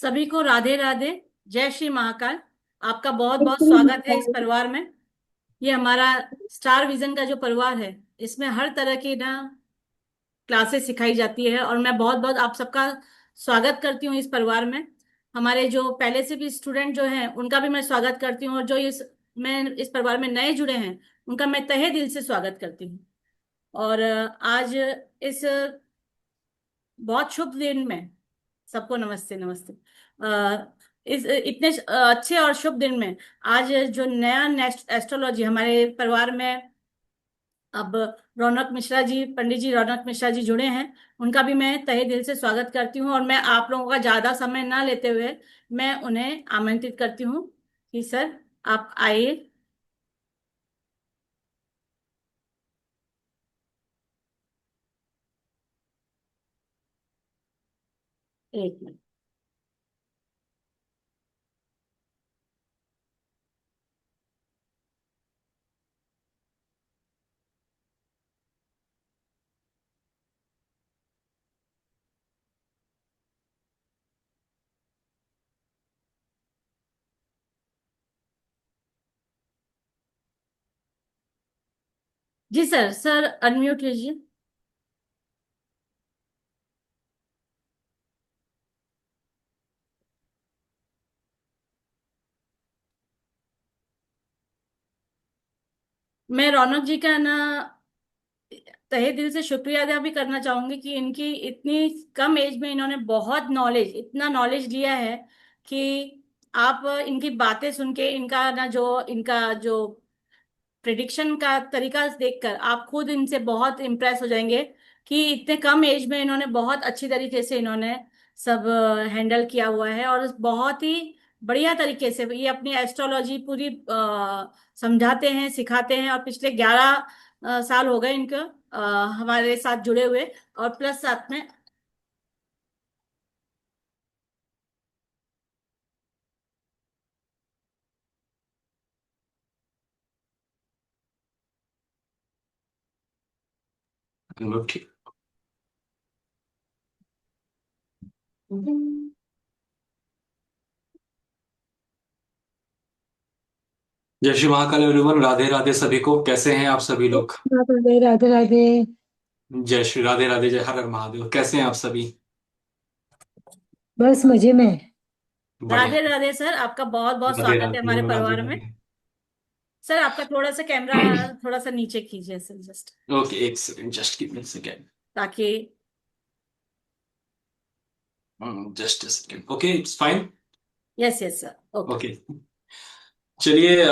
सभी को राधे राधे। जय श्री महाकाल। आपका बहुत बहुत बिल्कुल स्वागत है इस महाकाल। परिवार में। ये हमारा स्टार विजन का जो परिवार है, इसमें हर तरह की ना क्लासेस सिखाई जाती है और मैं बहुत बहुत आप सबका स्वागत करती हूँ इस परिवार में। हमारे जो पहले से भी स्टूडेंट जो हैं उनका भी मैं स्वागत करती हूँ, और जो इस परिवार में नए जुड़े हैं उनका मैं तहे दिल से स्वागत करती हूँ। और आज इस बहुत शुभ दिन में सबको नमस्ते नमस्ते। इस इतने अच्छे और शुभ दिन में आज जो नया नेक्स्ट एस्ट्रोलॉजी हमारे परिवार में अब रौनक मिश्रा जी, पंडित जी रौनक मिश्रा जी जुड़े हैं, उनका भी मैं तहे दिल से स्वागत करती हूँ। और मैं आप लोगों का ज्यादा समय ना लेते हुए मैं उन्हें आमंत्रित करती हूँ कि सर आप आइए। एक मिनट। जी सर, सर अनम्यूट लीजिए। मैं रौनक जी का ना तहे दिल से शुक्रिया अदा भी करना चाहूंगी कि इनकी इतनी कम एज में इन्होंने बहुत नॉलेज, इतना नॉलेज लिया है कि आप इनकी बातें सुन के इनका जो प्रिडिक्शन का तरीका देखकर आप खुद इनसे बहुत इम्प्रेस हो जाएंगे कि इतने कम एज में इन्होंने बहुत अच्छी तरीके से इन्होंने सब हैंडल किया हुआ है, और बहुत ही बढ़िया तरीके से ये अपनी एस्ट्रोलॉजी पूरी समझाते हैं, सिखाते हैं। और पिछले 11 साल हो गए इनको हमारे साथ जुड़े हुए, और प्लस साथ में। लोग ठीक। जय श्री महाकाल एवरीवन, राधे राधे सभी को। कैसे हैं आप सभी लोग? राधे राधे राधे। जय श्री राधे राधे, जय हर हर महादेव। कैसे हैं आप सभी? बस मजे में। बढ़िया। राधे राधे सर, आपका बहुत बहुत राधे स्वागत है राधे हमारे राधे परिवार में। राधे। सर आपका थोड़ा सा कैमरा थोड़ा सा नीचे कीजिए सर, जस्ट ओके, एक second, just give me a second. ताकि। Just a second. Okay, it's fine. Yes yes sir, okay. Okay. चलिए,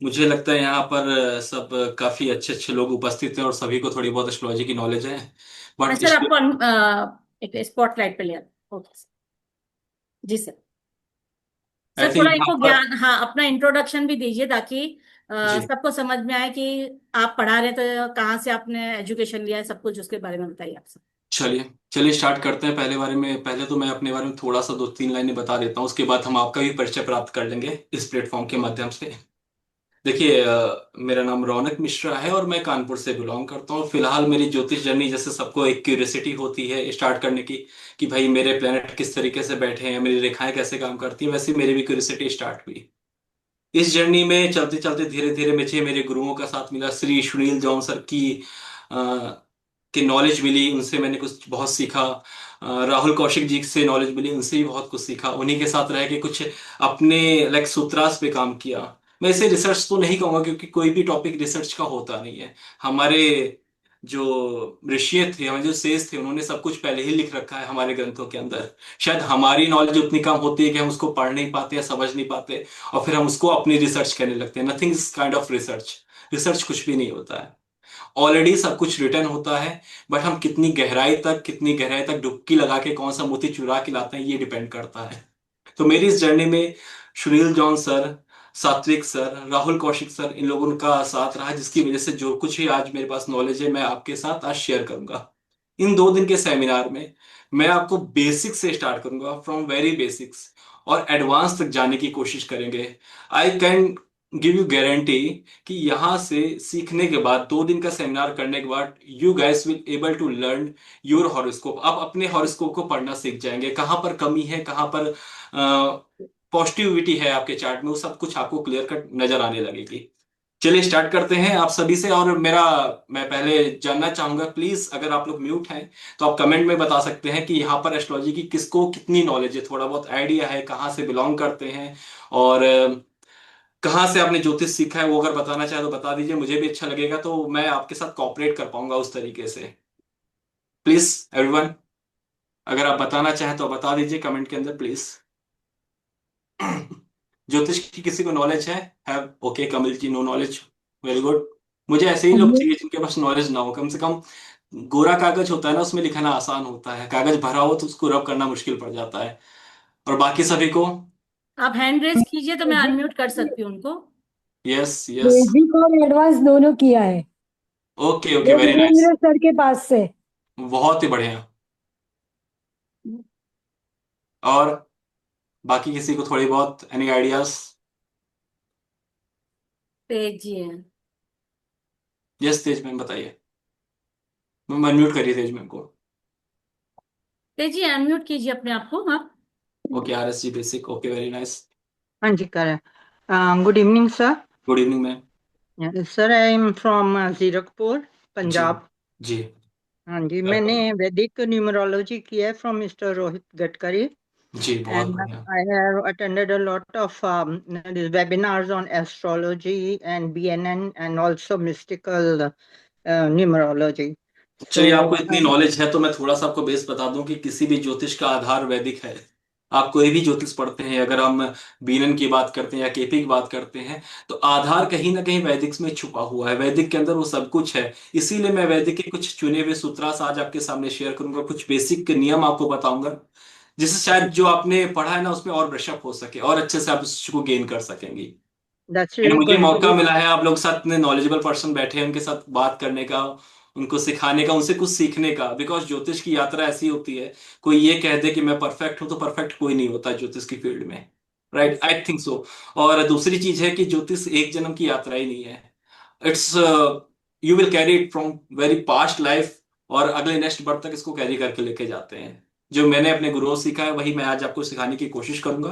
मुझे लगता है यहाँ पर सब काफी अच्छे अच्छे लोग उपस्थित हैं और सभी को थोड़ी बहुत एस्ट्रोलॉजी की नॉलेज है। मैं बट सर इस आपको एक स्पॉटलाइट पे लिया। Okay sir. जी सर। आई सर थिंक थोड़ा यहाँ इनको पर। ज्ञान, हाँ, अपना इंट्रोडक्शन भी दीजिए ताकि जी, सबको समझ में आए कि आप पढ़ा रहे हैं तो कहाँ से आपने एजुकेशन लिया है, सब कुछ उसके बारे में बताइए आप सब। चलिए चलिए स्टार्ट करते हैं। पहले तो मैं अपने बारे में थोड़ा सा दो तीन लाइनें बता देता हूँ, उसके बाद हम आपका भी परिचय प्राप्त कर लेंगे इस प्लेटफॉर्म के माध्यम से। देखिए, मेरा नाम रौनक मिश्रा है और मैं कानपुर से बिलोंग करता हूँ। फिलहाल मेरी ज्योतिष जर्नी, जैसे सबको एक क्यूरियोसिटी होती है स्टार्ट करने की कि भाई मेरे प्लेनेट किस तरीके से बैठे हैं, मेरी रेखाएं कैसे काम करती हैं, वैसे मेरी भी क्यूरियोसिटी स्टार्ट हुई। इस जर्नी में चलते चलते धीरे धीरे मुझे मेरे गुरुओं का साथ मिला, श्री सुनील जॉन सर की नॉलेज मिली, उनसे मैंने कुछ बहुत सीखा। राहुल कौशिक जी से नॉलेज मिली, उनसे भी बहुत कुछ सीखा। उन्हीं के साथ रह के कुछ अपने लाइक सूत्रास पे काम किया। मैं इसे रिसर्च तो नहीं कहूंगा क्योंकि कोई भी टॉपिक रिसर्च का होता नहीं है। हमारे जो ऋषि थे, हमारे जो सेज थे, उन्होंने सब कुछ पहले ही लिख रखा है हमारे ग्रंथों के अंदर। शायद हमारी नॉलेज उतनी कम होती है कि हम उसको पढ़ नहीं पाते या समझ नहीं पाते, और फिर हम उसको अपनी रिसर्च करने लगते हैं। Nothing is kind of research. Research कुछ भी नहीं होता है, ऑलरेडी सब कुछ रिटर्न होता है। बट हम कितनी गहराई तक डुबकी लगा के कौन सा मोती चुरा के लाते हैं, ये डिपेंड करता है। तो मेरी इस जर्नी में सुनील जॉन सर, सात्विक सर, राहुल कौशिक सर, इन लोगों का साथ रहा, जिसकी वजह से जो कुछ ही आज मेरे पास नॉलेज है मैं आपके साथ आज शेयर करूंगा। इन 2 दिन के सेमिनार में मैं आपको बेसिक से स्टार्ट करूंगा, फ्रॉम वेरी बेसिक्स, और एडवांस तक जाने की कोशिश करेंगे। I can give you guarantee कि यहाँ से सीखने के बाद, 2 दिन का सेमिनार करने के बाद, you guys will able to learn your horoscope. आप अपने हॉरोस्कोप को पढ़ना सीख जाएंगे, कहाँ पर कमी है, कहाँ पर पॉजिटिविटी है आपके चार्ट में, वो सब कुछ आपको क्लियर कट नजर आने लगेगी। चलिए स्टार्ट करते हैं आप सभी से। और मैं पहले जानना चाहूंगा, प्लीज अगर आप लोग म्यूट हैं तो आप कमेंट में बता सकते हैं कि यहाँ पर एस्ट्रोलॉजी की किसको कितनी नॉलेज है, थोड़ा बहुत आइडिया है, कहाँ से बिलोंग करते हैं, और कहाँ से आपने ज्योतिष सीखा है, वो अगर बताना चाहे तो बता दीजिए, मुझे भी अच्छा लगेगा, तो मैं आपके साथ कोऑपरेट कर पाऊंगा उस तरीके से। प्लीज एवरीवन, अगर आप बताना चाहें तो बता दीजिए कमेंट के अंदर प्लीज। ज्योतिष की किसी को नॉलेज है ओके, कमल जी नो नॉलेज, वेरी गुड। मुझे ऐसे ही लोग हमें चाहिए जिनके पास नॉलेज ना हो, कम से कम। गोरा कागज होता है ना, उसमें लिखना आसान होता है, कागज भरा हो तो उसको रब करना मुश्किल पड़ जाता है। और बाकी सभी को। आप हैंड रेस कीजिए तो मैं अनम्यूट कर सकती हूँ उनको। Yes yes. बेसिक और एडवांस दोनों किया है। ओके ओके, वो वेरी नाइस। वीरेंद्र सर के पास से। बहुत ही बढ़िया। और बाकी किसी को थोड़ी बहुत एनी आइडियाज? तेज जी हैं। यस तेज मैम बताइए। मैम अनम्यूट करिए तेज मैम को। तेज जी अनम्यूट कीजिए अपने आप को आप। Okay, R S G basic, okay very nice. हाँ जी करें। Good evening sir. Good evening ma'am. Sir I am from Zirakpur जी पंजाब। जी। हाँ जी, मैंने वेलकम। वैदिक न्यूमरोलॉजी किया है फ्रॉम मिस्टर रोहित गडकरी। जी बहुत एंड बढ़िया। I have attended a lot of webinars on astrology and BNN and also mystical numerology. So चलिए, आपको इतनी नॉलेज है तो मैं थोड़ा सा आपको बेस बता दूं कि किसी भी ज्योतिष का आधार वैदिक है। आप कोई भी ज्योतिष पढ़ते हैं, अगर हम बीनन की बात करते हैं या केपी की बात करते हैं, तो आधार कहीं ना कहीं वैदिक में छुपा हुआ है, वैदिक के अंदर वो सब कुछ है। इसीलिए मैं वैदिक के कुछ चुने हुए सूत्रास आज आपके सामने शेयर करूंगा, कुछ बेसिक नियम आपको बताऊंगा, जिससे शायद जो आपने पढ़ा है ना उसमें और ब्रशअप हो सके और अच्छे से आप उसको गेन कर सकेंगी। that's एंड really मुझे going to मौका be मिला है आप लोग साथ इतने नॉलेजेबल पर्सन बैठे हैं, उनके साथ बात करने का, उनको सिखाने का, उनसे कुछ सीखने का। बिकॉज ज्योतिष की यात्रा ऐसी होती है, कोई ये कह दे कि मैं परफेक्ट हूं तो परफेक्ट कोई नहीं होता ज्योतिष की फील्ड में। Right, I think so. और दूसरी चीज है कि ज्योतिष एक जन्म की यात्रा ही नहीं है। It's you will carry it from very past life, और अगले नेक्स्ट बर्थ तक इसको कैरी करके लेके जाते हैं। जो मैंने अपने गुरुओं से सीखा है वही मैं आज आपको सिखाने की कोशिश करूंगा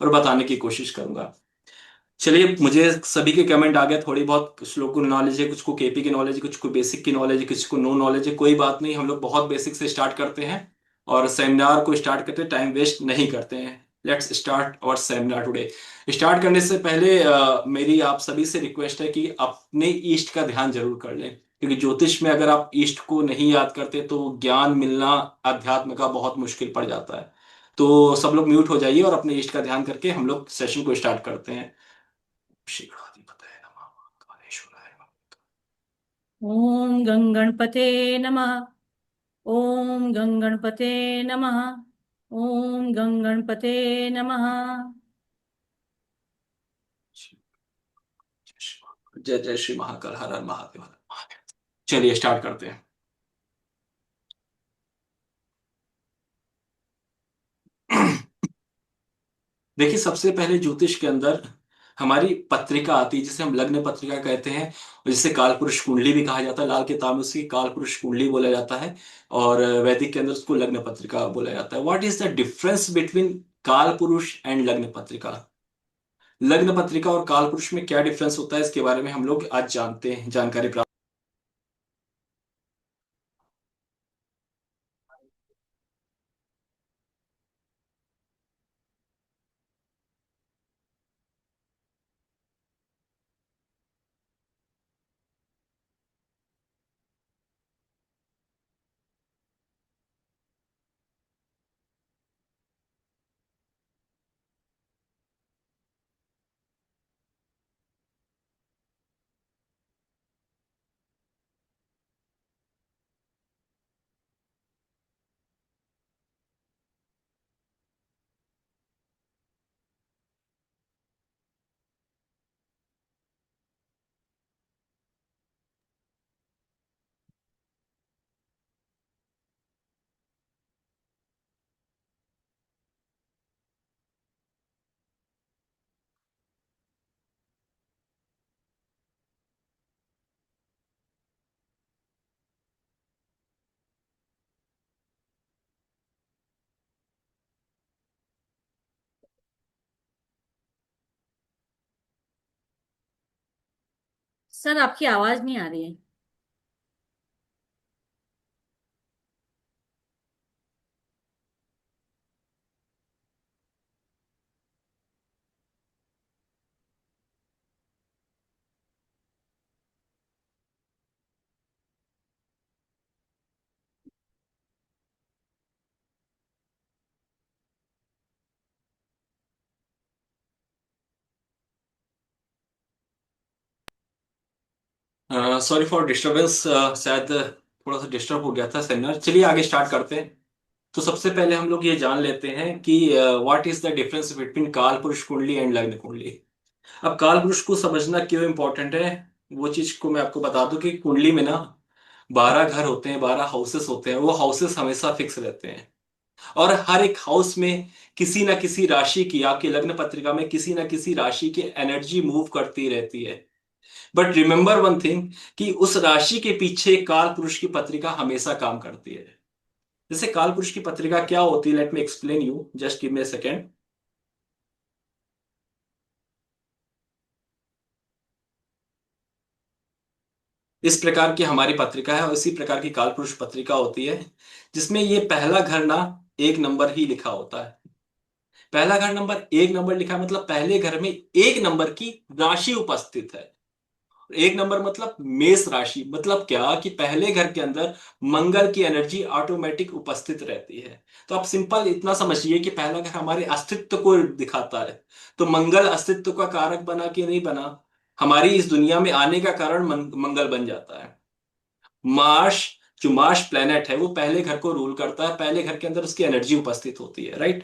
और बताने की कोशिश करूंगा। चलिए, मुझे सभी के कमेंट आ गए, थोड़ी बहुत कुछ लोगों को नॉलेज है, कुछ को केपी की नॉलेज है, कुछ को बेसिक की नॉलेज है, किसी को नो नॉलेज है, कोई बात नहीं, हम लोग बहुत बेसिक से स्टार्ट करते हैं और सेमिनार को स्टार्ट करते टाइम वेस्ट नहीं करते हैं। Let's start our seminar today. Start करने से पहले मेरी आप सभी से रिक्वेस्ट है कि अपने ईष्ट का ध्यान जरूर कर लें, क्योंकि ज्योतिष में अगर आप ईष्ट को नहीं याद करते तो ज्ञान मिलना अध्यात्म का बहुत मुश्किल पड़ जाता है। तो सब लोग म्यूट हो जाइए और अपने ईष्ट का ध्यान करके हम लोग सेशन को स्टार्ट करते हैं। शीघ्राधिपतये नमः, कालेश्वराय नमः। ओम गंग गणपते नमः। ओम गंग गणपते नमः। ओम गंग गणपते नमः। जय जय श्री महाकाल, हर हर महादेव, हर हर महादेव। चलिए स्टार्ट करते हैं। देखिए, सबसे पहले ज्योतिष के अंदर हमारी पत्रिका आती है, जिसे हम लग्न पत्रिका कहते हैं, और जिसे काल पुरुष कुंडली भी कहा जाता है। लाल किताब में उसकी काल पुरुष कुंडली बोला जाता है, और वैदिक के अंदर उसको लग्न पत्रिका बोला जाता है। What is the difference between काल पुरुष एंड लग्न पत्रिका? लग्न पत्रिका और काल पुरुष में क्या डिफरेंस होता है, इसके बारे में हम लोग आज जानते हैं, जानकारी प्राप्त। सर आपकी आवाज नहीं आ रही है। सॉरी फॉर डिस्टरबेंस, शायद थोड़ा सा डिस्टर्ब हो गया था सेमिनार। चलिए आगे स्टार्ट करते हैं। तो सबसे पहले हम लोग ये जान लेते हैं कि what is the difference between काल पुरुष कुंडली एंड लग्न कुंडली। अब काल पुरुष को समझना क्यों इंपॉर्टेंट है, वो चीज को मैं आपको बता दूं कि कुंडली में ना 12 घर होते हैं, 12 हाउसेस होते हैं। वो हाउसेस हमेशा फिक्स रहते हैं, और हर एक हाउस में किसी ना किसी राशि की, आपकी लग्न पत्रिका में किसी ना किसी राशि की एनर्जी मूव करती रहती है। बट रिमेंबर वन थिंग, कि उस राशि के पीछे काल पुरुष की पत्रिका हमेशा काम करती है। जैसे काल पुरुष की पत्रिका क्या होती है, let me explain you, just give me a second. इस प्रकार की हमारी पत्रिका है, और इसी प्रकार की काल पुरुष पत्रिका होती है, जिसमें ये पहला घर ना 1 नंबर ही लिखा होता है। पहला घर नंबर 1 नंबर लिखा है, मतलब पहले घर में 1 नंबर की राशि उपस्थित है। 1 नंबर मतलब मेष राशि, मतलब क्या कि पहले घर के अंदर मंगल की एनर्जी ऑटोमेटिक उपस्थित रहती है। तो आप सिंपल इतना समझिए कि पहला घर हमारे अस्तित्व को दिखाता है। तो मंगल अस्तित्व का कारक बना कि नहीं बना, हमारी इस दुनिया में आने का कारण मंगल बन जाता है। मार्स, जो मार्स प्लेनेट है, वो पहले घर को रूल करता है, पहले घर के अंदर उसकी एनर्जी उपस्थित होती है, राइट।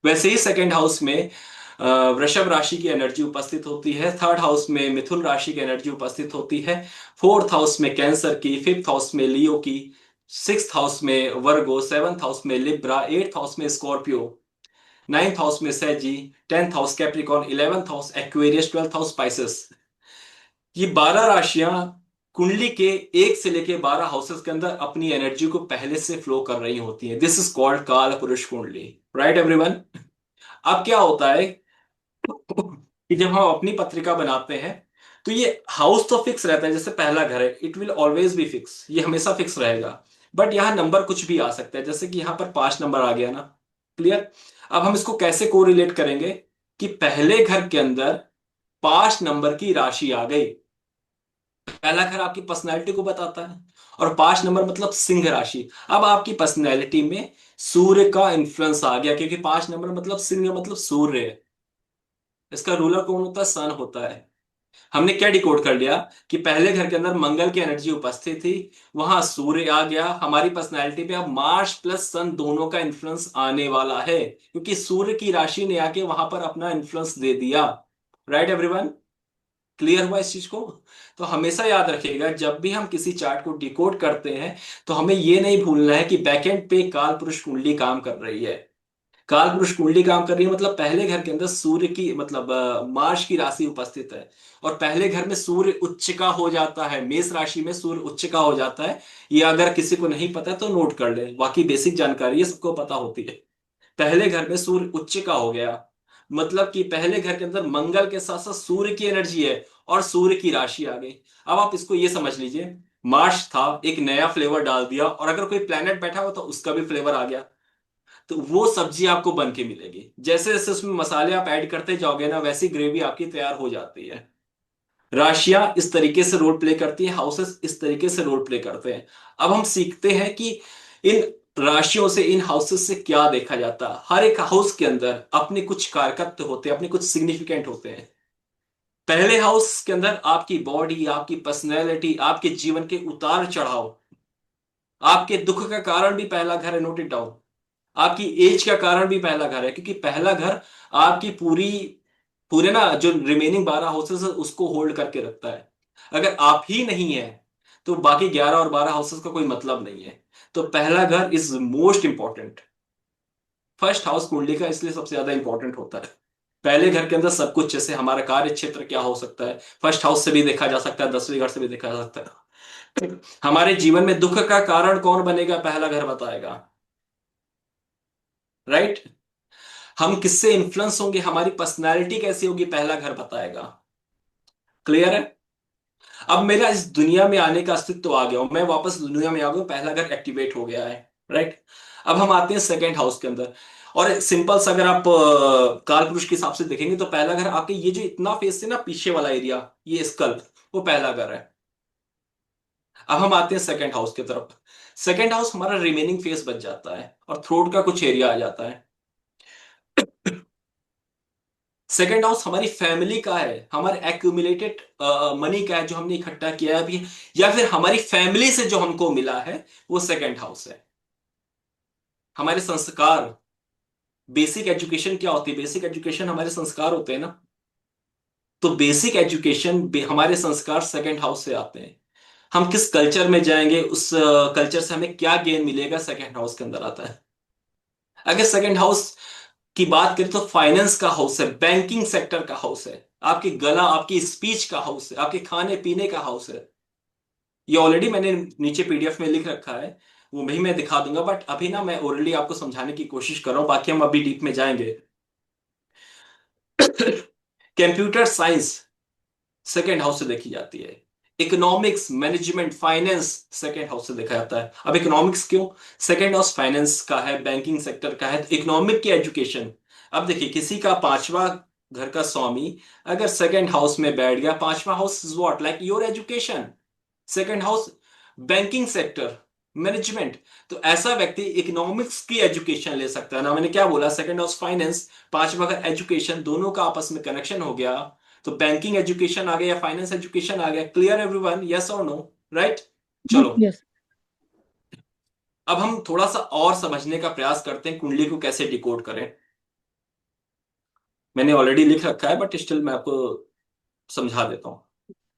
वैसे ही सेकंड हाउस में वृषभ राशि की एनर्जी उपस्थित होती है, थर्ड हाउस में मिथुन राशि की एनर्जी उपस्थित होती है, फोर्थ हाउस में कैंसर की, फिफ्थ हाउस में लियो की, सिक्स्थ हाउस में वर्गो, सेवंथ हाउस में लिब्रा, एट्थ हाउस में स्कॉर्पियो, नाइन्थ हाउस में सैजी, tenth house Capricorn, eleventh house Aquarius, twelfth house Pisces. ये 12 राशियां कुंडली के 1 से लेके 12 हाउसेस के अंदर अपनी एनर्जी को पहले से फ्लो कर रही होती है। दिस इज कॉल्ड काल पुरुष कुंडली, राइट एवरीवन। अब क्या होता है कि जब हम अपनी पत्रिका बनाते हैं, तो ये हाउस तो फिक्स रहता है। जैसे पहला घर है, it will always be fix, ये हमेशा फिक्स रहेगा। बट यहाँ नंबर कुछ भी आ सकता है, जैसे कि यहाँ पर 5 नंबर आ गया ना। क्लियर। अब हम इसको कैसे कोरिलेट करेंगे, कि पहले घर के अंदर 5 नंबर की राशि आ गई। पहला घर आपकी पर्सनैलिटी को बताता है, और 5 नंबर मतलब सिंह राशि। अब आपकी पर्सनैलिटी में सूर्य का इन्फ्लुएंस आ गया, क्योंकि 5 नंबर मतलब सिंह मतलब सूर्य है। इसका रूलर कौन होता है, सन होता है। हमने क्या डिकोड कर लिया, कि पहले घर के अंदर मंगल की एनर्जी उपस्थित थी, वहां सूर्य आ गया, हमारी पर्सनैलिटी पे अब मार्स प्लस सन दोनों का इन्फ्लुएंस आने वाला है, क्योंकि सूर्य की राशि ने आके वहां पर अपना इन्फ्लुएंस दे दिया। राइट एवरीवन, क्लियर हुआ इस चीज को। तो हमेशा याद रखिएगा, जब भी हम किसी चार्ट को डिकोड करते हैं, तो हमें यह नहीं भूलना है कि बैकएंड पे काल पुरुष कुंडली काम कर रही है। काल पुरुष कुंडली काम कर रही है, मतलब पहले घर के अंदर सूर्य की, मतलब मार्स की राशि उपस्थित है, और पहले घर में सूर्य उच्च का हो जाता है, मेष राशि में सूर्य उच्च का हो जाता है। ये अगर किसी को नहीं पता है तो नोट कर ले, बाकी बेसिक जानकारी ये सबको पता होती है। पहले घर में सूर्य उच्च का हो गया, मतलब कि पहले घर के अंदर मंगल के साथ साथ सूर्य की एनर्जी है, और सूर्य की राशि आ गई। अब आप इसको ये समझ लीजिए, मार्स था, एक नया फ्लेवर डाल दिया, और अगर कोई प्लेनेट बैठा हो तो उसका भी फ्लेवर आ गया। तो वो सब्जी आपको बन के मिलेगी। जैसे जैसे उसमें मसाले आप ऐड करते जाओगे ना, वैसी ग्रेवी आपकी तैयार हो जाती है। राशियां इस तरीके से रोल प्ले करती है, हाउसेस इस तरीके से रोल प्ले करते हैं। अब हम सीखते हैं कि इन राशियों से, इन हाउसेस से क्या देखा जाता है। हर एक हाउस के अंदर अपने कुछ कारकत्व होते हैं, अपने कुछ सिग्निफिकेंट होते हैं। पहले हाउस के अंदर आपकी बॉडी, आपकी पर्सनैलिटी, आपके जीवन के उतार चढ़ाव, आपके दुख का कारण भी पहला घर है, नोट इट डाउन। आपकी एज का कारण भी पहला घर है, क्योंकि पहला घर आपकी पूरे ना जो रिमेनिंग 12 हाउसेस है उसको होल्ड करके रखता है। अगर आप ही नहीं है, तो बाकी 11 और 12 हाउसेस का कोई मतलब नहीं है। तो पहला घर is most important. First house कुंडली का इसलिए सबसे ज्यादा इंपॉर्टेंट होता है। पहले घर के अंदर सब कुछ, जैसे हमारा कार्य क्षेत्र क्या हो सकता है, फर्स्ट हाउस से भी देखा जा सकता है, 10वें घर से भी देखा जा सकता है। हमारे जीवन में दुख का कारण कौन बनेगा, पहला घर बताएगा, राइट। हम किससे इन्फ्लुएंस होंगे, हमारी पर्सनालिटी कैसी होगी, पहला घर बताएगा। क्लियर है। अब मेरा इस दुनिया में आने का अस्तित्व आ गया हूं, मैं वापस दुनिया में आ गया हूं, पहला घर एक्टिवेट हो गया है। राइट। अब हम आते हैं सेकेंड हाउस के अंदर। और सिंपल सा अगर आप काल पुरुष के हिसाब से देखेंगे तो पहला घर आपके ये जो इतना फेस है ना पीछे वाला एरिया, ये स्कल, वो पहला घर है। अब हम आते हैं सेकेंड हाउस की तरफ। सेकेंड हाउस हमारा रिमेनिंग फेस बच जाता है और थ्रोट का कुछ एरिया आ जाता है। सेकेंड हाउस हमारी फैमिली का है, हमारे एक्यूमुलेटेड मनी का है जो हमने इकट्ठा किया है अभी, या फिर हमारी फैमिली से जो हमको मिला है, वो सेकेंड हाउस है। हमारे संस्कार, बेसिक एजुकेशन क्या होती है? बेसिक एजुकेशन हमारे संस्कार होते हैं ना। तो बेसिक एजुकेशन, हमारे संस्कार सेकेंड हाउस से आते हैं। हम किस कल्चर में जाएंगे, उस कल्चर से हमें क्या गेन मिलेगा, सेकेंड हाउस के अंदर आता है। अगर सेकेंड हाउस की बात करें तो फाइनेंस का हाउस है, बैंकिंग सेक्टर का हाउस है, आपकी गला, आपकी स्पीच का हाउस है, आपके खाने पीने का हाउस है। ये ऑलरेडी मैंने नीचे पीडीएफ में लिख रखा है, वो भी मैं दिखा दूंगा, बट अभी ना मैं ओरली आपको समझाने की कोशिश कर रहा हूं, बाकी हम अभी डीप में जाएंगे। कंप्यूटर साइंस सेकेंड हाउस से देखी जाती है। Economics, management, finance second house से देखा जाता है। अब इकोनॉमिक्स क्यों? सेकेंड हाउस फाइनेंस का है, बैंकिंग सेक्टर का है, इकोनॉमिक की एजुकेशन। अब देखिए, किसी का पांचवा घर का स्वामी अगर सेकेंड हाउस में बैठ गया, पांचवा house is what, like your education. Second house banking sector, management. तो ऐसा व्यक्ति इकोनॉमिक्स की एजुकेशन ले सकता है ना। मैंने क्या बोला? सेकेंड हाउस फाइनेंस, पांचवा घर एजुकेशन, दोनों का आपस में कनेक्शन हो गया तो बैंकिंग एजुकेशन आ गया या फाइनेंस एजुकेशन आ गया। Clear everyone? यस और नो? राइट। Yes, चलो, yes. अब हम थोड़ा सा और समझने का प्रयास करते हैं कुंडली को कैसे डिकोड करें। मैंने ऑलरेडी लिख रखा है बट स्टिल मैं आपको समझा देता हूं।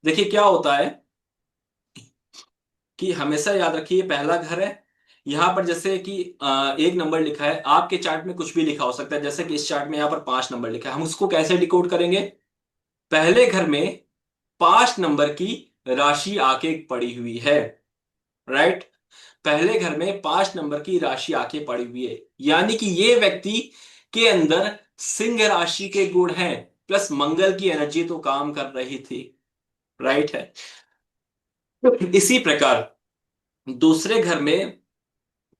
देखिए क्या होता है कि हमेशा याद रखिए, पहला घर है। यहां पर जैसे कि एक नंबर लिखा है, आपके चार्ट में कुछ भी लिखा हो सकता है, जैसे कि इस चार्ट में यहां पर 5 नंबर लिखा है, हम उसको कैसे डिकोड करेंगे? पहले घर में 5 नंबर की राशि आके पड़ी हुई है। राइट। पहले घर में 5 नंबर की राशि आके पड़ी हुई है, यानी कि ये व्यक्ति के अंदर सिंह राशि के गुण हैं, प्लस मंगल की एनर्जी तो काम कर रही थी। राइट है। इसी प्रकार दूसरे घर में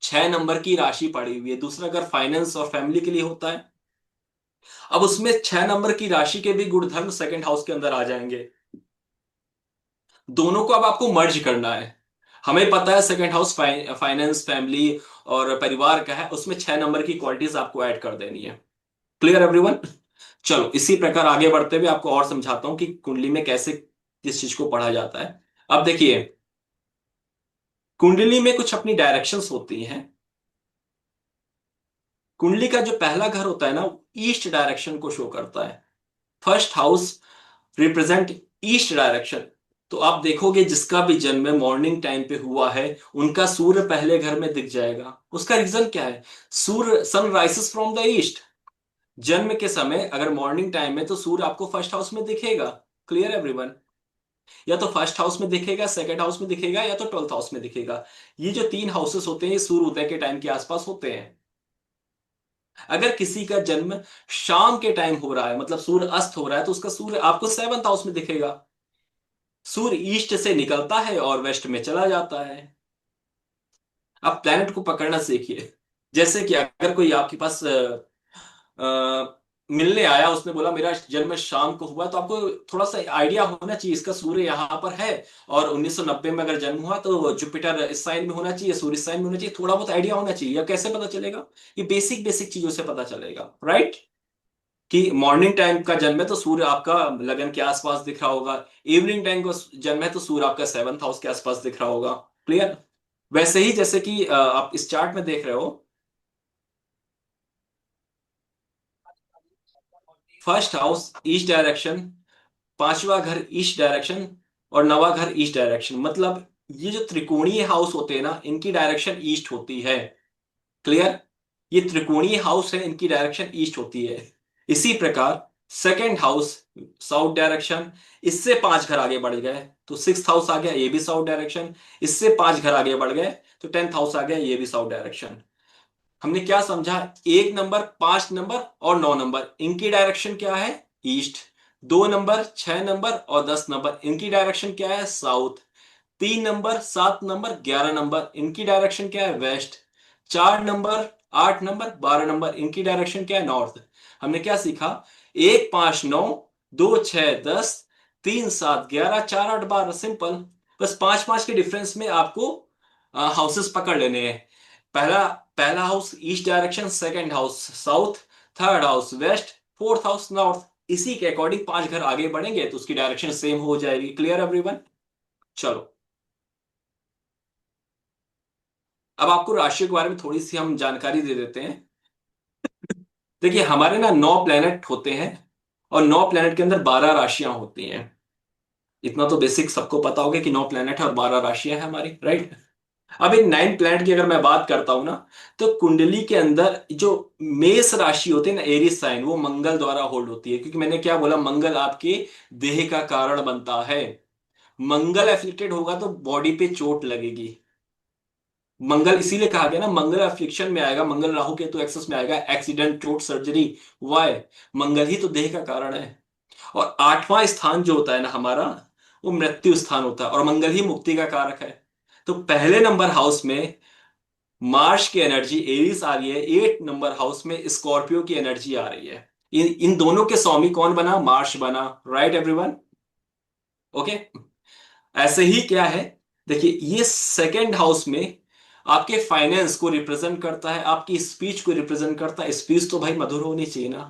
6 नंबर की राशि पड़ी हुई है, दूसरा घर फाइनेंस और फैमिली के लिए होता है। अब उसमें 6 नंबर की राशि के भी गुणधर्म सेकंड हाउस के अंदर आ जाएंगे। दोनों को अब आपको मर्ज करना है। हमें पता है सेकंड हाउस फाइनेंस, फैमिली और परिवार का है, उसमें 6 नंबर की क्वालिटीज आपको ऐड कर देनी है। Clear everyone? चलो, इसी प्रकार आगे बढ़ते हुए आपको और समझाता हूं कि कुंडली में कैसे किस चीज को पढ़ा जाता है। अब देखिए, कुंडली में कुछ अपनी डायरेक्शंस होती हैं। कुंडली का जो पहला घर होता है ना, ईस्ट डायरेक्शन को शो करता है। First house represent east direction. तो आप देखोगे जिसका भी जन्म मॉर्निंग टाइम पे हुआ है, उनका सूर्य पहले घर में दिख जाएगा। उसका रीजन क्या है? सूर्य, सन राइसेस फ्रॉम द ईस्ट। जन्म के समय अगर मॉर्निंग टाइम में, तो सूर्य आपको फर्स्ट हाउस में दिखेगा। Clear everyone? या तो फर्स्ट हाउस में दिखेगा, सेकंड हाउस में दिखेगा, या तो 12th हाउस में दिखेगा। ये जो 3 हाउसेस होते हैं, ये सूर्य उदय के टाइम के आसपास होते हैं। अगर किसी का जन्म शाम के टाइम हो रहा है, मतलब सूर्य अस्त हो रहा है, तो उसका सूर्य आपको 7th हाउस में दिखेगा। सूर्य ईस्ट से निकलता है और वेस्ट में चला जाता है। आप प्लैनेट को पकड़ना सीखिए। जैसे कि अगर कोई आपके पास मिलने आया, उसने बोला मेरा जन्म शाम को हुआ, तो आपको थोड़ा सा आइडिया होना चाहिए, इसका सूर्य यहाँ पर है और 1990 में अगर जन्म हुआ तो जुपिटर इस साइन में होना चाहिए, सूर्य इस साइन में होना चाहिए, थोड़ा बहुत आइडिया होना चाहिए। या कैसे पता चलेगा? ये बेसिक बेसिक चीजों से पता चलेगा। राइट। कि मॉर्निंग टाइम का जन्म है तो सूर्य आपका लगन के आसपास दिख रहा होगा, इवनिंग टाइम का जन्म है तो सूर्य आपका 7th हाउस के आसपास दिख रहा होगा। क्लियर? वैसे ही जैसे कि आप इस चार्ट में देख रहे हो, फर्स्ट हाउस ईस्ट डायरेक्शन, पांचवा घर ईस्ट डायरेक्शन और नवा घर ईस्ट डायरेक्शन। मतलब ये जो त्रिकोणीय हाउस होते हैं ना, इनकी डायरेक्शन ईस्ट होती है। क्लियर? ये त्रिकोणीय हाउस है, इनकी डायरेक्शन ईस्ट होती है। इसी प्रकार सेकंड हाउस साउथ डायरेक्शन, इससे 5 घर आगे बढ़ गए तो 6th हाउस आ गया, ये भी साउथ डायरेक्शन। इससे 5 घर आगे बढ़ गए तो 10th हाउस आ गया, ये भी साउथ डायरेक्शन। हमने क्या समझा? 1 नंबर, 5 नंबर और 9 नंबर, इनकी डायरेक्शन क्या है? ईस्ट। 2 नंबर, 6 नंबर और 10 नंबर, इनकी डायरेक्शन क्या है? साउथ। 3 नंबर, 7 नंबर, 11 नंबर, इनकी डायरेक्शन क्या है? वेस्ट। 4 नंबर, 8 नंबर, 12 नंबर, इनकी डायरेक्शन क्या है? नॉर्थ। हमने क्या सीखा? 1, 5, 9, 2, 6, 10, 3, 7, 11, 4, 8, 12, सिंपल। बस 5 5 के डिफरेंस में आपको हाउसेस पकड़ लेने हैं। पहला पहला house east direction, second house south, third house west, fourth house north. इसी के अकॉर्डिंग 5 घर आगे बढ़ेंगे तो उसकी डायरेक्शन सेम हो जाएगी। Clear everyone? चलो, अब आपको राशियों के बारे में थोड़ी सी हम जानकारी दे देते हैं। देखिए, हमारे ना 9 प्लेनेट होते हैं और 9 प्लेनेट के अंदर 12 राशियां होती हैं। इतना तो बेसिक सबको पता होगा कि 9 प्लेनेट है और 12 राशियां हैं हमारी, राइट? अब इन 9 प्लेनेट की अगर मैं बात करता हूं ना, तो कुंडली के अंदर जो मेष राशि होती है ना, एरीज साइन, वो मंगल द्वारा होल्ड होती है। क्योंकि मैंने क्या बोला, मंगल आपके देह का कारण बनता है। मंगल एफिलिक्टेड होगा तो बॉडी पे चोट लगेगी। मंगल इसीलिए कहा गया ना, मंगल अफ्लिक्शन में आएगा, मंगल राहु केतु एक्सेस में आएगा, एक्सीडेंट, चोट, सर्जरी। वाई? मंगल ही तो देह का कारण है। और 8वां स्थान जो होता है ना हमारा, वो मृत्यु स्थान होता है और मंगल ही मुक्ति का कारक है। तो पहले नंबर हाउस में मार्स की एनर्जी एरीज आ रही है, 8 नंबर हाउस में स्कॉर्पियो की एनर्जी आ रही है। इन इन दोनों के स्वामी कौन बना? मार्स बना। Right everyone? ओके। ऐसे ही क्या है, देखिए ये सेकंड हाउस में आपके फाइनेंस को रिप्रेजेंट करता है, आपकी स्पीच को रिप्रेजेंट करता है। स्पीच तो भाई मधुर होनी चाहिए ना,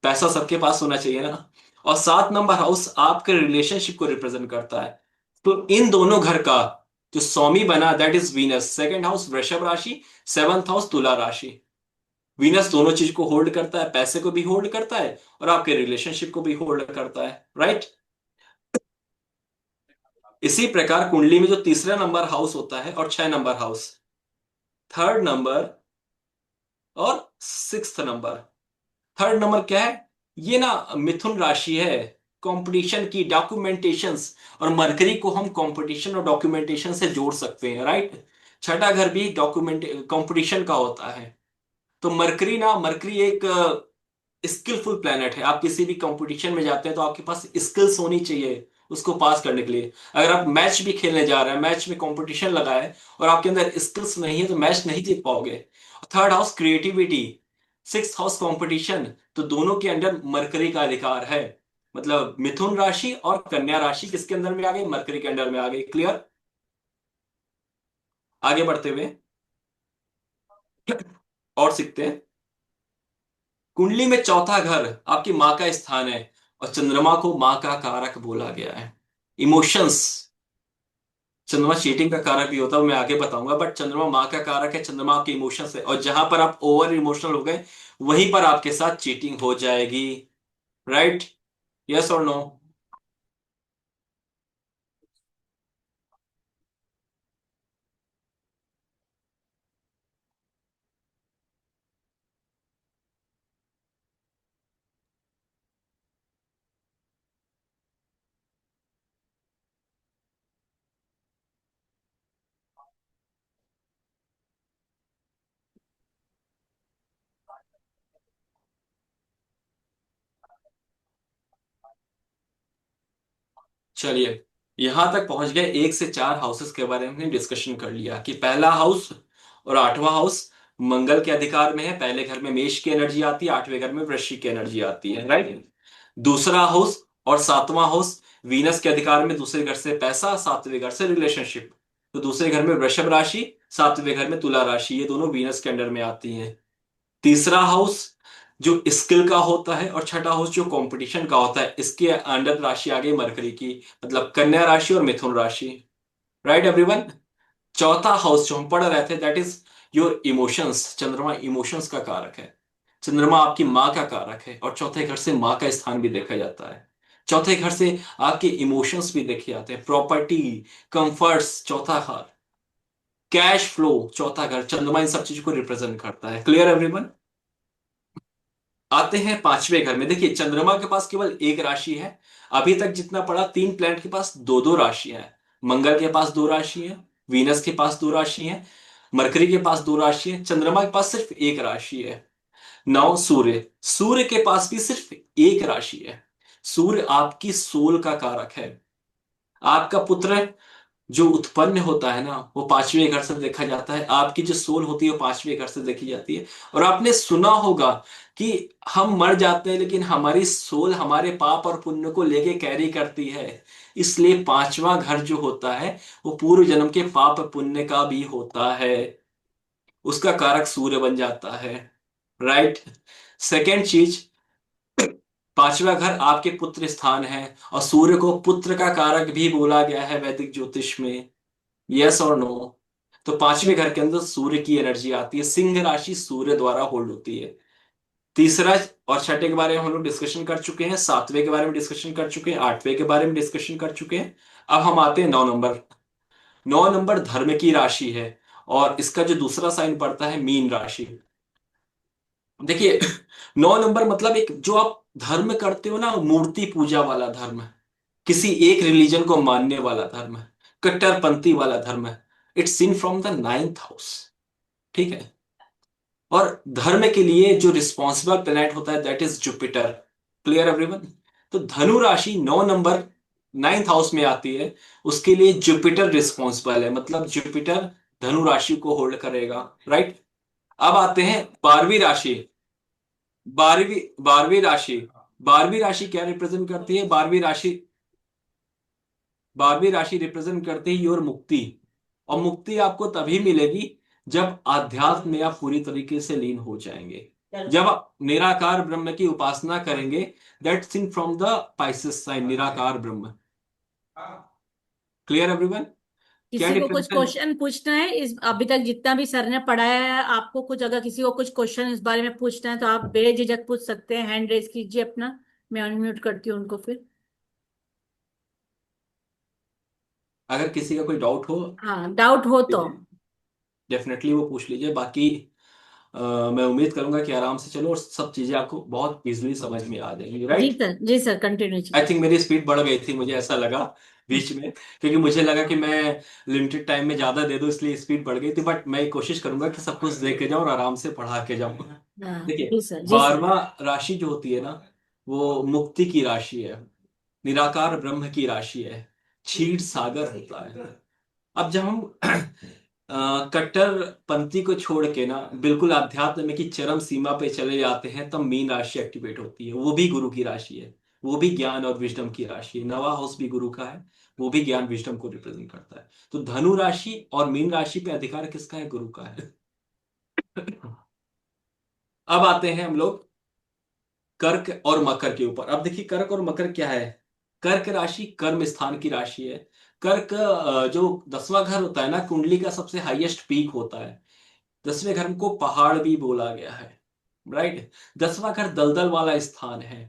पैसा सबके पास होना चाहिए ना। और 7 नंबर हाउस आपके रिलेशनशिप को रिप्रेजेंट करता है। तो इन दोनों घर का जो स्वामी बना, that is Venus. Second house वृषभ राशि, सेवंथ हाउस तुला राशि। वीनस दोनों चीज को होल्ड करता है, पैसे को भी होल्ड करता है और आपके रिलेशनशिप को भी होल्ड करता है, राइट? इसी प्रकार कुंडली में जो तीसरा नंबर हाउस होता है और 6 नंबर हाउस, थर्ड नंबर और 6th नंबर। थर्ड नंबर क्या है? ये ना मिथुन राशि है, कंपटीशन की, डॉक्यूमेंटेशंस। और मरकरी को हम कंपटीशन और डॉक्यूमेंटेशन से जोड़ सकते हैं, राइट? छठा घर भी डॉक्यूमेंट कंपटीशन का होता है। तो मरकरी एक स्किलफुल प्लेनेट है। आप किसी भी कंपटीशन में जाते हैं तो आपके पास स्किल्स होनी चाहिए उसको पास करने के लिए। अगर आप मैच भी खेलने जा रहे हैं, मैच में कंपटीशन लगा है और आपके अंदर स्किल्स नहीं है, तो मैच नहीं जीत पाओगे। Third house creativity, 6th house competition. तो दोनों के अंडर मरकरी का अधिकार है। मतलब मिथुन राशि और कन्या राशि किसके अंदर में आ गई? मरकरी के अंडर में आ गई। क्लियर? आगे बढ़ते हुए और सीखते हैं। कुंडली में चौथा घर आपकी माँ का स्थान है और चंद्रमा को माँ का कारक बोला गया है। इमोशंस, चंद्रमा चीटिंग का कारक भी होता है, वो मैं आगे बताऊंगा, बट चंद्रमा माँ का कारक है, चंद्रमा आपके इमोशंस है। और जहां पर आप ओवर इमोशनल हो गए, वहीं पर आपके साथ चीटिंग हो जाएगी। राइट? यस और नो? चलिए, यहां तक पहुंच गए। 1 से 4 हाउसेस के बारे में हमने डिस्कशन कर लिया कि पहला हाउस और 8वां हाउस मंगल के अधिकार में है। पहले घर में मेष की एनर्जी आती है, 8वें घर में वृश्चिक की एनर्जी आती है, राइट? दूसरा हाउस और 7वां हाउस वीनस के अधिकार में, दूसरे घर से पैसा, 7वें घर से रिलेशनशिप। तो दूसरे घर में वृषभ राशि, 7वें घर में तुला राशि, ये दोनों वीनस के अंडर में आती हैं। तीसरा हाउस जो स्किल का होता है और छठा हाउस जो कंपटीशन का होता है, इसके अंडर राशि आ गई मरकरी की, मतलब कन्या राशि और मिथुन राशि। Right everyone? चौथा हाउस जो हम पढ़ रहे थे, दैट इज योर इमोशंस। चंद्रमा इमोशंस का कारक है, चंद्रमा आपकी माँ का कारक है और चौथे घर से माँ का स्थान भी देखा जाता है। चौथे घर से आपके इमोशंस भी देखे जाते हैं, प्रॉपर्टी, कंफर्ट्स, चौथा घर, कैश फ्लो, चौथा घर। चंद्रमा इन सब चीजों को रिप्रेजेंट करता है। Clear everyone? आते हैं 5वें घर में। देखिए, चंद्रमा के पास केवल एक राशि है। अभी तक जितना पड़ा, 3 प्लैनेट के पास दो दो राशियां हैं। मंगल के पास 2 राशि है, वीनस के पास 2 राशि है, मरकरी के पास 2 राशि है, चंद्रमा के पास सिर्फ एक राशि है। नौ सूर्य, सूर्य के पास भी सिर्फ एक राशि है। सूर्य आपकी सोल का कारक है। आपका पुत्र जो उत्पन्न होता है ना, वो पांचवें घर से देखा जाता है। आपकी जो सोल होती है वो पांचवें घर से देखी जाती है। और आपने सुना होगा कि हम मर जाते हैं लेकिन हमारी सोल हमारे पाप और पुण्य को लेके कैरी करती है। इसलिए पांचवा घर जो होता है वो पूर्व जन्म के पाप पुण्य का भी होता है। उसका कारक सूर्य बन जाता है। राइट। सेकेंड चीज, पांचवा घर आपके पुत्र स्थान है, और सूर्य को पुत्र का कारक भी बोला गया है वैदिक ज्योतिष में। यस और नो? तो पांचवें घर के अंदर सूर्य की एनर्जी आती है। सिंह राशि सूर्य द्वारा होल्ड होती है। तीसरा और छठे के बारे में हम लोग डिस्कशन कर चुके हैं, सातवें के बारे में डिस्कशन कर चुके हैं, आठवें के बारे में डिस्कशन कर चुके हैं। अब हम आते हैं 9 नंबर। 9 नंबर धर्म की राशि है, और इसका जो दूसरा साइन पड़ता है मीन राशि। देखिए 9 नंबर मतलब एक जो आप धर्म करते हो ना, मूर्ति पूजा वाला धर्म, किसी एक रिलीजन को मानने वाला धर्म, कट्टरपंथी वाला धर्म, it's seen from the 9th house. ठीक है। और धर्म के लिए जो रिस्पॉन्सिबल प्लेनेट होता है that is Jupiter. Clear everyone? तो धनु राशि 9 नंबर 9th हाउस में आती है, उसके लिए जुपिटर रिस्पॉन्सिबल है, मतलब जुपिटर धनु राशि को होल्ड करेगा। राइट। अब आते हैं 12वीं राशि। 12वीं राशि, 12वीं राशि क्या रिप्रेजेंट करती है? 12वीं राशि रिप्रेजेंट करती है योर मुक्ति। और मुक्ति आपको तभी मिलेगी जब आध्यात्म में आप पूरी तरीके से लीन हो जाएंगे, जब आप निराकार ब्रह्म की उपासना करेंगे। That's in from the Pisces sign, निराकार ब्रह्म। Clear everyone? क्या किसी को कुछ डिफरेंस है? क्वेश्चन पूछना है इस अभी तक जितना भी सर ने पढ़ाया है आपको, कुछ अगर किसी को कुछ क्वेश्चन इस बारे में पूछना है तो आप बेझिझक पूछ सकते हैं। हैंड रेज कीजिए अपना, मैं अनम्यूट करती हूँ उनको फिर। अगर किसी का कोई डाउट हो, हाँ, डाउट हो तो। डेफिनेटली वो पूछ लीजिए। बाकी अ, मैं उम्मीद करूंगा कि आराम से चलो और सब चीजें आपको बहुत इजीली समझ में आ जाएंगी। जी राइट। सर, जी सर, कंटिन्यू आई कीजिए। थिंक मेरी स्पीड बढ़ गई थी, मुझे ऐसा लगा बीच में, क्योंकि मुझे लगा कि मैं लिमिटेड टाइम में ज्यादा दे दूं इसलिए स्पीड बढ़ गई थी। बट मैं कोशिश करूंगा कि सब कुछ देख के जाऊं और आराम से पढ़ा के जाऊं। हाँ देखिए जी सर, जी सर। 12वां राशि जो होती है ना, वो मुक्ति की राशि है, निराकार ब्रह्म की राशि है, क्षीर सागर होता है। अब जब हम कट्टरपंथी को छोड़ के ना बिल्कुल आध्यात्म में की चरम सीमा पे चले जाते हैं, तब मीन राशि एक्टिवेट होती है। वो भी गुरु की राशि है, वो भी ज्ञान और विजडम की राशि है। 9वां हाउस भी गुरु का है, वो भी ज्ञान विजडम को रिप्रेजेंट करता है। तो धनु राशि और मीन राशि पे अधिकार किसका है? गुरु का है। अब आते हैं हम लोग कर्क और मकर के ऊपर। अब देखिए कर्क और मकर क्या है। कर्क राशि कर्म स्थान की राशि है। कर्क जो 10वां घर होता है ना, कुंडली का सबसे हाईएस्ट पीक होता है। 10वें घर को पहाड़ भी बोला गया है। राइट। 10वां घर दलदल वाला स्थान है।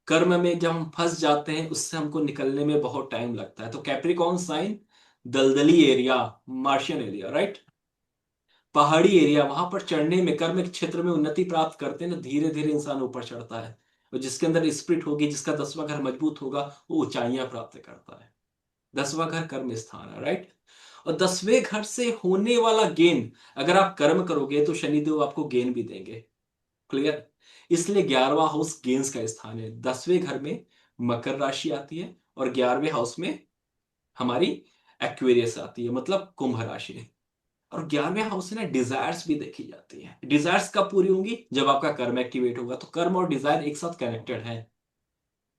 कर्म में जब हम फंस जाते हैं उससे हमको निकलने में बहुत टाइम लगता है। तो कैप्रिकॉन साइन दलदली एरिया, मार्शियन एरिया, राइट, पहाड़ी एरिया, वहां पर चढ़ने में, कर्म के क्षेत्र में उन्नति प्राप्त करते हैं ना, धीरे धीरे इंसान ऊपर चढ़ता है। और जिसके अंदर स्पिरिट होगी, जिसका 10वां घर मजबूत होगा, वो ऊंचाइयां प्राप्त करता है। 10वां घर कर्म स्थान है। राइट। और 10वें घर से होने वाला गेन, अगर आप कर्म करोगे तो शनिदेव आपको गेन भी देंगे। क्लियर? इसलिए 11वां हाउस गेन्स का स्थान है। 10वें घर में मकर राशि आती है, और 11वें हाउस में हमारी एक्वेरियस आती है, मतलब कुंभ राशि। और 11वें हाउस से ना डिजायर्स भी देखी जाती है। डिजायर्स कब पूरी होंगी? जब आपका कर्म एक्टिवेट होगा। तो कर्म और डिजायर एक साथ कनेक्टेड है।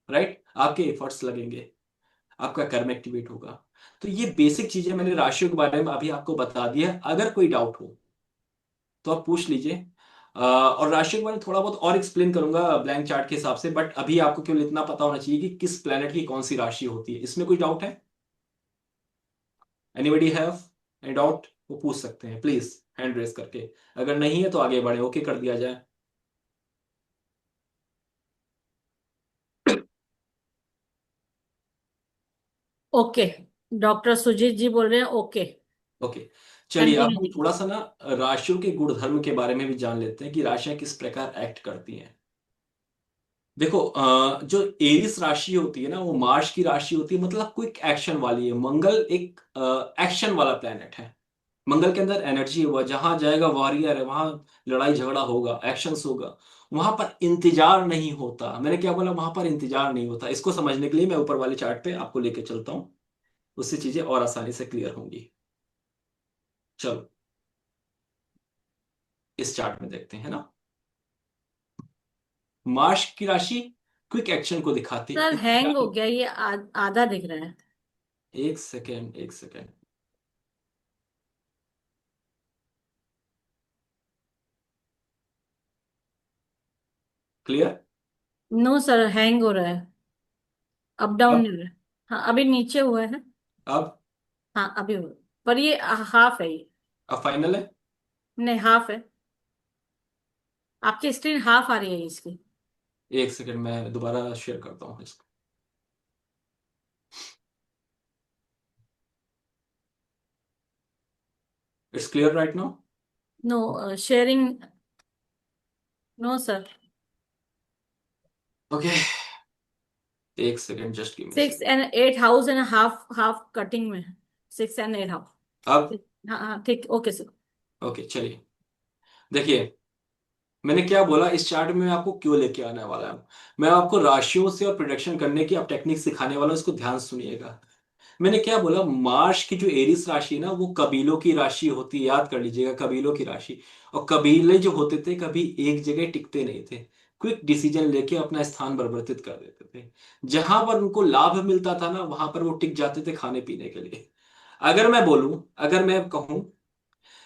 राइट। आपके एफर्ट्स लगेंगे, आपका कर्म एक्टिवेट होगा। तो ये बेसिक चीजें मैंने राशियों के बारे में अभी आपको बता दिया है। अगर कोई डाउट हो तो आप पूछ लीजिए। और राशियों के बारे में थोड़ा बहुत और एक्सप्लेन करूंगा ब्लैंक चार्ट के हिसाब से, बट अभी आपको केवल इतना पता होना चाहिए कि किस प्लेनेट की कौन सी राशि होती है। इसमें कोई डाउट है? Anybody have any doubt? वो पूछ सकते हैं प्लीज, हैंड रेस करके। अगर नहीं है तो आगे बढ़े, ओके कर दिया जाए। ओके, डॉक्टर सुजीत जी बोल रहे हैं ओके। ओके। चलिए अब कंटिन्यू हम कीजिए। थोड़ा सा ना राशियों के गुणधर्म के बारे में भी जान लेते हैं कि राशियां किस प्रकार एक्ट करती हैं। देखो जो एरिस राशि होती है ना, वो मार्स की राशि होती है, मतलब क्विक एक्शन वाली है। मंगल एक एक्शन वाला प्लेनेट है। मंगल के अंदर एनर्जी है, वह जहां जाएगा वॉरियर है, वहां लड़ाई झगड़ा होगा, एक्शंस होगा। वहां पर इंतजार नहीं होता। मैंने क्या बोला? वहां पर इंतजार नहीं होता। इसको समझने के लिए मैं ऊपर वाले चार्ट पे आपको लेके चलता हूँ, उससे चीजें और आसानी से क्लियर होंगी। चलो इस चार्ट में देखते हैं ना। मार्स की राशि क्विक एक्शन को दिखाती सर है। हैंग हो गया ये, आधा दिख रहा है। एक सेकेंड, एक second. Clear? No sir, hang हो रहा है, अप डाउन अब नहीं हो रहा है। हाँ अभी नीचे हुआ है। अब हाँ अभी हुआ, पर ये हाफ है ये। अब फाइनल है। नहीं हाफ है, आपकी स्क्रीन हाफ आ रही है इसकी। एक सेकेंड, मैं दोबारा शेयर करता हूँ इसको। It's clear right now? No sharing, no sir. Okay, एक second, just give me six second. And eight house and half half cutting में, 6 and 8 हाउस। अब हाँ हाँ ठीक, ओके सर। ओके चलिए। देखिए, मैंने क्या बोला, इस चार्ट में मैं आपको क्यों लेके आने वाला हूँ। मैं आपको राशियों से और प्रोडक्शन करने की आप टेक्निक सिखाने वाला हूँ, इसको ध्यान से सुनिएगा। मैंने क्या बोला, मार्स की जो एरिस राशि है ना, वो कबीलों की राशि होती है, याद कर लीजिएगा, कबीलों की राशि। और कबीले जो होते थे कभी एक जगह टिकते नहीं थे, क्विक डिसीजन लेके अपना स्थान परिवर्तित कर देते थे। जहां पर उनको लाभ मिलता था ना, वहां पर वो टिक जाते थे खाने पीने के लिए। अगर मैं बोलूं, अगर मैं कहूं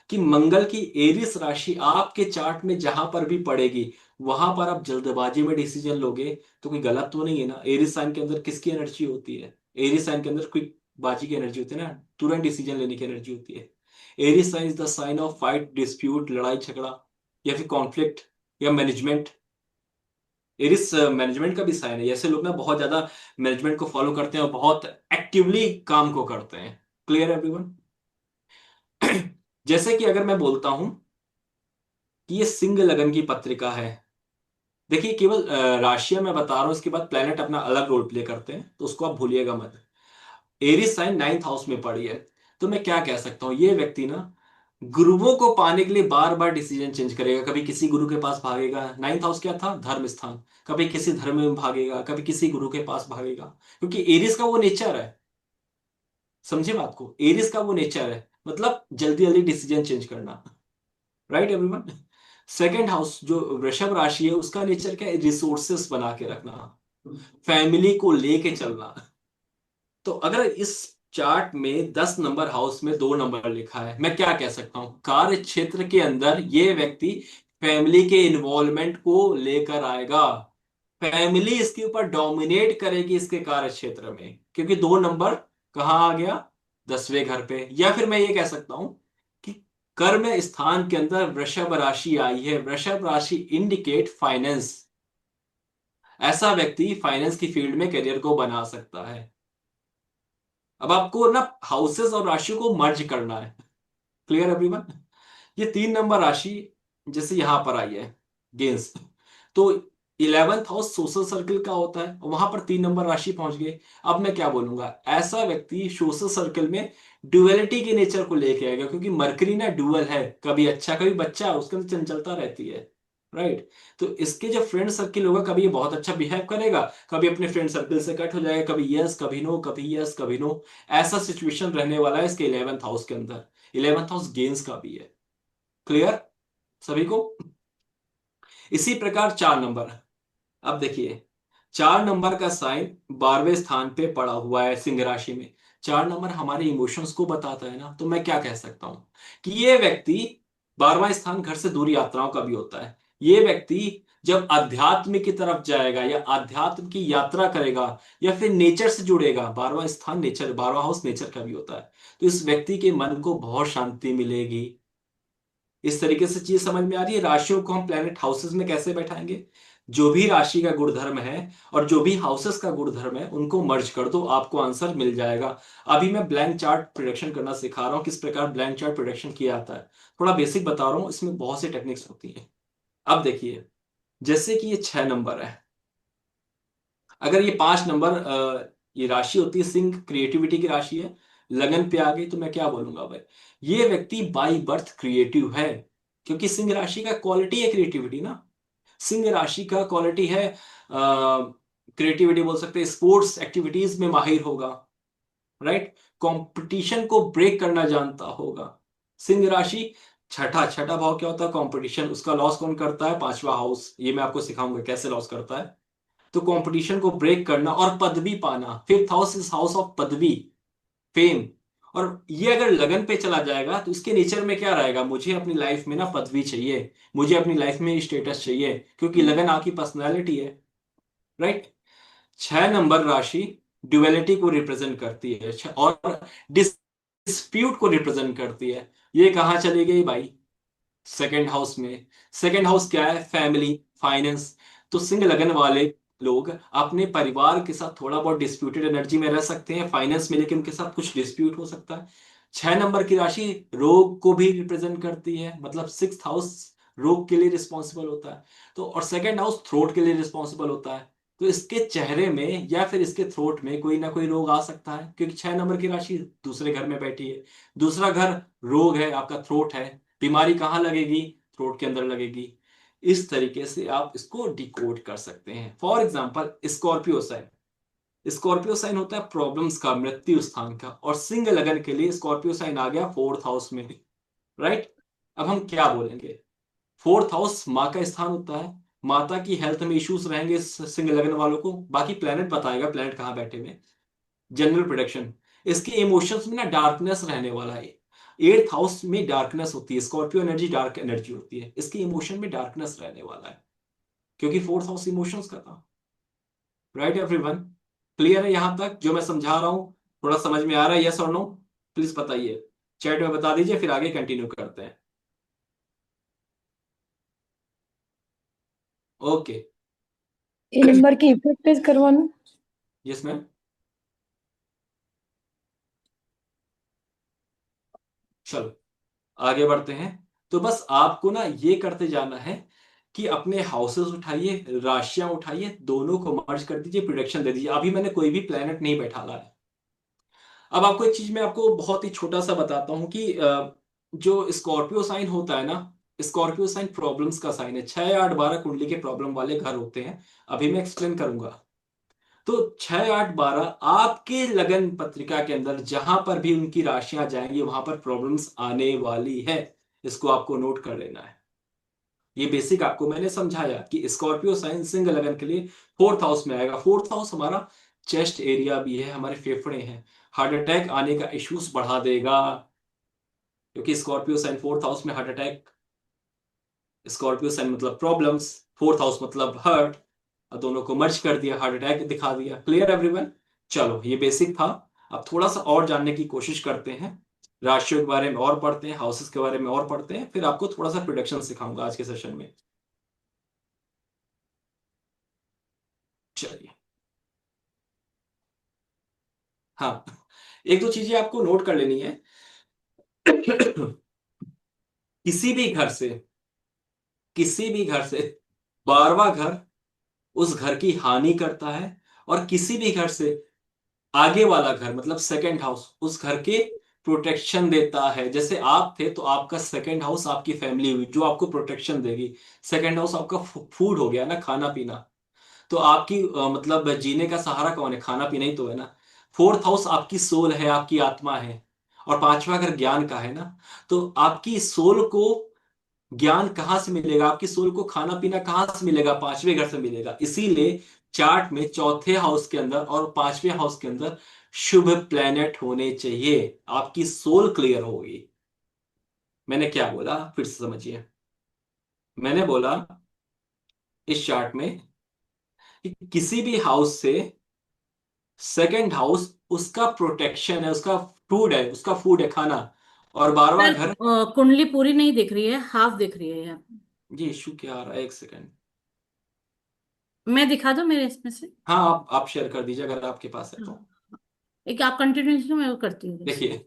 कि मंगल की एरिस राशि आपके चार्ट में जहां पर भी पड़ेगी, वहां पर आप जल्दबाजी में डिसीजन लोगे तो कोई गलत तो नहीं है ना। एरिस साइन के अंदर किसकी एनर्जी होती है? एरिस साइन के अंदर क्विक बाजी की एनर्जी होती है ना, तुरंत डिसीजन लेने की एनर्जी होती है। Aries sign is the sign of fight, dispute, लड़ाई झगड़ा, या फिर कॉन्फ्लिक्ट, या मैनेजमेंट। एरिस मैनेजमेंट का भी साइन है। ऐसे लोग ना बहुत ज्यादा मैनेजमेंट को फॉलो करते हैं और बहुत एक्टिवली काम को करते हैं। Clear everyone? जैसे कि अगर मैं बोलता हूं कि ये सिंह लगन की पत्रिका है। देखिए, केवल राशियां मैं बता रहा हूं, इसके बाद प्लेनेट अपना अलग रोल प्ले करते हैं, तो उसको आप भूलिएगा मत। एरिस साइन 9th हाउस में पड़ी है। तो मैं क्या कह सकता हूं, ये व्यक्ति ना गुरुओं को पाने के लिए बार बार डिसीजन चेंज करेगा। कभी किसी गुरु के पास भागेगा, 9th हाउस क्या था? धर्म स्थान। कभी किसी धर्म में भागेगा, कभी किसी गुरु के पास भागेगा, क्योंकि एरिस का वो नेचर है। समझे बात को? एरिस का वो नेचर है, मतलब जल्दी जल्दी डिसीजन चेंज करना। Right everyone? सेकेंड हाउस जो वृषभ राशि है, उसका नेचर क्या है? रिसोर्सेस बना के रखना, फैमिली को लेके चलना। तो अगर इस चार्ट में 10 नंबर हाउस में 2 नंबर लिखा है, मैं क्या कह सकता हूं? कार्य क्षेत्र के अंदर ये व्यक्ति फैमिली के इन्वॉल्वमेंट को लेकर आएगा। फैमिली इसके ऊपर डोमिनेट करेगी इसके कार्य क्षेत्र में, क्योंकि 2 नंबर कहाँ आ गया? 10वें घर पे। या फिर मैं ये कह सकता हूं कि कर्म स्थान के अंदर वृषभ राशि आई है। वृषभ राशि इंडिकेट फाइनेंस। ऐसा व्यक्ति फाइनेंस की फील्ड में करियर को बना सकता है। अब आपको ना हाउसेस और राशियों को मर्ज करना है। Clear everyone? ये 3 नंबर राशि जैसे यहां पर आई है, गेंस, तो 11th हाउस सोशल सर्कल का होता है, वहां पर 3 नंबर राशि पहुंच गए। अब मैं क्या बोलूंगा, ऐसा व्यक्ति सोशल सर्कल में ड्युअलिटी के नेचर को लेके आएगा, क्योंकि मरकरी ना ड्यूअल है, कभी अच्छा कभी बच्चा, उसके अंदर चंचलता रहती है। राइट? तो इसके जो फ्रेंड सर्किल होगा, कभी ये बहुत अच्छा बिहेव करेगा, कभी अपने फ्रेंड सर्कल से कट हो जाएगा, कभी यस कभी नो, कभी यस कभी नो। ऐसा सिचुएशन रहने वाला है इसके 11th हाउस के अंदर। 11th हाउस गेंस का भी है। क्लियर सभी को? इसी प्रकार 4 नंबर। अब देखिए, 4 नंबर का साइन 12वें स्थान पे पड़ा हुआ है सिंह राशि में। 4 नंबर हमारे इमोशंस को बताता है ना, तो मैं क्या कह सकता हूं कि ये व्यक्ति, 12वां स्थान घर से दूर यात्राओं का भी होता है। ये व्यक्ति जब अध्यात्म की तरफ जाएगा या अध्यात्म की यात्रा करेगा या फिर नेचर से जुड़ेगा, 12वां स्थान नेचर, 12वां हाउस नेचर का भी होता है, तो इस व्यक्ति के मन को बहुत शांति मिलेगी। इस तरीके से चीज समझ में आ रही है? राशियों को हम प्लेनेट हाउसेस में कैसे बैठाएंगे? जो भी राशि का गुणधर्म है और जो भी हाउसेस का गुणधर्म है, उनको मर्ज कर दो, आपको आंसर मिल जाएगा। अभी मैं ब्लैंक चार्ट प्रोडक्शन करना सिखा रहा हूं, किस प्रकार ब्लैंक चार्ट प्रोडक्शन किया जाता है। थोड़ा बेसिक बता रहा हूं, इसमें बहुत सी टेक्निक्स होती हैं। अब देखिए, जैसे कि ये 6 नंबर है, अगर ये 5 नंबर ये राशि होती है, सिंह क्रिएटिविटी की राशि है। लगन पे आ गई तो मैं क्या बोलूंगा भाई, ये व्यक्ति बाई बर्थ क्रिएटिव है, क्योंकि सिंह राशि का क्वालिटी है क्रिएटिविटी ना। सिंह राशि का क्वालिटी है क्रिएटिविटी, बोल सकते हैं स्पोर्ट्स एक्टिविटीज में माहिर होगा, राइट, कंपटीशन को ब्रेक करना जानता होगा। सिंह राशि, छठा छठा भाव क्या होता है, कंपटीशन, उसका लॉस कौन करता है, पांचवा हाउस, ये मैं आपको सिखाऊंगा कैसे लॉस करता है। तो कंपटीशन को ब्रेक करना और पदवी पाना, fifth house is house of पदवी, फेम। और ये अगर लगन पे चला जाएगा तो इसके नेचर में क्या रहेगा, मुझे अपनी लाइफ में ना पदवी चाहिए, मुझे अपनी लाइफ में स्टेटस चाहिए, क्योंकि लगन आपकी पर्सनैलिटी है, राइट। 6 नंबर राशि ड्युअलिटी को रिप्रेजेंट करती है और डिस्प्यूट को रिप्रेजेंट करती है। ये कहाँ चली गई भाई, सेकेंड हाउस में। सेकेंड हाउस क्या है, फैमिली, फाइनेंस। तो सिंह लगन वाले लोग अपने परिवार के साथ थोड़ा बहुत डिस्प्यूटेड एनर्जी में रह सकते हैं, फाइनेंस में लेकिन उनके साथ कुछ डिस्प्यूट हो सकता है। 6 नंबर की राशि रोग को भी रिप्रेजेंट करती है, मतलब सिक्स हाउस रोग के लिए रिस्पॉन्सिबल होता है। तो और सेकेंड हाउस थ्रोट के लिए रिस्पॉन्सिबल होता है। तो इसके चेहरे में या फिर इसके थ्रोट में कोई ना कोई रोग आ सकता है, क्योंकि 6 नंबर की राशि दूसरे घर में बैठी है, दूसरा घर रोग है, आपका थ्रोट है, बीमारी कहाँ लगेगी, थ्रोट के अंदर लगेगी। इस तरीके से आप इसको डिकोड कर सकते हैं। For example Scorpio sign, Scorpio sign होता है प्रॉब्लम्स का, मृत्यु स्थान का, और सिंह लगन के लिए स्कॉर्पियो साइन आ गया फोर्थ हाउस में, राइट। अब हम क्या बोलेंगे, फोर्थ हाउस माँ का स्थान होता है, माता की हेल्थ में इश्यूज रहेंगे सिंह लगन वालों को, बाकी प्लेनेट बताएगा प्लेनेट कहाँ बैठे हुए, जनरल प्रोडक्शन। इसके इमोशंस में ना डार्कनेस रहने वाला है, एट्थ हाउस में डार्कनेस होती है, स्कॉर्पियो एनर्जी डार्क एनर्जी होती है, इसके इमोशन में डार्कनेस रहने वाला है, क्योंकि फोर्थ हाउस इमोशंस का था, राइट एवरीवन। क्लियर है यहां तक जो मैं समझा रहा हूं, थोड़ा समझ में आ रहा है, यस और नो, प्लीज बताइए, चैट में बता दीजिए, फिर आगे कंटिन्यू करते हैं। ओके। ये नंबर की इफेक्ट करवाना। Yes ma'am. चलो आगे बढ़ते हैं। तो बस आपको ना ये करते जाना है कि अपने हाउसेस उठाइए, राशियां उठाइए, दोनों को मर्ज कर दीजिए, प्रिडिक्शन दे दीजिए। अभी मैंने कोई भी प्लेनेट नहीं बैठाला है। अब आपको एक चीज मैं आपको बहुत ही छोटा सा बताता हूं कि जो स्कॉर्पियो साइन होता है ना, स्कॉर्पियो साइन प्रॉब्लम्स का साइन है, 6 8 12 कुंडली के प्रॉब्लम वाले घर होते हैं। अभी मैं एक्सप्लेन करूंगा। तो 6 8 12 आपके लगन पत्रिका के अंदर जहां पर भी उनकी राशियां जाएंगी वहां पर प्रॉब्लम्स आने वाली है, इसको आपको नोट कर लेना है। ये बेसिक आपको मैंने समझाया कि स्कॉर्पियो साइन सिंह लगन के लिए फोर्थ हाउस में आएगा। फोर्थ हाउस हमारा चेस्ट एरिया भी है, हमारे फेफड़े हैं, हार्ट अटैक आने का इश्यूज बढ़ा देगा, क्योंकि स्कॉर्पियो साइन फोर्थ हाउस में हार्ट अटैक, स्कॉर्पियो साइन मतलब प्रॉब्लम्स, फोर्थ हाउस मतलब हर्ट, दोनों को मर्ज कर दिया, हार्ट अटैक दिखा दिया। Clear everyone. चलो ये बेसिक था। अब थोड़ा सा और जानने की कोशिश करते हैं, राशियों के बारे में और पढ़ते हैं, हाउसेस के बारे में और पढ़ते हैं, फिर आपको थोड़ा सा प्रोडक्शन सिखाऊंगा आज के सेशन में। चलिए। हाँ, एक दो चीजें आपको नोट कर लेनी है। किसी भी घर से, किसी भी घर से 12वां घर उस घर की हानि करता है, और किसी भी घर से आगे वाला घर मतलब सेकंड हाउस उस घर के प्रोटेक्शन देता है। जैसे आप थे तो आपका सेकंड हाउस आपकी फैमिली हुई जो आपको प्रोटेक्शन देगी। सेकंड हाउस आपका फूड हो गया ना, खाना पीना। तो आपकी मतलब जीने का सहारा कौन है, खाना पीना ही तो है ना। फोर्थ हाउस आपकी सोल है, आपकी आत्मा है, और पांचवा घर ज्ञान का है ना। तो आपकी सोल को ज्ञान कहाँ से मिलेगा, आपकी सोल को खाना पीना कहाँ से मिलेगा, पांचवें घर से मिलेगा। इसीलिए चार्ट में चौथे हाउस के अंदर और पांचवें हाउस के अंदर शुभ प्लेनेट होने चाहिए, आपकी सोल क्लियर होगी। मैंने क्या बोला फिर से समझिए। मैंने बोला इस चार्ट में कि किसी भी हाउस से सेकंड हाउस उसका प्रोटेक्शन है, उसका फूड है, उसका फूड है खाना, और 12वां सर घर। कुंडली पूरी नहीं दिख रही है, हाफ दिख रही है यहाँ। ये इशू क्या आ रहा है, एक सेकंड। मैं दिखा दूं मेरे इसमें से। हाँ आप शेयर कर दीजिए अगर आपके पास है तो। हाँ, एक आप कंटिन्यूशन मैं वो करती हूँ बस। देखिए,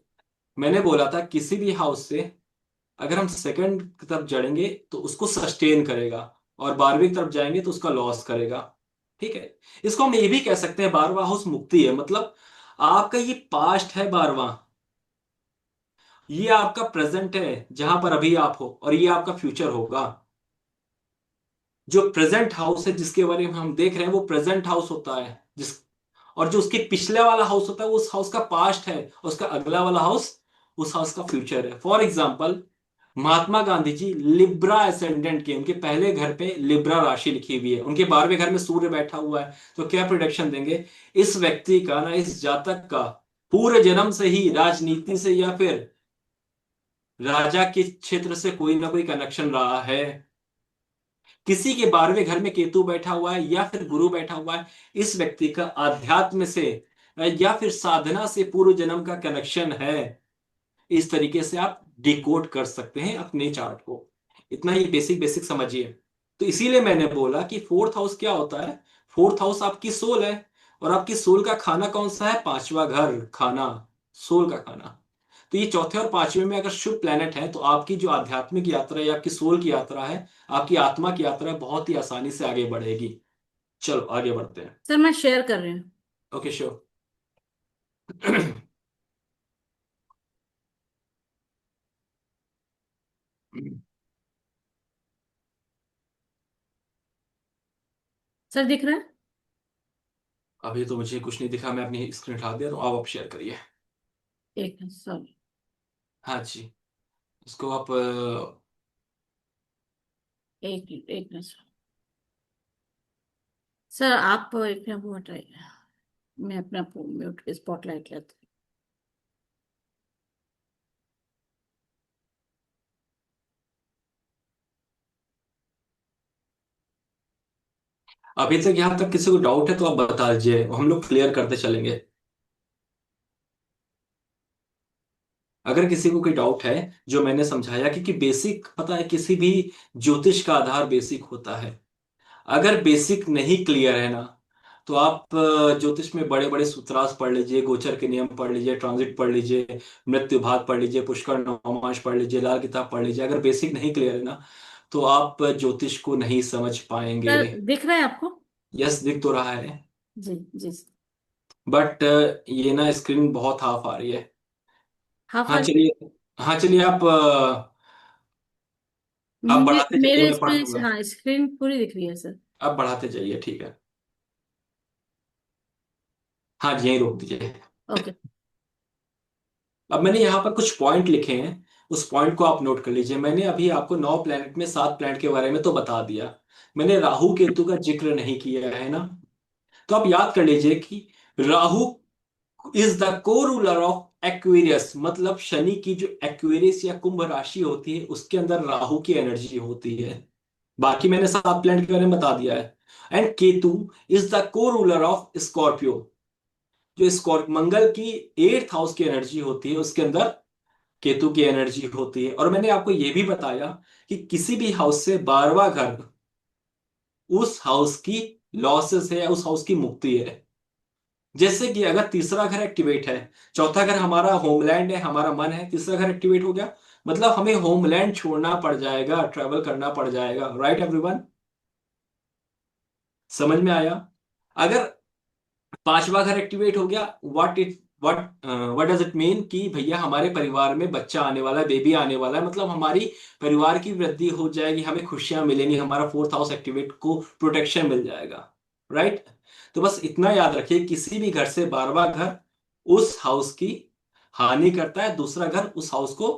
मैंने बोला था किसी भी हाउस से अगर हम सेकंड की तरफ जड़ेंगे तो उसको सस्टेन करेगा, और 12वीं की तरफ जाएंगे तो उसका लॉस करेगा। ठीक है। इसको हम ये भी कह सकते हैं 12वां हाउस मुक्ति है, मतलब आपका ये पास्ट है 12वां, ये आपका प्रेजेंट है जहां पर अभी आप हो, और ये आपका फ्यूचर होगा। जो प्रेजेंट हाउस है जिसके बारे में हम देख रहे हैं वो प्रेजेंट हाउस होता है, जिस और जो उसके पिछले वाला हाउस होता है वो उस हाउस का पास्ट है, और उसका अगला वाला हाउस उस हाउस का फ्यूचर है। For example, Mahatma Gandhi ji Libra ascendant के, उनके पहले घर पे लिब्रा राशि लिखी हुई है, उनके 12वें घर में सूर्य बैठा हुआ है, तो क्या प्रोडिक्शन देंगे? इस व्यक्ति का ना, इस जातक का पूरे जन्म से ही राजनीति से या फिर राजा के क्षेत्र से कोई ना कोई कनेक्शन रहा है। किसी के 12वें घर में केतु बैठा हुआ है या फिर गुरु बैठा हुआ है, इस व्यक्ति का आध्यात्म से या फिर साधना से पूर्व जन्म का कनेक्शन है। इस तरीके से आप डिकोड कर सकते हैं अपने चार्ट को। इतना ही बेसिक बेसिक समझिए। तो इसीलिए मैंने बोला कि फोर्थ हाउस क्या होता है। फोर्थ हाउस आपकी सोल है, और आपकी सोल का खाना कौन सा है? पांचवा घर, खाना, सोल का खाना। तो ये चौथे और पांचवें में अगर शुभ प्लेनेट है, तो आपकी जो आध्यात्मिक यात्रा है, आपकी सोल की यात्रा है, आपकी आत्मा की यात्रा है, बहुत ही आसानी से आगे बढ़ेगी। चलो आगे बढ़ते हैं। सर मैं शेयर कर रही हूँ। Okay, sure. सर दिख रहा है? अभी तो मुझे कुछ नहीं दिखा, मैं अपनी स्क्रीन हटा दिया, तो आप शेयर करिए। एक मिनट सॉरी। हाँ जी। इसको आप एक मिनट सर, आप एक मिनट वो हटाइए। मैं अपना म्यूट स्पॉटलाइट लेती अभी तक यहाँ तक किसी को डाउट है तो आप बता दीजिए, हम लोग क्लियर करते चलेंगे। अगर किसी को कोई डाउट है जो मैंने समझाया, क्योंकि बेसिक पता है, किसी भी ज्योतिष का आधार बेसिक होता है। अगर बेसिक नहीं क्लियर है ना, तो आप ज्योतिष में बड़े बड़े सूत्रास पढ़ लीजिए, गोचर के नियम पढ़ लीजिए, ट्रांजिट पढ़ लीजिए, मृत्यु भाग पढ़ लीजिए, पुष्कर नवमांश पढ़ लीजिए, लाल किताब पढ़ लीजिए, अगर बेसिक नहीं क्लियर है ना, तो आप ज्योतिष को नहीं समझ पाएंगे। सर, दिख रहा है आपको? यस, दिख तो रहा है। जी जी। बट ये ना स्क्रीन बहुत हाफ आ रही है। हाफ हाँ आ रही चलिए, हाँ चलिए, आप मुझे बढ़ाते जाइए, मेरे मैं पढ़ इसमें लूंगा। हाँ, स्क्रीन पूरी दिख रही है सर। आप बढ़ाते जाइए, ठीक है। हाँ जी, यहीं रोक दीजिए। ओके। अब मैंने यहाँ पर कुछ पॉइंट लिखे हैं, उस पॉइंट को आप नोट कर लीजिए। मैंने अभी आपको 9 प्लैनेट में 7 प्लैनेट के बारे में तो बता दिया, मैंने राहु केतु का जिक्र नहीं किया है ना। तो आप याद कर लीजिए कि राहु इज द को रूलर ऑफ एक्वेरियस, मतलब शनि की जो एक्वेरियस या कुंभ राशि होती है उसके अंदर राहु की एनर्जी होती है। बाकी मैंने 7 प्लैनेट के बारे में बता दिया है। एंड केतु इज द को रूलर ऑफ स्कॉर्पियो, जो स्कॉर्प मंगल की 8th हाउस की एनर्जी होती है उसके अंदर केतु की एनर्जी होती है। और मैंने आपको यह भी बताया कि किसी भी हाउस से 12वां घर उस हाउस की लॉसेस है या उस हाउस की मुक्ति है। जैसे कि अगर तीसरा घर एक्टिवेट है, चौथा घर हमारा होमलैंड है, हमारा मन है, तीसरा घर एक्टिवेट हो गया, मतलब हमें होमलैंड छोड़ना पड़ जाएगा, ट्रेवल करना पड़ जाएगा। राइट एवरीवन, समझ में आया? अगर पांचवा घर एक्टिवेट हो गया, what what does it mean कि भैया हमारे परिवार में बच्चा आने वाला है, बेबी आने वाला है, मतलब हमारी परिवार की वृद्धि हो जाएगी, हमें खुशियां मिलेंगी, हमारा 4th हाउस एक्टिवेट को प्रोटेक्शन मिल जाएगा। राइट। तो बस इतना याद रखिए, किसी भी घर से 12वां घर उस हाउस की हानि करता है, दूसरा घर उस हाउस को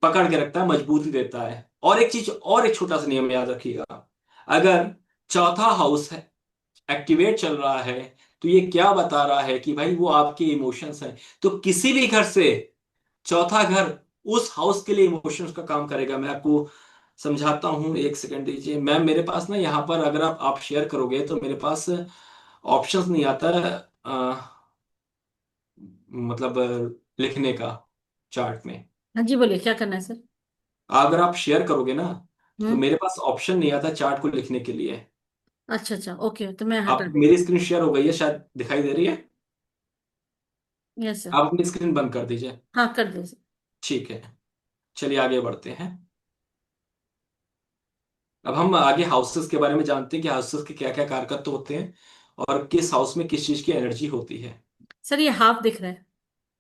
पकड़ के रखता है, मजबूती देता है। और एक चीज, और एक छोटा सा नियम याद रखिएगा, अगर चौथा हाउस है एक्टिवेट चल रहा है, तो ये क्या बता रहा है कि भाई वो आपके इमोशंस हैं। तो किसी भी घर से चौथा घर उस हाउस के लिए इमोशंस का काम करेगा। मैं आपको समझाता हूं, एक सेकंड दीजिए मैम। मेरे पास ना यहाँ पर अगर आप शेयर करोगे तो मेरे पास ऑप्शंस नहीं आता है, मतलब लिखने का चार्ट में। हाँ जी, बोलिए क्या करना है सर? अगर आप शेयर करोगे ना, तो हम्म। मेरे पास ऑप्शन नहीं आता चार्ट को लिखने के लिए। अच्छा अच्छा, ओके, तो मैं आप हटा देती मेरी स्क्रीन शेयर हो गई है, शायद दिखाई दे रही है। हूँ। Yes sir. आप अपनी स्क्रीन बंद कर दीजिए। हाँ, कर दीजिए सर। ठीक है, चलिए आगे बढ़ते हैं। अब हम आगे हाउसेस के बारे में जानते हैं कि हाउसेस के क्या क्या कारकत्व होते हैं, और किस हाउस में किस चीज की एनर्जी होती है। सर ये हाफ दिख रहा है।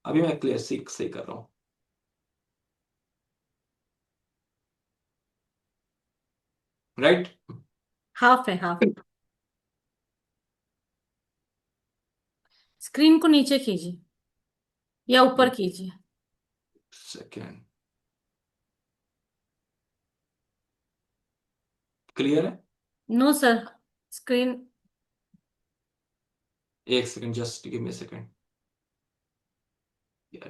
अभी मैं क्लियर सही सही कर रहा हूँ। राइट? हाफ है, हाफ। स्क्रीन को नीचे कीजिए या ऊपर कीजिए। सेकेंड, क्लियर है? No sir, screen. एक second, just give me second.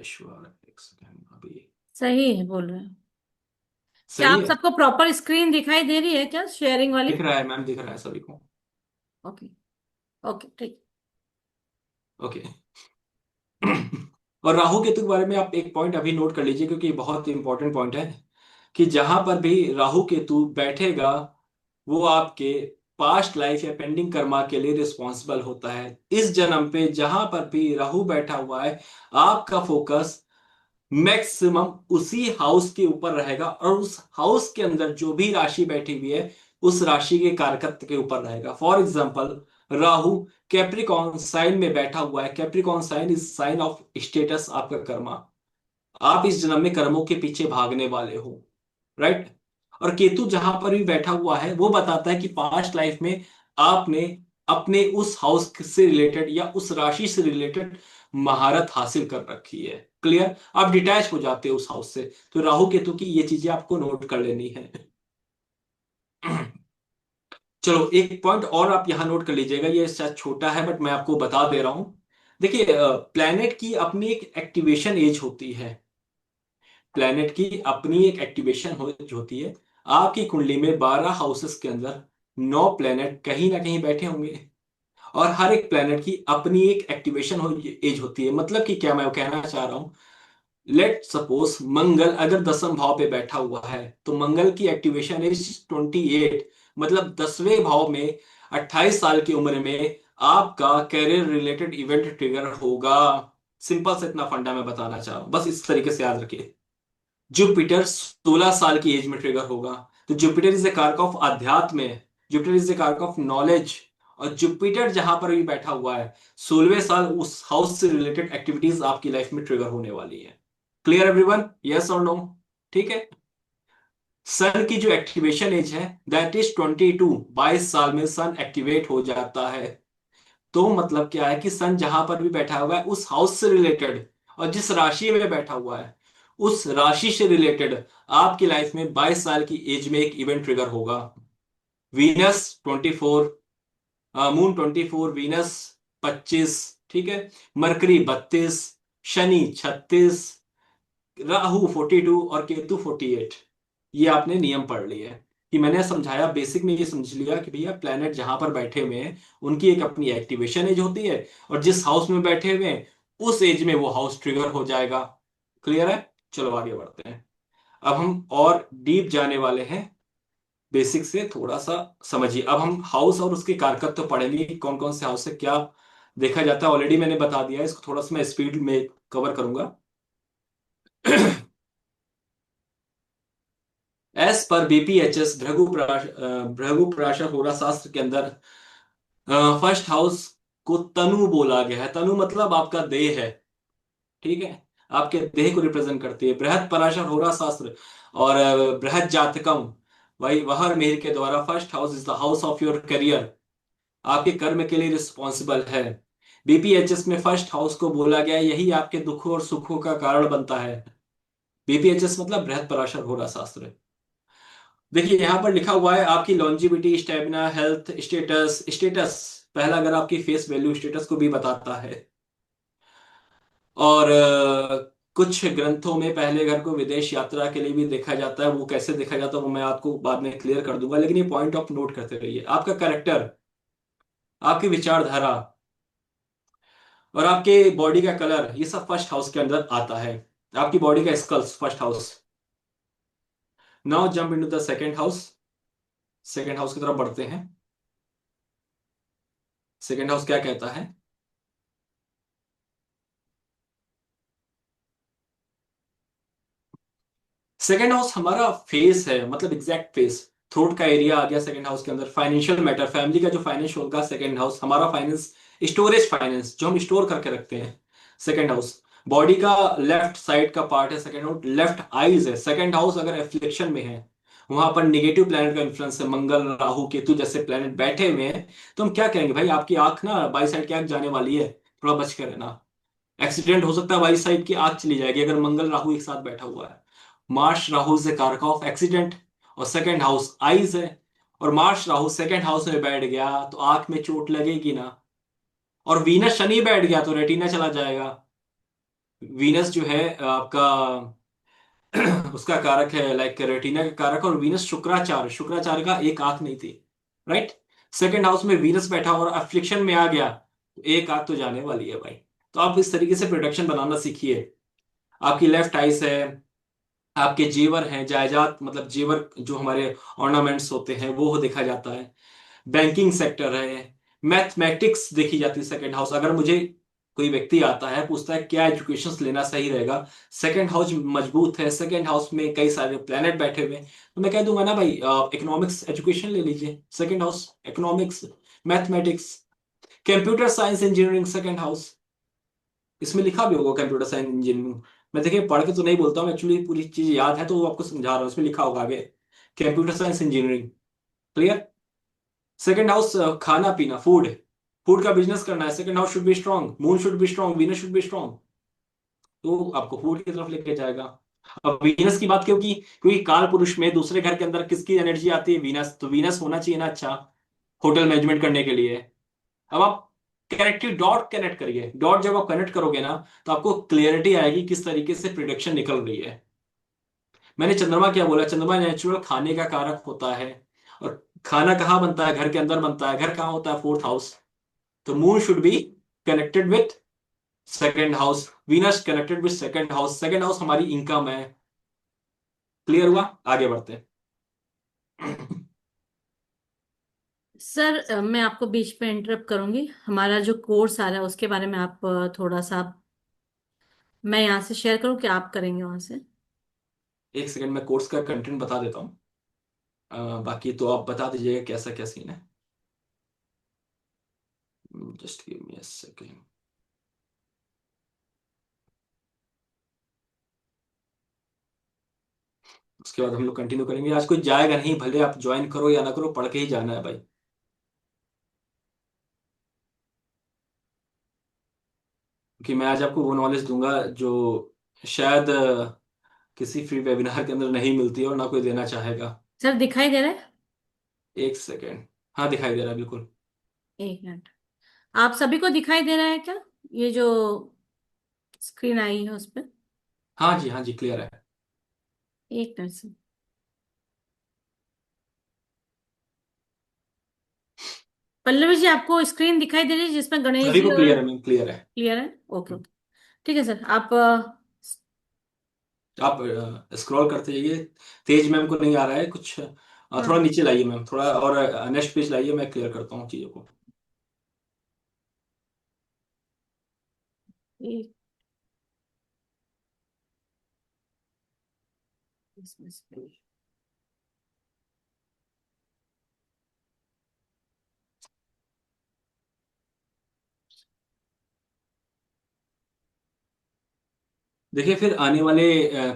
Sure, एक सेकंड अभी। सही है बोल रहे हैं। क्या सही आप है, सबको प्रॉपर स्क्रीन दिखाई दे रही है क्या, शेयरिंग वाली? दिख रहा है मैम, दिख रहा है सभी को। ओके। ओके, ठीक। ओके। और राहु केतु के बारे में आप एक पॉइंट अभी नोट कर लीजिए, क्योंकि ये बहुत इंपॉर्टेंट पॉइंट है कि जहां पर भी राहु केतु बैठेगा, वो आपके पास्ट लाइफ या पेंडिंग कर्मा के लिए रिस्पॉन्सिबल होता है। इस जन्म पे जहां पर भी राहु बैठा हुआ है, आपका फोकस मैक्सिमम उसी हाउस के ऊपर रहेगा, और उस हाउस के अंदर जो भी राशि बैठी हुई है, उस राशि के कारकत्व के ऊपर रहेगा। For example, Rahu Capricorn sign में बैठा हुआ है। Capricorn sign is sign of status, आपका कर्मा। आप इस जन्म में कर्मों के पीछे भागने वाले हो, राइट? और केतु जहां पर भी बैठा हुआ है, वो बताता है कि पास्ट लाइफ में आपने अपने उस हाउस से रिलेटेड या उस राशि से रिलेटेड महारत हासिल कर रखी है। क्लियर? आप डिटैच हो जाते हो उस हाउस से। तो राहु केतु की ये चीजें आपको नोट कर लेनी है। चलो, एक पॉइंट और आप यहां नोट कर लीजिएगा, ये शायद छोटा है बट मैं आपको बता दे रहा हूं। देखिए, प्लेनेट की अपनी एक एक्टिवेशन एज होती है। प्लेनेट की अपनी एक एक्टिवेशन होती है। आपकी कुंडली में 12 हाउसेस के अंदर 9 प्लेनेट कहीं ना कहीं बैठे होंगे, और हर एक प्लेनेट की अपनी एक एक्टिवेशन एज होती है। मतलब कि क्या मैं कहना चाह रहा हूं, लेट सपोज मंगल अगर 10वें भाव पे बैठा हुआ है, तो मंगल की एक्टिवेशन एज 28। मतलब 10वें भाव में 28 साल की उम्र में आपका कैरियर रिलेटेड इवेंट ट्रिगर होगा। सिंपल से इतना फंडा मैं बताना चाह रहा हूं, बस इस तरीके से याद रखिए। जुपिटर 16 साल की एज में ट्रिगर होगा। तो जुपिटर इज ए कारक ऑफ अध्यात्म है, जुपिटर इज ए कारक ऑफ नॉलेज। और जुपिटर जहां पर भी बैठा हुआ है, 16वें साल उस हाउस से रिलेटेड एक्टिविटीज आपकी लाइफ में ट्रिगर होने वाली है। Clear everyone? यस और नो? ठीक है। सन की जो एक्टिवेशन एज है दैट इज 22। 22 साल में सन एक्टिवेट हो जाता है। तो मतलब क्या है कि सन जहां पर भी बैठा हुआ है उस हाउस से रिलेटेड, और जिस राशि में बैठा हुआ है उस राशि से रिलेटेड आपकी लाइफ में 22 साल की एज में एक इवेंट ट्रिगर होगा। वीनस 24, मून 24, वीनस 25, ठीक है। मरकरी 32, शनि 36, राहु 42 और केतु 48। ये आपने नियम पढ़ लिए कि मैंने समझाया, बेसिक में ये समझ लिया कि भैया प्लेनेट जहां पर बैठे हुए हैं उनकी एक अपनी एक्टिवेशन एज होती है, और जिस हाउस में बैठे हुए हैं उस एज में वो हाउस ट्रिगर हो जाएगा। क्लियर है? चलो आगे बढ़ते हैं। अब हम और डीप जाने वाले हैं, बेसिक से थोड़ा सा समझिए। अब हम हाउस और उसके कारकत्व तो पढ़ेंगे कि कौन कौन से हाउस से क्या देखा जाता है। ऑलरेडी मैंने बता दिया है, इसको थोड़ा सा मैं स्पीड में कवर करूंगा। एस पर बीपीएचएस भृगु प्राशर होरा शास्त्र के अंदर फर्स्ट हाउस को तनु बोला गया है। तनु मतलब आपका देह है, ठीक है, आपके देह को रिप्रेजेंट करती है। बृहद पराशर होरा शास्त्र और बृहद जातकम, वही वह मेहर के द्वारा first house is the house of your career, आपके कर्म के लिए रिस्पॉन्सिबल है। बीपीएचएस में फर्स्ट हाउस को बोला गया है, यही आपके दुखों और सुखों का कारण बनता है। बीपीएचएस मतलब बृहद पराशर होरा शास्त्र। देखिए यहां पर लिखा हुआ है आपकी longevity, stamina, health, status. Status पहला अगर आपकी फेस वैल्यू स्टेटस को भी बताता है। और कुछ ग्रंथों में पहले घर को विदेश यात्रा के लिए भी देखा जाता है। वो कैसे देखा जाता है वो मैं आपको बाद में क्लियर कर दूंगा, लेकिन ये पॉइंट ऑफ नोट करते रहिए। आपका करेक्टर, आपकी विचारधारा और आपके बॉडी का कलर, ये सब फर्स्ट हाउस के अंदर आता है। आपकी बॉडी का skulls first house. Now jump into the second house. Second house की तरफ बढ़ते हैं। सेकंड हाउस क्या कहता है? सेकंड हाउस हमारा फेस है, मतलब एग्जैक्ट फेस, थ्रोट का एरिया आ गया सेकंड हाउस के अंदर। फाइनेंशियल मैटर, फैमिली का जो फाइनेंस होगा सेकंड हाउस। हमारा फाइनेंस, स्टोरेज फाइनेंस जो हम स्टोर करके रखते हैं, सेकंड हाउस। बॉडी का लेफ्ट साइड का पार्ट है सेकंड हाउस। लेफ्ट आईज है सेकंड हाउस अगर एफ्लिक्शन में है, वहां पर निगेटिव प्लेनेट का इन्फ्लुएंस है, मंगल राहु केतु जैसे प्लेनेट बैठे हुए हैं, तो हम क्या करेंगे भाई, आपकी आंख ना बाई साइड की आंख जाने वाली है, थोड़ा बच कर रहना। एक्सीडेंट हो सकता है, बाई साइड की आंख चली जाएगी अगर मंगल राहु एक साथ बैठा हुआ है। मार्स राहु से कारक ऑफ एक्सीडेंट, और सेकंड हाउस आईज है, और मार्स राहु सेकंड हाउस में बैठ गया तो आंख में चोट लगेगी ना। और वीनस शनि बैठ गया तो रेटिना चला जाएगा। वीनस जो है आपका उसका कारक है, लाइक रेटिना का कारक, और वीनस शुक्राचार्य, शुक्राचार्य का एक आंख नहीं थी, राइट। सेकंड हाउस में वीनस बैठा और अफ्लिक्शन में आ गया तो एक आंख तो जाने वाली है भाई। तो आप इस तरीके से प्रोडक्शन बनाना सीखिए। आपकी लेफ्ट आइस है, आपके जेवर हैं, जायदाद मतलब जेवर जो हमारे ऑर्नामेंट्स होते हैं वो देखा जाता है। बैंकिंग सेक्टर है, मैथमेटिक्स देखी जाती है सेकंड हाउस। अगर मुझे कोई व्यक्ति आता है पूछता है क्या एजुकेशन लेना सही रहेगा, सेकंड हाउस मजबूत है, सेकंड हाउस में कई सारे प्लेनेट बैठे हुए हैं, तो मैं कह दूंगा ना भाई इकोनॉमिक्स एजुकेशन ले लीजिए, second house economics, mathematics, computer science engineering second house. इसमें लिखा भी होगा कंप्यूटर साइंस इंजीनियरिंग। मैं देखिए पढ़ के तो नहीं बोलता हूँ, एक्चुअली पूरी चीज याद है तो वो आपको समझा रहा हूँ, इसमें लिखा होगा आगे computer science engineering. Clear. Second house खाना पीना, फूड, फूड का बिजनेस करना है, second house should be strong, moon should be strong, Venus should be strong, तो आपको फूड की तरफ लेके जाएगा। अब वीनस की बात क्यों की, क्योंकि काल पुरुष में दूसरे घर के अंदर किसकी एनर्जी आती है, वीनस, तो वीनस होना चाहिए ना अच्छा होटल मैनेजमेंट करने के लिए। अब आप कनेक्टिव डॉट कनेक्ट करिए, डॉट जब आप कनेक्ट करोगे ना तो आपको क्लियरिटी आएगी किस तरीके से प्रिडिक्शन निकल रही है। मैंने चंद्रमा क्या बोला, चंद्रमा नेचुरल खाने का कारक होता है, और खाना कहाँ बनता है, घर के अंदर बनता है, घर कहाँ होता है, फोर्थ हाउस। तो moon should be connected with second house, Venus connected with second house, second house हमारी इनकम है। क्लियर हुआ, आगे बढ़ते हैं। सर मैं आपको बीच में इंटरप्ट करूंगी। हमारा जो कोर्स आ रहा है उसके बारे में आप थोड़ा सा, मैं यहाँ से शेयर करूँ कि आप करेंगे वहां से? एक सेकंड में कोर्स का कंटेंट बता देता हूँ, बाकी तो आप बता दीजिएगा कैसा क्या सीन है। Just give me a second. उसके बाद हम लोग कंटिन्यू करेंगे। आज कोई जाएगा नहीं, भले आप ज्वाइन करो या ना करो, पढ़ के ही जाना है भाई। क्योंकि मैं आज आपको वो नॉलेज दूंगा जो शायद किसी फ्री वेबिनार के अंदर नहीं मिलती है और ना कोई देना चाहेगा। सर दिखाई दे रहा है? एक सेकंड, हाँ दिखाई दे रहा है बिल्कुल। एक मिनट। आप सभी को दिखाई दे रहा है क्या, ये जो स्क्रीन आई है उस पर? हाँ जी, हाँ जी, क्लियर है। एक मिनट से। पल्लवी जी आपको स्क्रीन दिखाई दे रही है जिसमें गणेश सभी जी को और? क्लियर है मैम, क्लियर है। क्लियर है, ओके ओके। ठीक है सर, आप आप स्क्रॉल करते जाइए, तेज मैम को नहीं आ रहा है कुछ, थोड़ा हाँ। नीचे लाइए मैम, थोड़ा और नेक्स्ट पेज लाइए, मैं क्लियर करता हूँ चीज़ों को। एक इसमें से- देखिए फिर आने वाले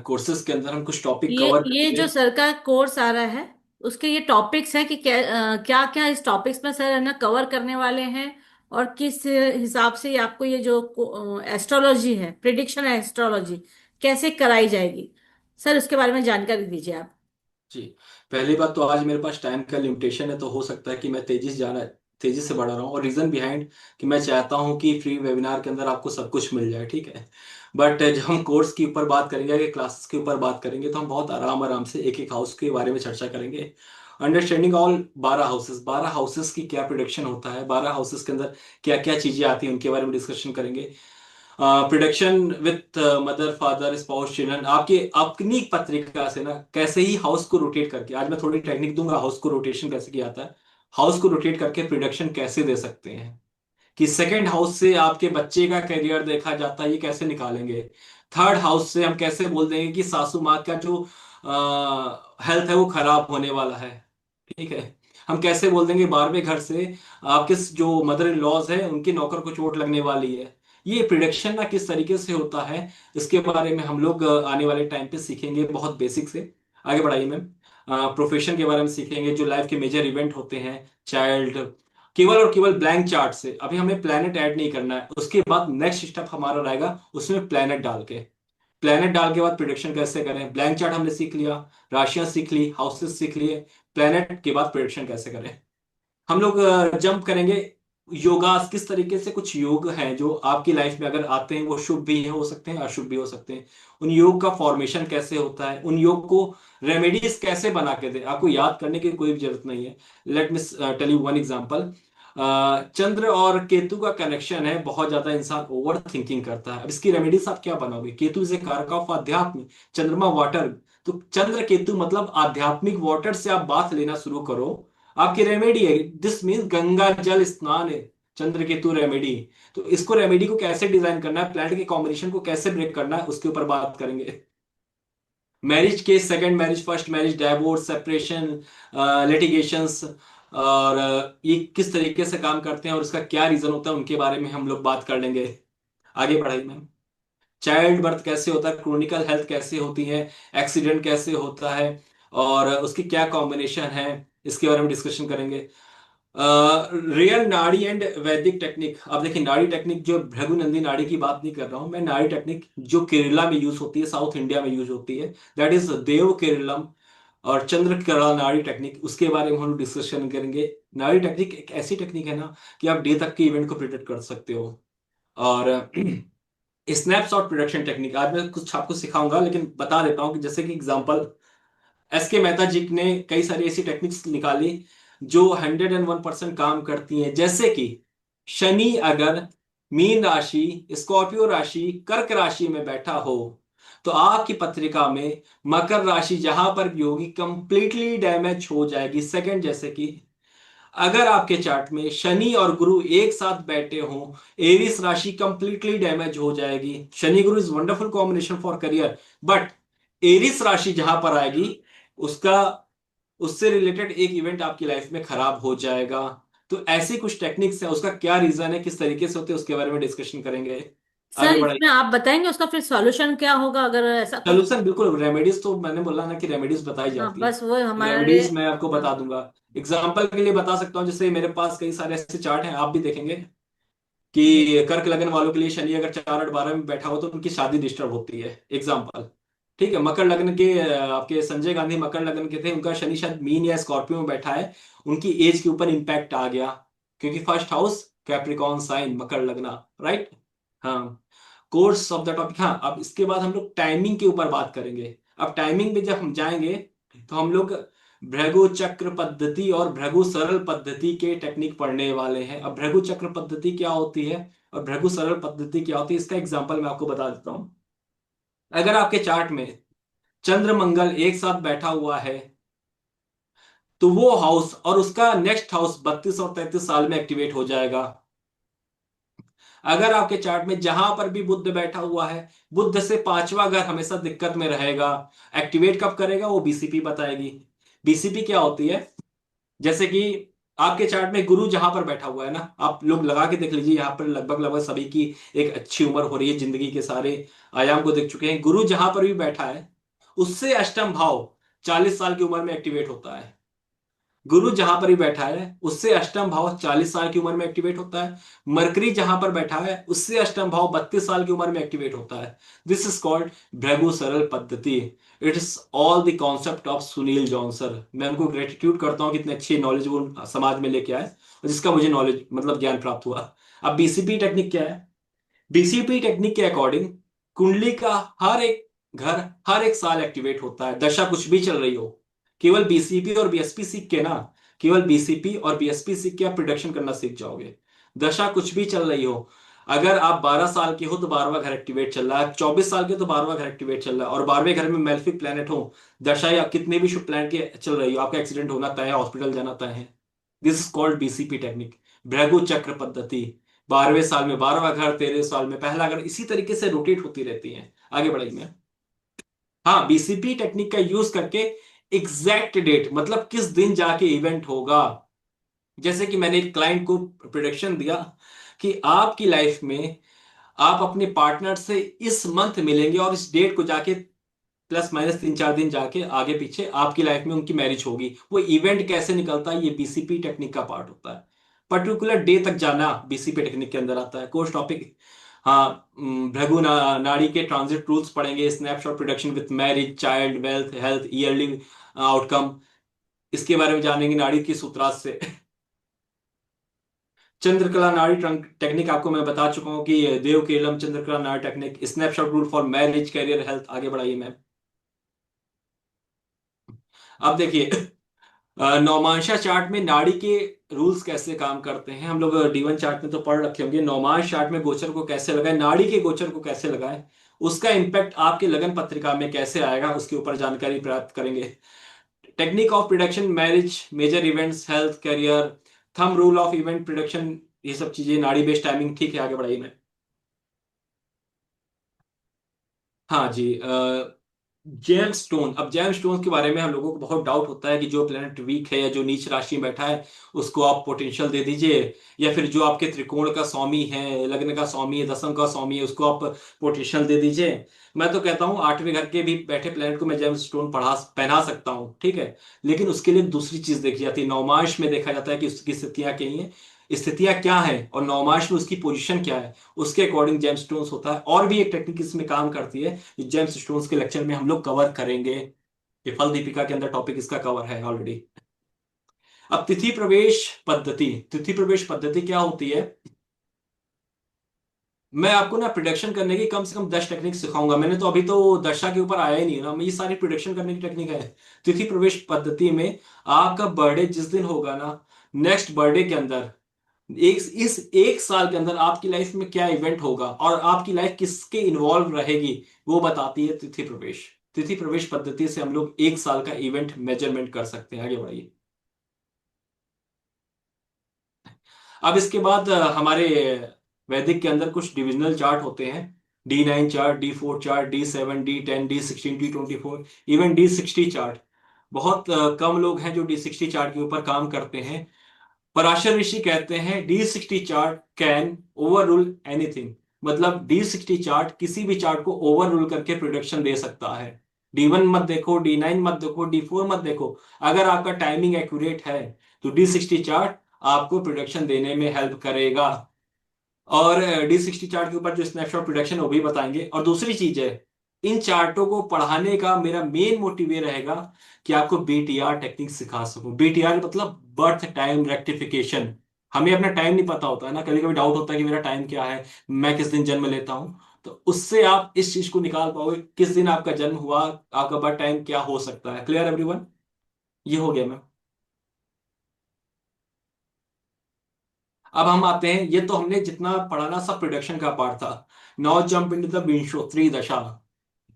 कोर्सेज के अंदर हम कुछ टॉपिक ये कवर ये जो करेंगे। सर का कोर्स आ रहा है उसके ये टॉपिक्स हैं कि क्या क्या इस टॉपिक्स में सर है ना कवर करने वाले हैं, और किस हिसाब से ये आपको ये जो एस्ट्रोलॉजी है, प्रिडिक्शन एस्ट्रोलॉजी कैसे कराई जाएगी, सर उसके बारे में जानकारी दीजिए आप। जी, पहली बात तो आज मेरे पास टाइम का लिमिटेशन है, तो हो सकता है कि मैं तेजी से बढ़ रहा हूँ, और रीजन बिहाइंड कि मैं चाहता हूँ कि फ्री वेबिनार के अंदर आपको सब कुछ मिल जाए, ठीक है। बट जब हम कोर्स के ऊपर बात करेंगे या क्लासेस के ऊपर बात करेंगे तो हम बहुत आराम आराम से एक एक हाउस के बारे में चर्चा करेंगे। अंडरस्टैंडिंग ऑल 12 हाउसेस, 12 हाउसेस की क्या प्रोडिक्शन होता है, 12 हाउसेस के अंदर क्या क्या चीजें आती हैं उनके बारे में डिस्कशन करेंगे। Production with mother father spouse children, आपकी अपनी पत्रिका से ना कैसे ही हाउस को रोटेट करके, आज मैं थोड़ी टेक्निक दूंगा हाउस को रोटेशन कैसे किया जाता है, हाउस को रोटेट करके प्रोडक्शन कैसे दे सकते हैं, कि सेकंड हाउस से आपके बच्चे का करियर देखा जाता है, ये कैसे निकालेंगे। थर्ड हाउस से हम कैसे बोल देंगे कि सासू माँ का जो हेल्थ है वो खराब होने वाला है, ठीक है। हम कैसे बोल देंगे 12वें घर से आपके जो मदर इन लॉज है उनके नौकर को चोट लगने वाली है। ये प्रिडिक्शन ना किस तरीके से होता है, इसके बारे में हम लोग आने वाले टाइम पे सीखेंगे, बहुत बेसिक से। आगे बढ़ाइए मैम। प्रोफेशन के बारे में सीखेंगे, जो लाइफ के मेजर इवेंट होते हैं, चाइल्ड, केवल और केवल ब्लैंक चार्ट से। अभी हमें प्लेनेट ऐड नहीं करना है, उसके बाद नेक्स्ट स्टेप हमारा रहेगा उसमें प्लेनेट डाल के। प्लेनेट डाल के बाद प्रिडिक्शन कैसे करें, ब्लैंक चार्ट हमने सीख लिया, राशियां सीख ली, हाउसेस सीख लिए, प्लेनेट के बाद प्रिडिक्शन कैसे करें। हम लोग जंप करेंगे योगा, किस तरीके से कुछ योग हैं जो आपकी लाइफ में अगर आते हैं वो शुभ भी हो सकते हैं, अशुभ भी हो सकते हैं। उन योग का फॉर्मेशन कैसे होता है, उन योग को रेमेडीज कैसे बना के दे, आपको याद करने की कोई भी जरूरत नहीं है। Let me tell you one example. Chandra और केतु का कनेक्शन है, बहुत ज्यादा इंसान ओवर थिंकिंग करता है। अब इसकी रेमेडीज आप क्या बनाओगे? केतु इज ए कारक ऑफ अध्यात्म, चंद्रमा वाटर, तो चंद्र केतु मतलब आध्यात्मिक वाटर से आप बात लेना शुरू करो, आपकी रेमेडी है। दिस मीन्स गंगा जल स्नान है चंद्र केतु रेमेडी। तो इसको रेमेडी को कैसे डिजाइन करना है, प्लांट के कॉम्बिनेशन को कैसे ब्रेक करना है, उसके ऊपर बात करेंगे। मैरिज के, second marriage, first marriage, divorce, separation, litigations, और ये किस तरीके से काम करते हैं और इसका क्या रीजन होता है, उनके बारे में हम लोग बात कर लेंगे। आगे बढ़ाइए मैम। चाइल्ड बर्थ कैसे होता है, क्रोनिकल हेल्थ कैसे होती है, एक्सीडेंट कैसे होता है, और उसकी क्या कॉम्बिनेशन है, इसके बारे में डिस्कशन करेंगे। रियल नाड़ी एंड वैदिक टेक्निक। अब देखिए, नाड़ी टेक्निक जो भृगुनंदी नाड़ी की बात नहीं कर रहा हूं मैं, नाड़ी टेक्निक जो केरला में यूज होती है, साउथ इंडिया में यूज होती है, दैट इज देव केरलम और चंद्र कला नाड़ी टेक्निक, उसके बारे में हम लोग डिस्कशन करेंगे। नाड़ी टेक्निक एक ऐसी टेक्निक है ना कि आप डे तक के इवेंट को प्रिडिक्ट कर सकते हो। और स्नैपशॉट प्रोडक्शन टेक्निक आज मैं कुछ आपको सिखाऊंगा, लेकिन बता देता हूं कि जैसे कि एग्जांपल, एस के मेहता जी ने कई सारी ऐसी टेक्निक्स निकाली जो 101% काम करती हैं। जैसे कि शनि अगर मीन राशि, स्कॉर्पियो राशि, कर्क राशि में बैठा हो तो आपकी पत्रिका में मकर राशि जहां पर भी होगी कंप्लीटली डैमेज हो जाएगी। सेकंड, जैसे कि अगर आपके चार्ट में शनि और गुरु एक साथ बैठे हों, एरिस राशि कंप्लीटली डैमेज हो जाएगी। Shani Guru is wonderful combination for career, but Aries राशि जहां पर आएगी उसका, उससे रिलेटेड एक इवेंट आपकी लाइफ में खराब हो जाएगा। तो ऐसी कुछ टेक्निक्स है, उसका क्या रीजन है, किस तरीके से होते हैं, उसके बारे में डिस्कशन करेंगे। सर आगे इसमें बढ़ाइए। आप बताएंगे उसका फिर सॉल्यूशन क्या होगा अगर ऐसा कुछ। सोल्यूशन बिल्कुल, रेमेडीज तो मैंने बोला ना कि रेमेडीज बताई हाँ जाती है, बस वो हमारे लिए। रेमेडीज मैं आपको हाँ। बता दूंगा। एग्जाम्पल के लिए बता सकता हूँ, जैसे मेरे पास कई सारे ऐसे चार्ट हैं, आप भी देखेंगे कि कर्क लगन वालों के लिए शनि अगर 4 8 12 में बैठा हो तो उनकी शादी डिस्टर्ब होती है, एग्जाम्पल। ठीक है, मकर लगन के आपके संजय गांधी मकर लगन के थे, उनका शनि शायद मीन या स्कॉर्पियो में बैठा है, उनकी एज के ऊपर इंपैक्ट आ गया, क्योंकि फर्स्ट हाउस कैप्रिकॉन साइन, मकर लगना, राइट। हाँ, कोर्स ऑफ द टॉपिक। हाँ, अब इसके बाद हम लोग टाइमिंग के ऊपर बात करेंगे। अब टाइमिंग में जब हम जाएंगे तो हम लोग भृगु चक्र पद्धति और भृगु सरल पद्धति के टेक्निक पढ़ने वाले हैं। अब भृगु चक्र पद्धति क्या होती है और भृगु सरल पद्धति क्या होती है, इसका एग्जांपल मैं आपको बता देता हूं। अगर आपके चार्ट में चंद्र मंगल एक साथ बैठा हुआ है तो वो हाउस और उसका नेक्स्ट हाउस 32 और 33 साल में एक्टिवेट हो जाएगा। अगर आपके चार्ट में जहां पर भी बुध बैठा हुआ है, बुध से पांचवा घर हमेशा दिक्कत में रहेगा। एक्टिवेट कब करेगा वो बीसीपी बताएगी। बीसीपी क्या होती है, जैसे कि आपके चार्ट में गुरु जहां पर बैठा हुआ है ना, आप लोग लगा के देख लीजिए, यहाँ पर लगभग लगभग सभी की एक अच्छी उम्र हो रही है, जिंदगी के सारे आयाम को देख चुके हैं। गुरु जहां पर भी बैठा है उससे अष्टम भाव 40 साल की उम्र में एक्टिवेट होता है। गुरु जहां पर भी बैठा है उससे अष्टम भाव 40 साल की उम्र में एक्टिवेट होता है। मरकरी जहां पर बैठा है उससे अष्टम भाव 32 साल की उम्र में एक्टिवेट होता है। दिस इज कॉल्ड भृगु सरल पद्धति। It is all the concept of Sunil John sir. मैं उनको ग्रेटिट्यूड करता हूँ कि इतने अच्छी नॉलेज वो समाज में लेके आए और जिसका मुझे नॉलेज मतलब ज्ञान प्राप्त हुआ। अब बीसीपी टेक्निक क्या है? बीसीपी टेक्निक के अकॉर्डिंग कुंडली का हर एक घर हर एक साल एक्टिवेट होता है, दशा कुछ भी चल रही हो। केवल बीसीपी और बीएसपी सीख के ना, केवल बीसीपी और बीएसपी सीख के आप प्रिडिक्शन करना सीख जाओगे। दशा कुछ भी चल रही हो, अगर आप 12 साल के हो तो 12वां घर एक्टिवेट चल रहा है, 24 साल के हो तो 12वां घर एक्टिवेट चल रहा है, और 12वें घर में मेलेफिक प्लैनेट हो, दशा या कितने भी शुभ प्लैनेट के चल रही हो, आपका एक्सीडेंट होना तय है, हॉस्पिटल जाना तय है। This is called BCP technique, Bhrigu चक्र पद्धति। 12वें साल में 12वां घर, 13वें साल में पहला घर, इसी तरीके से रोटेट होती रहती है। आगे बढ़ेंगे। हाँ, बीसीपी टेक्निक का यूज करके एग्जैक्ट डेट मतलब किस दिन जाके इवेंट होगा। जैसे कि मैंने एक क्लाइंट को प्रोडिक्शन दिया कि आपकी लाइफ में आप अपने पार्टनर से इस मंथ मिलेंगे और इस डेट को जाके +- 3-4 दिन जाके आगे पीछे आपकी लाइफ में उनकी मैरिज होगी। वो इवेंट कैसे निकलता है, ये बीसीपी टेक्निक का पार्ट होता है। पर्टिकुलर डे तक जाना बीसीपी टेक्निक के अंदर आता है। कोर्स टॉपिक, हाँ, भृगु नाड़ी के ट्रांजिट रूल्स पढ़ेंगे, snapshot production with marriage, child, wealth, health, yearly outcome, इसके बारे में जानेंगे नाड़ी की सूत्रात से। चंद्रकला नाड़ी टेक्निक आपको मैं बता चुका हूं कि देव Keralam Chandrakala Nadi technique, snapshot rule for marriage, career, health. आगे बढ़ाइए मैम। अब देखिए, नौमांशा चार्ट में नाड़ी के रूल्स कैसे काम करते हैं। हम लोग D1 चार्ट में तो पढ़ रखे होंगे। नौमांश चार्ट में गोचर को कैसे लगाएं, नाड़ी के गोचर को कैसे लगाएं, उसका इम्पैक्ट आपके लगन पत्रिका में कैसे आएगा, उसके ऊपर जानकारी प्राप्त करेंगे। Technique of prediction marriage, major events, health, career, thumb rule of event prediction, ये सब चीजें नाड़ी बेस्ड टाइमिंग। ठीक है, आगे बढ़ाइए मैम। हाँ जी, जेम्स स्टोन। अब जेम्स स्टोन के बारे में हम लोगों को बहुत डाउट होता है कि जो प्लेनेट वीक है या जो नीच राशि में बैठा है उसको आप पोटेंशियल दे दीजिए, या फिर जो आपके त्रिकोण का स्वामी है, लग्न का स्वामी है, दशम का स्वामी है, उसको आप पोटेंशियल दे दीजिए। मैं तो कहता हूँ 8वें घर के भी बैठे प्लेनेट को मैं जेम्स स्टोन पहना सकता हूँ, ठीक है। लेकिन उसके लिए दूसरी चीज देखी जाती है, नौमांश में देखा जाता है कि उसकी स्थितियां क्या हैं, स्थितियां क्या है, और नौमांश में उसकी पोजीशन क्या है, उसके अकॉर्डिंग जेम्स स्टोन्स होता है। और भी एक टेक्निक इसमें काम करती है, जेम्स स्टोन्स के लेक्चर में हम लोग कवर करेंगे। ये फल दीपिका के अंदर टॉपिक इसका कवर है ऑलरेडी। अब तिथि प्रवेश पद्धति। तिथि प्रवेश पद्धति क्या होती है, मैं आपको ना प्रिडिक्शन करने की कम से कम 10 टेक्निक सिखाऊंगा। मैंने तो अभी तो दशा के ऊपर आया ही नहीं ना, मैं ये सारी प्रिडिक्शन करने की टेक्निक है। तिथि प्रवेश पद्धति में आपका बर्थडे जिस दिन होगा ना, नेक्स्ट बर्थडे के अंदर, इस एक साल के अंदर आपकी लाइफ में क्या इवेंट होगा और आपकी लाइफ किसके इन्वॉल्व रहेगी, वो बताती है तिथि प्रवेश। तिथि प्रवेश पद्धति से हम लोग एक साल का इवेंट मेजरमेंट कर सकते हैं। आगे बढ़िए। अब इसके बाद हमारे वैदिक के अंदर कुछ डिविजनल चार्ट होते हैं। D9 chart, D4 chart, D7, D10, D16, D24, even D60 chart. बहुत कम लोग हैं जो D60 चार्ट के ऊपर काम करते हैं। पराशर ऋषि कहते हैं D60 chart can over rule anything. मतलब D60 चार्ट किसी भी चार्ट को ओवर रूल करके प्रोडिक्शन दे सकता है। D1 मत देखो, D9 मत देखो, D4 मत देखो। अगर आपका टाइमिंग एक्यूरेट है तो D60 चार्ट आपको प्रोडिक्शन देने में हेल्प करेगा। और D60 चार्ट के ऊपर जो स्नैपशॉट प्रोडक्शन है वो भी बताएंगे। और दूसरी चीज है, इन चार्टों को पढ़ाने का मेरा मेन मोटिव ये रहेगा कि आपको BTR टेक्निक सिखा सकूं। BTR मतलब बर्थ टाइम रेक्टिफिकेशन। हमें अपना टाइम नहीं पता होता है ना, कभी कभी डाउट होता है कि मेरा टाइम क्या है, मैं किस दिन जन्म लेता हूं। तो उससे आप इस चीज को निकाल पाओगे, किस दिन आपका जन्म हुआ, आपका बर्थ टाइम क्या हो सकता है। Clear everyone? ये हो गया मैम। अब हम आते हैं, ये तो हमने जितना पढ़ा ना सब प्रोडक्शन का पार्ट था। नाउ जंप इनटू द विंशोत्तरी दशा।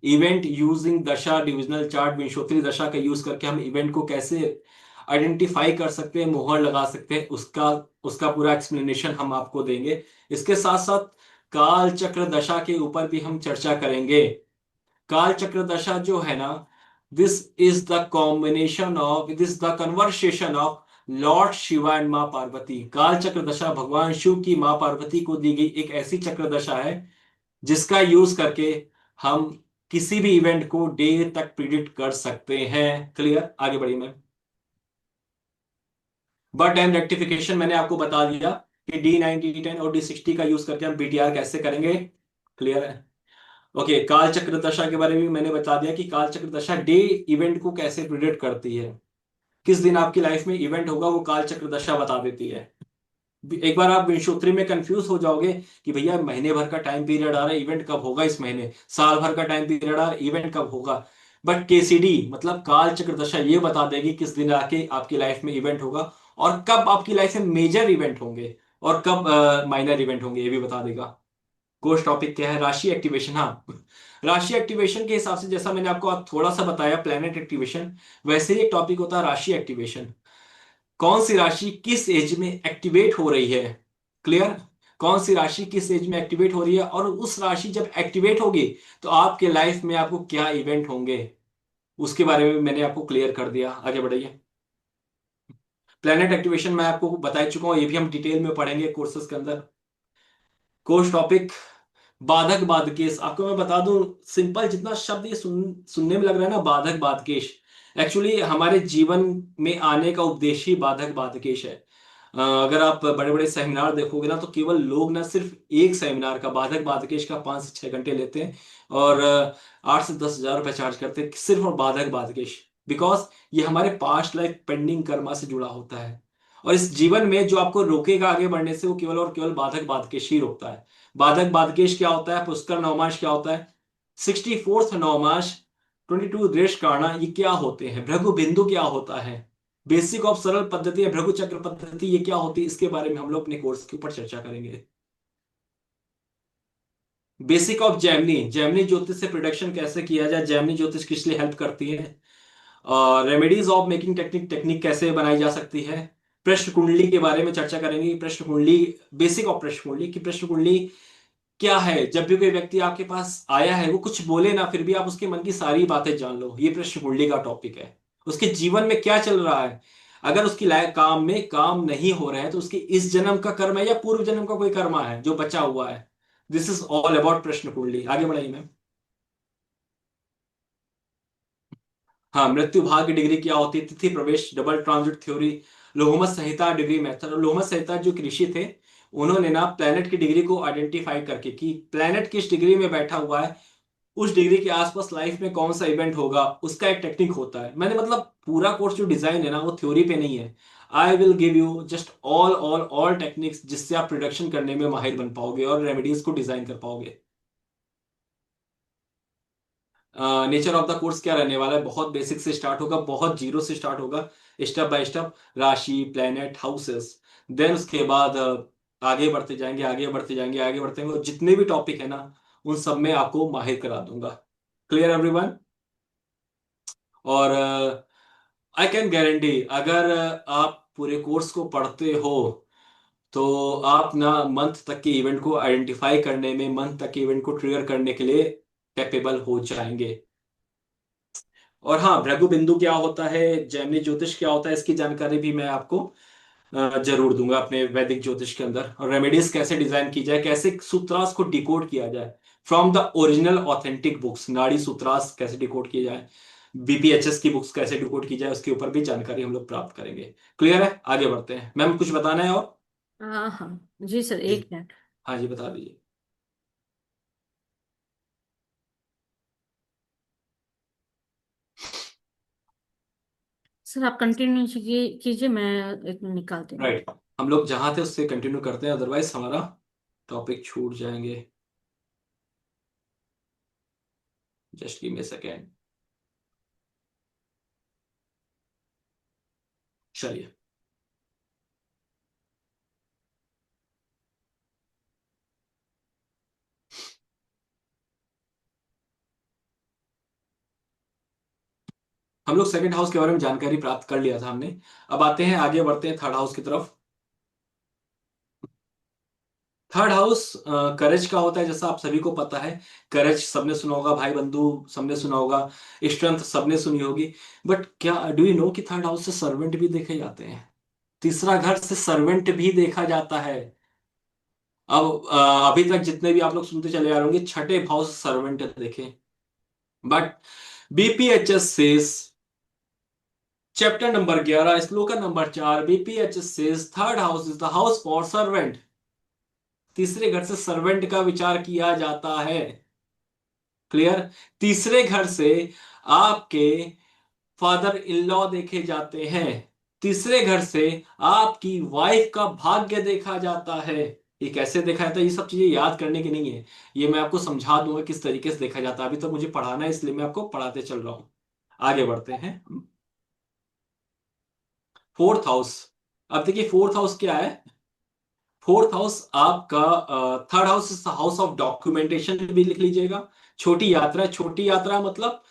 इवेंट यूजिंग दशा डिविजनल चार्ट। विंशोत्तरी दशा का यूज करके हम इवेंट को कैसे आइडेंटिफाई कर सकते हैं, मोहर लगा सकते हैं, उसका उसका पूरा एक्सप्लेनेशन हम आपको देंगे। इसके साथ साथ काल चक्र दशा के ऊपर भी हम चर्चा करेंगे। काल चक्र दशा जो है ना, this the conversation of Lord Shiva and माँ पार्वती। काल चक्र दशा भगवान शिव की माँ पार्वती को दी गई एक ऐसी चक्र दशा है जिसका यूज करके हम किसी भी इवेंट को डे तक प्रिडिक्ट कर सकते हैं। क्लियर? आगे बढ़िए मैम। बट टाइम रेक्टिफिकेशन मैंने आपको बता दिया कि D9, D10 और D60 का यूज करके हम BTR कैसे करेंगे। क्लियर है? ओके, काल चक्र दशा के बारे में मैंने बता दिया कि काल चक्र दशा डे इवेंट को कैसे प्रिडिक्ट करती है। किस दिन आपकी लाइफ में इवेंट होगा वो काल चक्र दशा बता देती है। एक बार आप विंशोत्तरी में कंफ्यूज हो जाओगे कि भैया महीने भर का टाइम पीरियड आ रहा है, इवेंट कब होगा इस महीने, साल भर का टाइम पीरियड आ रहा है, इवेंट कब होगा। बट KCD मतलब काल चक्र दशा ये बता देगी किस दिन आके आपकी लाइफ में इवेंट होगा, और कब आपकी लाइफ में मेजर इवेंट होंगे और कब माइनर इवेंट होंगे, ये भी बता देगा। कोर्स टॉपिक क्या है? राशि एक्टिवेशन। हाँ, राशि एक्टिवेशन के हिसाब से जैसा मैंने आपको आज थोड़ा सा बताया प्लेनेट एक्टिवेशन, वैसे ही एक टॉपिक होता है राशि एक्टिवेशन। कौन सी राशि किस एज में एक्टिवेट हो रही है। क्लियर? कौन सी राशि किस एज में एक्टिवेट हो रही है, और उस राशि जब एक्टिवेट होगी तो आपके लाइफ में आपको क्या इवेंट होंगे, उसके बारे में मैंने आपको क्लियर कर दिया। आगे बढ़िए। प्लेनेट एक्टिवेशन मैं आपको बता चुका हूं, ये भी हम डिटेल में पढ़ेंगे कोर्सेज के अंदर। कोर्स टॉपिक बाधक बाधकेश, आपको मैं बता दूं, सिंपल जितना शब्द ये सुनने में लग रहा है ना, बाधक बाधकेश, एक्चुअली हमारे जीवन में आने का उद्देश्य ही बाधक बाधकेश है। अगर आप बड़े बड़े सेमिनार देखोगे ना, तो केवल लोग ना सिर्फ एक सेमिनार का बाधक बाधकेश का 5 से 6 घंटे लेते हैं और 8 से 10 हज़ार रुपये चार्ज करते हैं सिर्फ और बाधक बाधकेश। बिकॉज ये हमारे पास्ट लाइफ पेंडिंग कर्मा से जुड़ा होता है, और इस जीवन में जो आपको रोकेगा आगे बढ़ने से, वो केवल और केवल बाधक बाधकेश ही रोकता है। बाधक बाधकेश क्या होता है, पुष्कर नवमास क्या होता है, 64th नवमास, 22 रेश कारणा, ये क्या होते हैं, भृगु बिंदु क्या होता है, बेसिक ऑफ सरल पद्धति या भृगु चक्र पद्धति ये क्या होती है, इसके बारे में हम लोग अपने कोर्स के ऊपर चर्चा करेंगे। बेसिक ऑफ जैमिनी, जैमिनी ज्योतिष से प्रोडक्शन कैसे किया जाए, जैमिनी ज्योतिष किस लिए हेल्प करती है, remedies of making technique, technique कैसे बनाई जा सकती है, प्रश्न कुंडली के बारे में चर्चा करेंगे, प्रश्न कुंडली, बेसिक ऑफ प्रश्न कुंडली की प्रश्न कुंडली क्या है, जब भी कोई व्यक्ति आपके पास आया है वो कुछ बोले ना, फिर भी आप उसके मन की सारी बातें जान लो, ये प्रश्न कुंडली का टॉपिक है। उसके जीवन में क्या चल रहा है, अगर उसकी लायक काम में काम नहीं हो रहा है तो उसकी इस जन्म का कर्म है या पूर्व जन्म का कोई कर्म है जो बचा हुआ है। दिस इज ऑल अबाउट प्रश्न कुंडली। आगे बढ़ाइए मैम। हाँ, मृत्यु भाग्य डिग्री क्या होती है, तिथि प्रवेश, डबल ट्रांजिट थ्योरी, लोहमत संहिता डिग्री मेथड। लोहमत संहिता जो एक ऋषि थे, उन्होंने ना प्लेनेट की डिग्री को आइडेंटिफाई करके कि प्लेनेट किस डिग्री में बैठा हुआ है, उस डिग्री के आसपास लाइफ में कौन सा इवेंट होगा, उसका एक टेक्निक होता है। मैंने मतलब पूरा कोर्स जो डिजाइन है ना, वो थ्योरी पे नहीं है। I will give you just all all all techniques जिससे आप प्रोडक्शन करने में माहिर बन पाओगे और रेमेडीज को डिजाइन कर पाओगे। नेचर ऑफ द कोर्स क्या रहने वाला है, बहुत बेसिक से स्टार्ट होगा, बहुत जीरो से स्टार्ट होगा, स्टेप बाय स्टेप, राशि, प्लेनेट, हाउसेस, देन उसके बाद आगे बढ़ते जाएंगे, आगे बढ़ते जाएंगे, आगे बढ़ते जाएंगे, और जितने भी टॉपिक है ना, उन सब में आपको माहिर करा दूंगा। Clear everyone? और आई कैन गारंटी, अगर आप पूरे कोर्स को पढ़ते हो तो आप ना मंथ तक के इवेंट को आइडेंटिफाई करने में, मंथ तक के इवेंट को ट्रिगर करने के लिए कैपेबल हो जाएंगे। और हाँ, भृगु बिंदु क्या होता है, जैमिनी ज्योतिष क्या होता है, इसकी जानकारी भी मैं आपको जरूर दूंगा अपने वैदिक ज्योतिष के अंदर। और रेमेडीज कैसे डिजाइन की जाए, कैसे सूत्रास को डिकोड किया जाए from the original authentic books, नाड़ी सूत्रास कैसे डिकोड किए जाए, बीपीएचएस की बुक्स कैसे डिकोड की जाए, उसके ऊपर भी जानकारी हम लोग प्राप्त करेंगे। क्लियर है? आगे बढ़ते हैं। मैम कुछ बताना है और? हाँ हाँ जी सर, जी, 1 मिनट। हाँ जी, बता दीजिए। सर आप कंटिन्यू कीजिए, मैं 1 मिनट निकालती हूँ। राइट, हम लोग जहां थे उससे कंटिन्यू करते हैं, अदरवाइज हमारा टॉपिक छूट जाएंगे। Just give me second. चलिए, हम लोग सेकंड हाउस के बारे में जानकारी प्राप्त कर लिया था हमने। अब आते हैं, आगे बढ़ते हैं थर्ड हाउस की तरफ। थर्ड हाउस करेज का होता है, जैसा आप सभी को पता है। करेज सबने सुना होगा, भाई बंधु सबने सुना होगा, स्ट्रेंथ सबने सुनी होगी। बट क्या डू यू नो कि थर्ड हाउस से सर्वेंट भी देखे जाते हैं, तीसरा घर से सर्वेंट भी देखा जाता है। अब अभी तक जितने भी आप लोग सुनते चले आ रहे होंगे, छठे भाव से सर्वेंट देखे, but BPHS says chapter number 11 श्लोका number 4, BPHS says third house is the house for servant. तीसरे घर से सर्वेंट का विचार किया जाता है। क्लियर? तीसरे घर से आपके फादर इन लॉ देखे जाते हैं, तीसरे घर से आपकी वाइफ का भाग्य देखा जाता है। ये कैसे देखा जाता है, ये सब चीजें याद करने की नहीं है, ये मैं आपको समझा दूंगा किस तरीके से देखा जाता है। अभी तो मुझे पढ़ाना है, इसलिए मैं आपको पढ़ाते चल रहा हूं। आगे बढ़ते हैं। Fourth house. अब देखिए फोर्थ हाउस क्या है। फोर्थ हाउस आपका, third house is house of documentation भी लिख लीजिएगा। छोटी यात्रा, छोटी यात्रा मतलब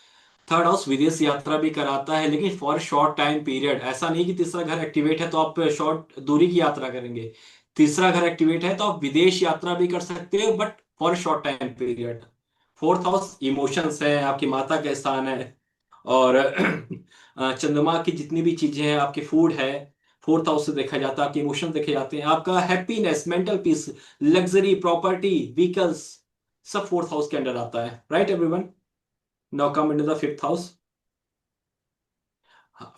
थर्ड हाउस विदेश यात्रा भी कराता है, लेकिन फॉर शॉर्ट टाइम पीरियड। ऐसा नहीं कि तीसरा घर एक्टिवेट है तो आप शॉर्ट दूरी की यात्रा करेंगे। तीसरा घर एक्टिवेट है तो आप विदेश यात्रा भी कर सकते हो, but for short time period. Fourth house emotions है, आपकी माता का स्थान है, और चंद्रमा की जितनी भी चीजें हैं, आपके फूड है, फोर्थ हाउस से देखा जाता है। आपके इमोशन देखे जाते हैं, आपका happiness, mental peace, luxury, property, vehicles, सब फोर्थ हाउस के अंडर आता है, right everyone. Now come into the fifth house.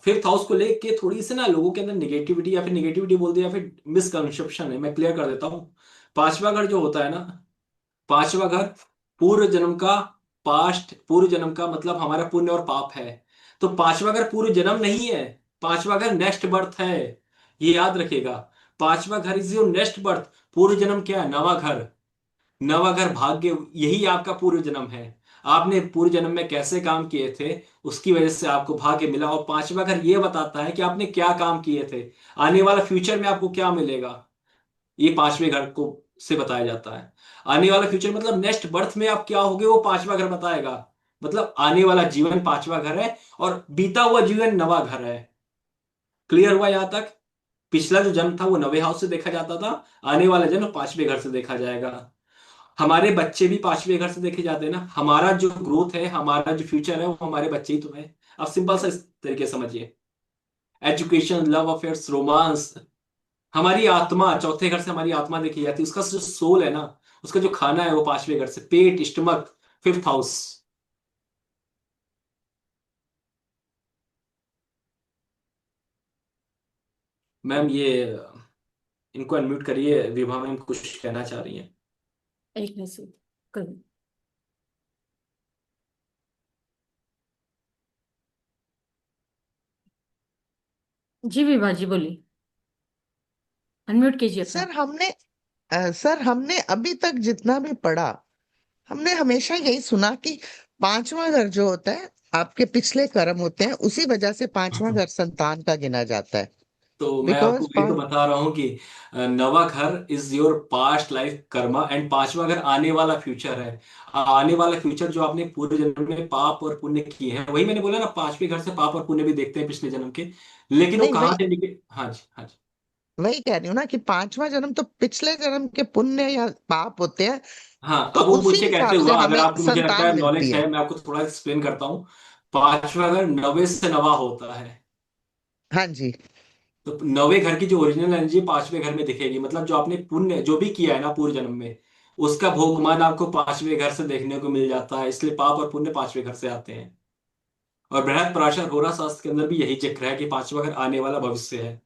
Fifth house को लेके थोड़ी सी ना लोगों के अंदर निगेटिविटी, या फिर निगेटिविटी बोल दिया, या फिर मिसकंसेप्शन है, मैं क्लियर कर देता हूँ। पांचवा घर जो होता है ना, पांचवा घर पूर्व जन्म का, पास्ट पूर्व जन्म का मतलब हमारा पुण्य और पाप है। तो पांचवा घर पूर्व जन्म नहीं है, पांचवा घर नेक्स्ट बर्थ है, ये याद रखिएगा। पांचवा घर इज योर नेक्स्ट बर्थ। पूर्व जन्म क्या है? नवा घर। नवा घर भाग्य, यही आपका पूर्व जन्म है। आपने पूर्व जन्म में कैसे काम किए थे, उसकी वजह से आपको भाग्य मिला। और पांचवा घर ये बताता है कि आपने क्या काम किए थे, आने वाला फ्यूचर में आपको क्या मिलेगा। ये पांचवें घर को से बताया जाता है। आने वाला फ्यूचर मतलब नेक्स्ट बर्थ में आप क्या होगे, वो पांचवा घर बताएगा। मतलब आने वाला जीवन पांचवा घर है, और बीता हुआ जीवन नवा घर है। क्लियर हुआ यहां तक? पिछला जो जन्म था वो नवे हाउस से देखा जाता था, आने वाला जन्म पांचवें घर से देखा जाएगा। हमारे बच्चे भी पांचवें घर से देखे जाते हैं ना। हमारा जो ग्रोथ है, हमारा जो फ्यूचर है, वो हमारे बच्चे ही तो है। आप सिंपल सा इस तरीके से समझिए। एजुकेशन, लव अफेयर्स, रोमांस, हमारी आत्मा चौथे घर से हमारी आत्मा देखी जाती है। उसका जो सोल है ना, उसका जो खाना है वो पांचवें घर से, पेट, स्टमक, फिफ्थ हाउस। मैम ये इनको अनम्यूट करिए, विभा मैम कुछ कहना चाह रही हैं। एक मिनट से करूँ। जी विभा जी बोलिए, अनम्यूट कीजिए अपना। सर हमने अभी तक जितना भी पढ़ा, हमने हमेशा यही सुना कि पांचवा घर जो होता है आपके पिछले कर्म होते हैं, उसी वजह से पांचवा घर संतान का गिना जाता है। तो मैं आपको बिकॉज वही तो बता रहा हूँ कि नवा घर is your past life Karma, and पांचवा घर आने वाला फ्यूचर है। आने वाला फ्यूचर जो आपने पूरे जन्म में पाप और पुण्य किए हैं, वही मैंने बोला ना, पांचवें घर से पाप और पुण्य भी देखते हैं पिछले जन्म के। लेकिन वो नहीं, कहाँ वही से निकले? हाँ जी, हाँ जी। वही कह रही हूँ ना कि पांचवा जन्म तो पिछले जन्म के पुण्य या पाप होते हैं, हाँ, तो अब वो उसी मुझसे कैसे हिसाब से हुआ, अगर हमें आपको मुझे लगता संतान है मिलती नॉलेज है। है, मैं आपको थोड़ा एक्सप्लेन करता हूँ। पांचवा घर नवे से नवा होता है। हाँ जी। तो नवे घर की जो ओरिजिनल एनर्जी पांचवें घर में दिखेगी, मतलब जो आपने पुण्य जो भी किया है ना पूर्व जन्म में, उसका भोगमान आपको पांचवें घर से देखने को मिल जाता है। इसलिए पाप और पुण्य पांचवें घर से आते हैं। और बृहद पराशर होरा शास्त्र के अंदर भी यही जिक्र है कि पांचवा घर आने वाला भविष्य है,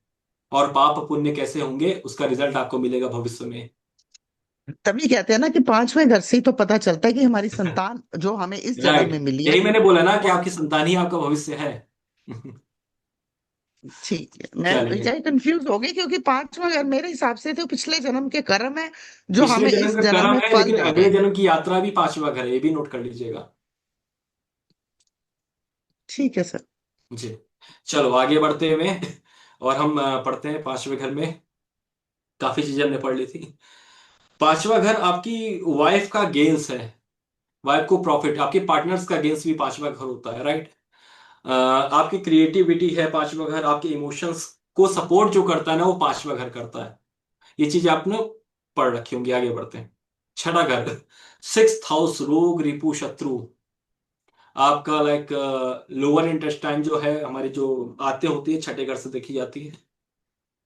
और पाप पुण्य कैसे होंगे उसका रिजल्ट आपको मिलेगा भविष्य में। तभी कहते हैं ना कि पांचवें घर से ही तो पता चलता है कि हमारी संतान जो हमें इस जन्म राइट, में मिली है यही मैंने बोला ना कि वो। आपकी संतान ही आपका भविष्य है। ठीक है, मैं चलिए। यही कंफ्यूज हो गई क्योंकि पांचवा घर मेरे हिसाब से तो पिछले जन्म के कर्म है जो पिछले हमें जन्म इस का जन्म कर्म में है, फल लेकिन दे रहे अगले हैं। जन्म की यात्रा भी पांचवा घर है, ये भी नोट कर लीजिएगा। ठीक है सर। जी। चलो आगे बढ़ते हुए, और हम पढ़ते हैं पांचवें घर में। काफी चीजें हमने पढ़ ली थी। पांचवा घर आपकी वाइफ का गेंस है, वाइफ को प्रॉफिट, आपके पार्टनर्स का गेंस भी पांचवा घर होता है, राइट। आपकी क्रिएटिविटी है पांचवा घर, आपके इमोशंस को सपोर्ट जो करता है ना, वो पांचवा घर करता है। ये चीज आपने पढ़ रखी होंगी। आगे बढ़ते हैं। छठा घर, सिक्स्थ हाउस, रोग रिपु शत्रु। आपका लाइक लोअर इंटेस्टाइन जो है, हमारी जो आते होती है छठे घर से देखी जाती है।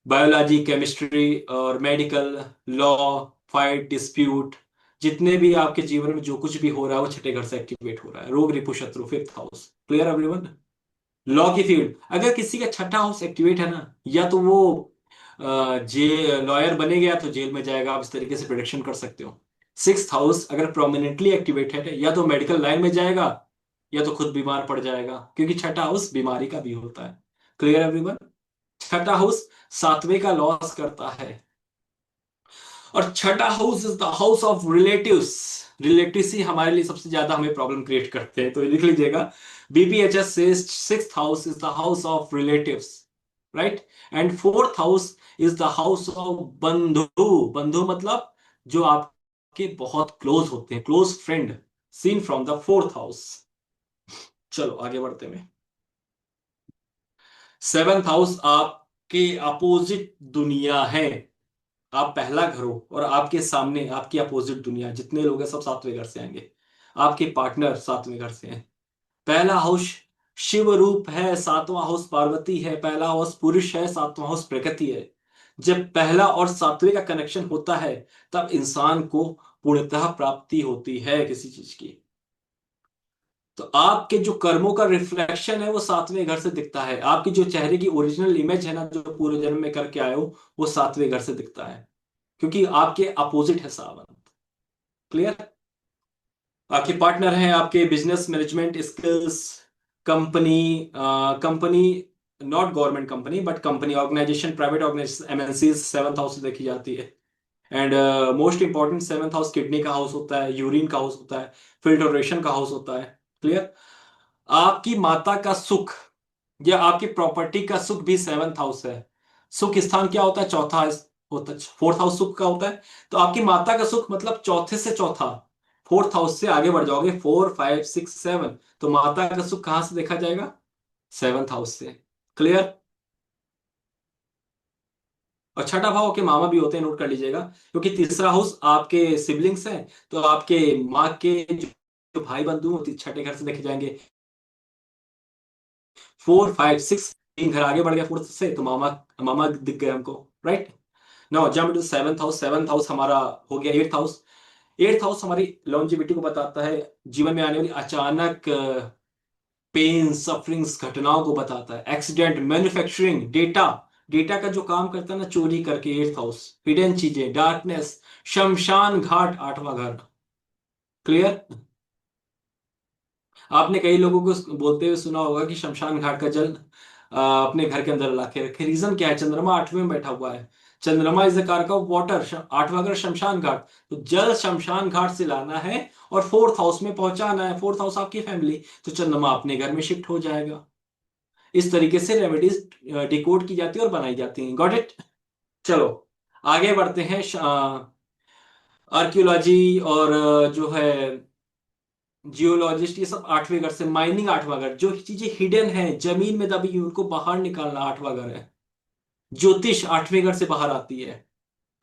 बायोलॉजी, केमिस्ट्री और मेडिकल, लॉ, फाइट, डिस्प्यूट, जितने भी आपके जीवन में जो कुछ भी हो रहा है वो छठे घर से एक्टिवेट हो रहा है। रोग रिपु शत्रु, fifth house. Clear everyone? Law की फील्ड, अगर किसी का छठा हाउस एक्टिवेट है ना, या तो वो जे लॉयर बनेगा, या तो जेल में जाएगा। आप इस तरीके से प्रिडिक्शन कर सकते हो। सिक्स्थ हाउस अगर प्रोमिनेंटली एक्टिवेटेड है, या तो मेडिकल लाइन में जाएगा, या तो खुद बीमार पड़ जाएगा, क्योंकि छठा हाउस बीमारी का भी होता है। Clear everyone? छठा हाउस सातवें का लॉस करता है। और छठा house is the house of relatives. Relatives ही हमारे लिए सबसे ज्यादा हमें प्रॉब्लम क्रिएट करते हैं, तो ये लिख लीजिएगा। बीपीएचएस से sixth house is the house of relatives, right. And fourth house is the house of bandhu. बंधु मतलब जो आपके बहुत क्लोज होते हैं, close friend, seen from the fourth house. चलो आगे बढ़ते हैं। सेवेंथ हाउस आपके अपोजिट दुनिया है। आप पहला घर हो, और आपके सामने आपकी अपोजिट दुनिया, जितने लोग हैं सब सातवें घर से आएंगे। आपके पार्टनर सातवें घर से हैं। पहला हाउस शिव रूप है, सातवां हाउस पार्वती है। पहला हाउस पुरुष है, सातवां हाउस प्रकृति है। जब पहला और सातवें का कनेक्शन होता है तब इंसान को पूर्णतः प्राप्ति होती है किसी चीज की। तो आपके जो कर्मों का रिफ्लेक्शन है वो सातवें घर से दिखता है। आपकी जो चेहरे की ओरिजिनल इमेज है ना, जो पूरे जन्म में करके आए हो, वो सातवें घर से दिखता है, क्योंकि आपके अपोजिट है सावन। क्लियर? आपके पार्टनर हैं आपके business management skills, company, company, not government company but company, organization, private organization, MNC, seventh house से देखी जाती है। And most important, seventh house kidney का हाउस होता है, यूरिन का हाउस होता है, फिल्ट्रेशन का हाउस होता है। क्लियर? आपकी माता का सुख या आपकी प्रॉपर्टी का सुख भी सेवंथ हाउस है। सुख स्थान क्या होता है? चौथा होता है, फोर्थ हाउस सुख का होता है। तो आपकी माता का सुख मतलब चौथे से चौथा, फोर्थ हाउस से आगे बढ़ जाओगे, 4, 5, 6, 7, तो माता का सुख कहां से देखा जाएगा? सेवंथ हाउस से। क्लियर? और छठा भाव के मामा भी होते हैं, नोट कर लीजिएगा, क्योंकि तीसरा हाउस आपके सिबलिंग्स हैं, तो आपके माँ के जो भाई बंधु होते छठे घर से देखे जाएंगे। 4, 5, 6, 3 घर आगे बढ़ गया फोर्थ से, तो मामा, मामा दिख गए हमको। Right? Now jump to seventh house. Seventh house हमारा हो गया एट्थ हाउस। एट्थ हाउस हमारी लॉन्जिविटी को बताता है, जीवन में आने वाली अचानक पेन, सफरिंग्स, घटनाओं को बताता है, एक्सीडेंट, मैन्युफैक्चरिंग, डेटा। डेटा का जो काम करता है ना, चोरी करके, एट्थ हाउस, हिडन चीजें, डार्कनेस, शमशान घाट, आठवां घर। क्लियर? आपने कई लोगों को बोलते हुए सुना होगा कि शमशान घाट का जल अपने घर के अंदर ला के रखे। रीजन क्या है? चंद्रमा आठवें में बैठा हुआ है। चंद्रमा इज द कारक ऑफ वाटर, आठवां घर शमशान घाट, तो जल शमशान घाट से लाना है और फोर्थ हाउस में पहुंचाना है। फोर्थ हाउस आपकी फैमिली, तो चंद्रमा अपने घर में शिफ्ट हो जाएगा। इस तरीके से रेमेडीज डिकोड की जाती है और बनाई जाती हैं। Got it? चलो आगे बढ़ते हैं। आर्कियोलॉजी और जो है जियोलॉजिस्ट, ये सब आठवें घर से। माइनिंग आठवां घर, जो चीजें हिडन है, जमीन में दबी हुई, उनको बाहर निकालना आठवां घर है। ज्योतिष आठवें घर से बाहर आती है।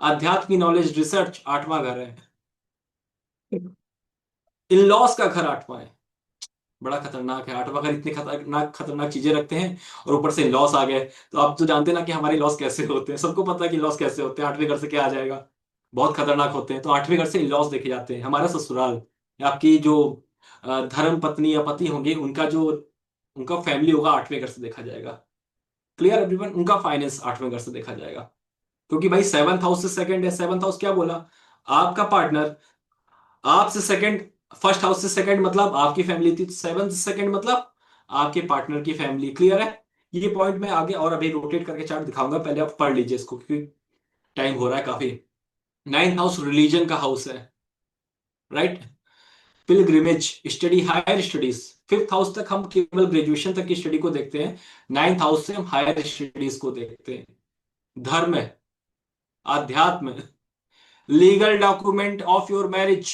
आध्यात्म की नॉलेज, रिसर्च आठवां घर है। इन लॉस का घर आठवां है। बड़ा खतरनाक है आठवां घर, इतनी खतरनाक खतरनाक चीजें रखते हैं, और ऊपर से लॉस आ गए। तो आप तो जानते हैं ना कि हमारे लॉस कैसे होते हैं, सबको पता है कि लॉस कैसे होते हैं, आठवें घर से क्या आ जाएगा, बहुत खतरनाक होते हैं। तो आठवें घर से लॉस देखे जाते हैं। हमारा ससुराल, आपकी जो धर्म पत्नी या पति होंगे, उनका जो, उनका फैमिली होगा, आठवें घर से देखा जाएगा। Clear everyone? उनका फाइनेंस आठवें घर से देखा जाएगा, क्योंकि भाई सेवंथ हाउस से सेकंड है। सेवंथ हाउस क्या बोला? आपका पार्टनर आपसे सेकंड, फर्स्ट हाउस से सेकंड मतलब आपकी फैमिली थी, सेवंथ से सेकंड मतलब आपके पार्टनर की फैमिली। क्लियर है? ये पॉइंट मैं आगे और अभी रोटेट करके चार्ट दिखाऊंगा, पहले आप पढ़ लीजिए इसको, क्योंकि टाइम हो रहा है काफी। नाइन्थ हाउस रिलीजन का हाउस है। Right? Pilgrimage, study, higher studies. Fifth house तक हम केवल ग्रेजुएशन तक की स्टडी को देखते हैं, नाइन्थ हाउस से हम हायर स्टडीज को देखते हैं। धर्म, आध्यात्म, legal document of your marriage.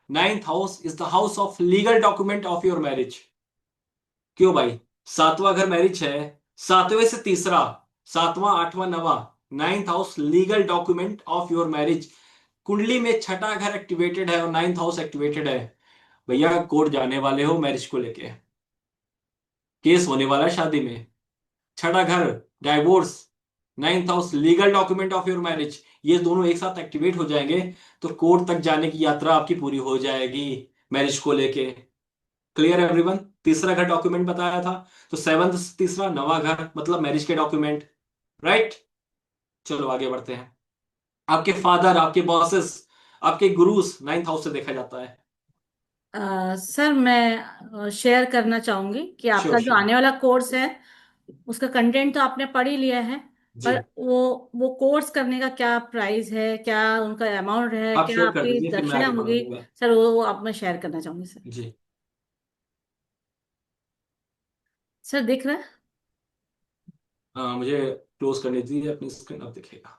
Ninth house is the house of legal document of your marriage. क्यों भाई? सातवां घर मैरिज है, सातवें से तीसरा, सातवां, आठवां, नवा, ninth house legal document of your marriage. कुंडली में छठा घर एक्टिवेटेड है और नाइन्थ हाउस एक्टिवेटेड है, भैया कोर्ट जाने वाले हो मैरिज को लेके, केस होने वाला है शादी में। छठा घर divorce, ninth house legal document of your marriage, ये दोनों एक साथ एक्टिवेट हो जाएंगे तो कोर्ट तक जाने की यात्रा आपकी पूरी हो जाएगी मैरिज को लेके। Clear everyone? तीसरा घर डॉक्यूमेंट बताया था, तो सेवंथ तीसरा, नवा घर मतलब मैरिज के डॉक्यूमेंट। राइट? चलो आगे बढ़ते हैं। आपके फादर, आपके बॉसेस, आपके गुरुस नाइन्थ हाउस से देखा जाता है। सर मैं शेयर करना चाहूंगी कि श्योर आपका जो श्योर। आने वाला कोर्स है उसका कंटेंट तो आपने पढ़ ही लिया है, जी, पर वो कोर्स करने का क्या प्राइस है, क्या उनका अमाउंट है, आप क्या शेयर कर आपकी दीजिए फिर मैं दक्षिणा आगे बढ़ा होगी, दूंगा। सर वो आप मैं शेयर करना चाहूंगी सर। जी। सर दिख रहा है? मुझे क्लोज करने दीजिए अपनी स्क्रीन, अब दिखेगा।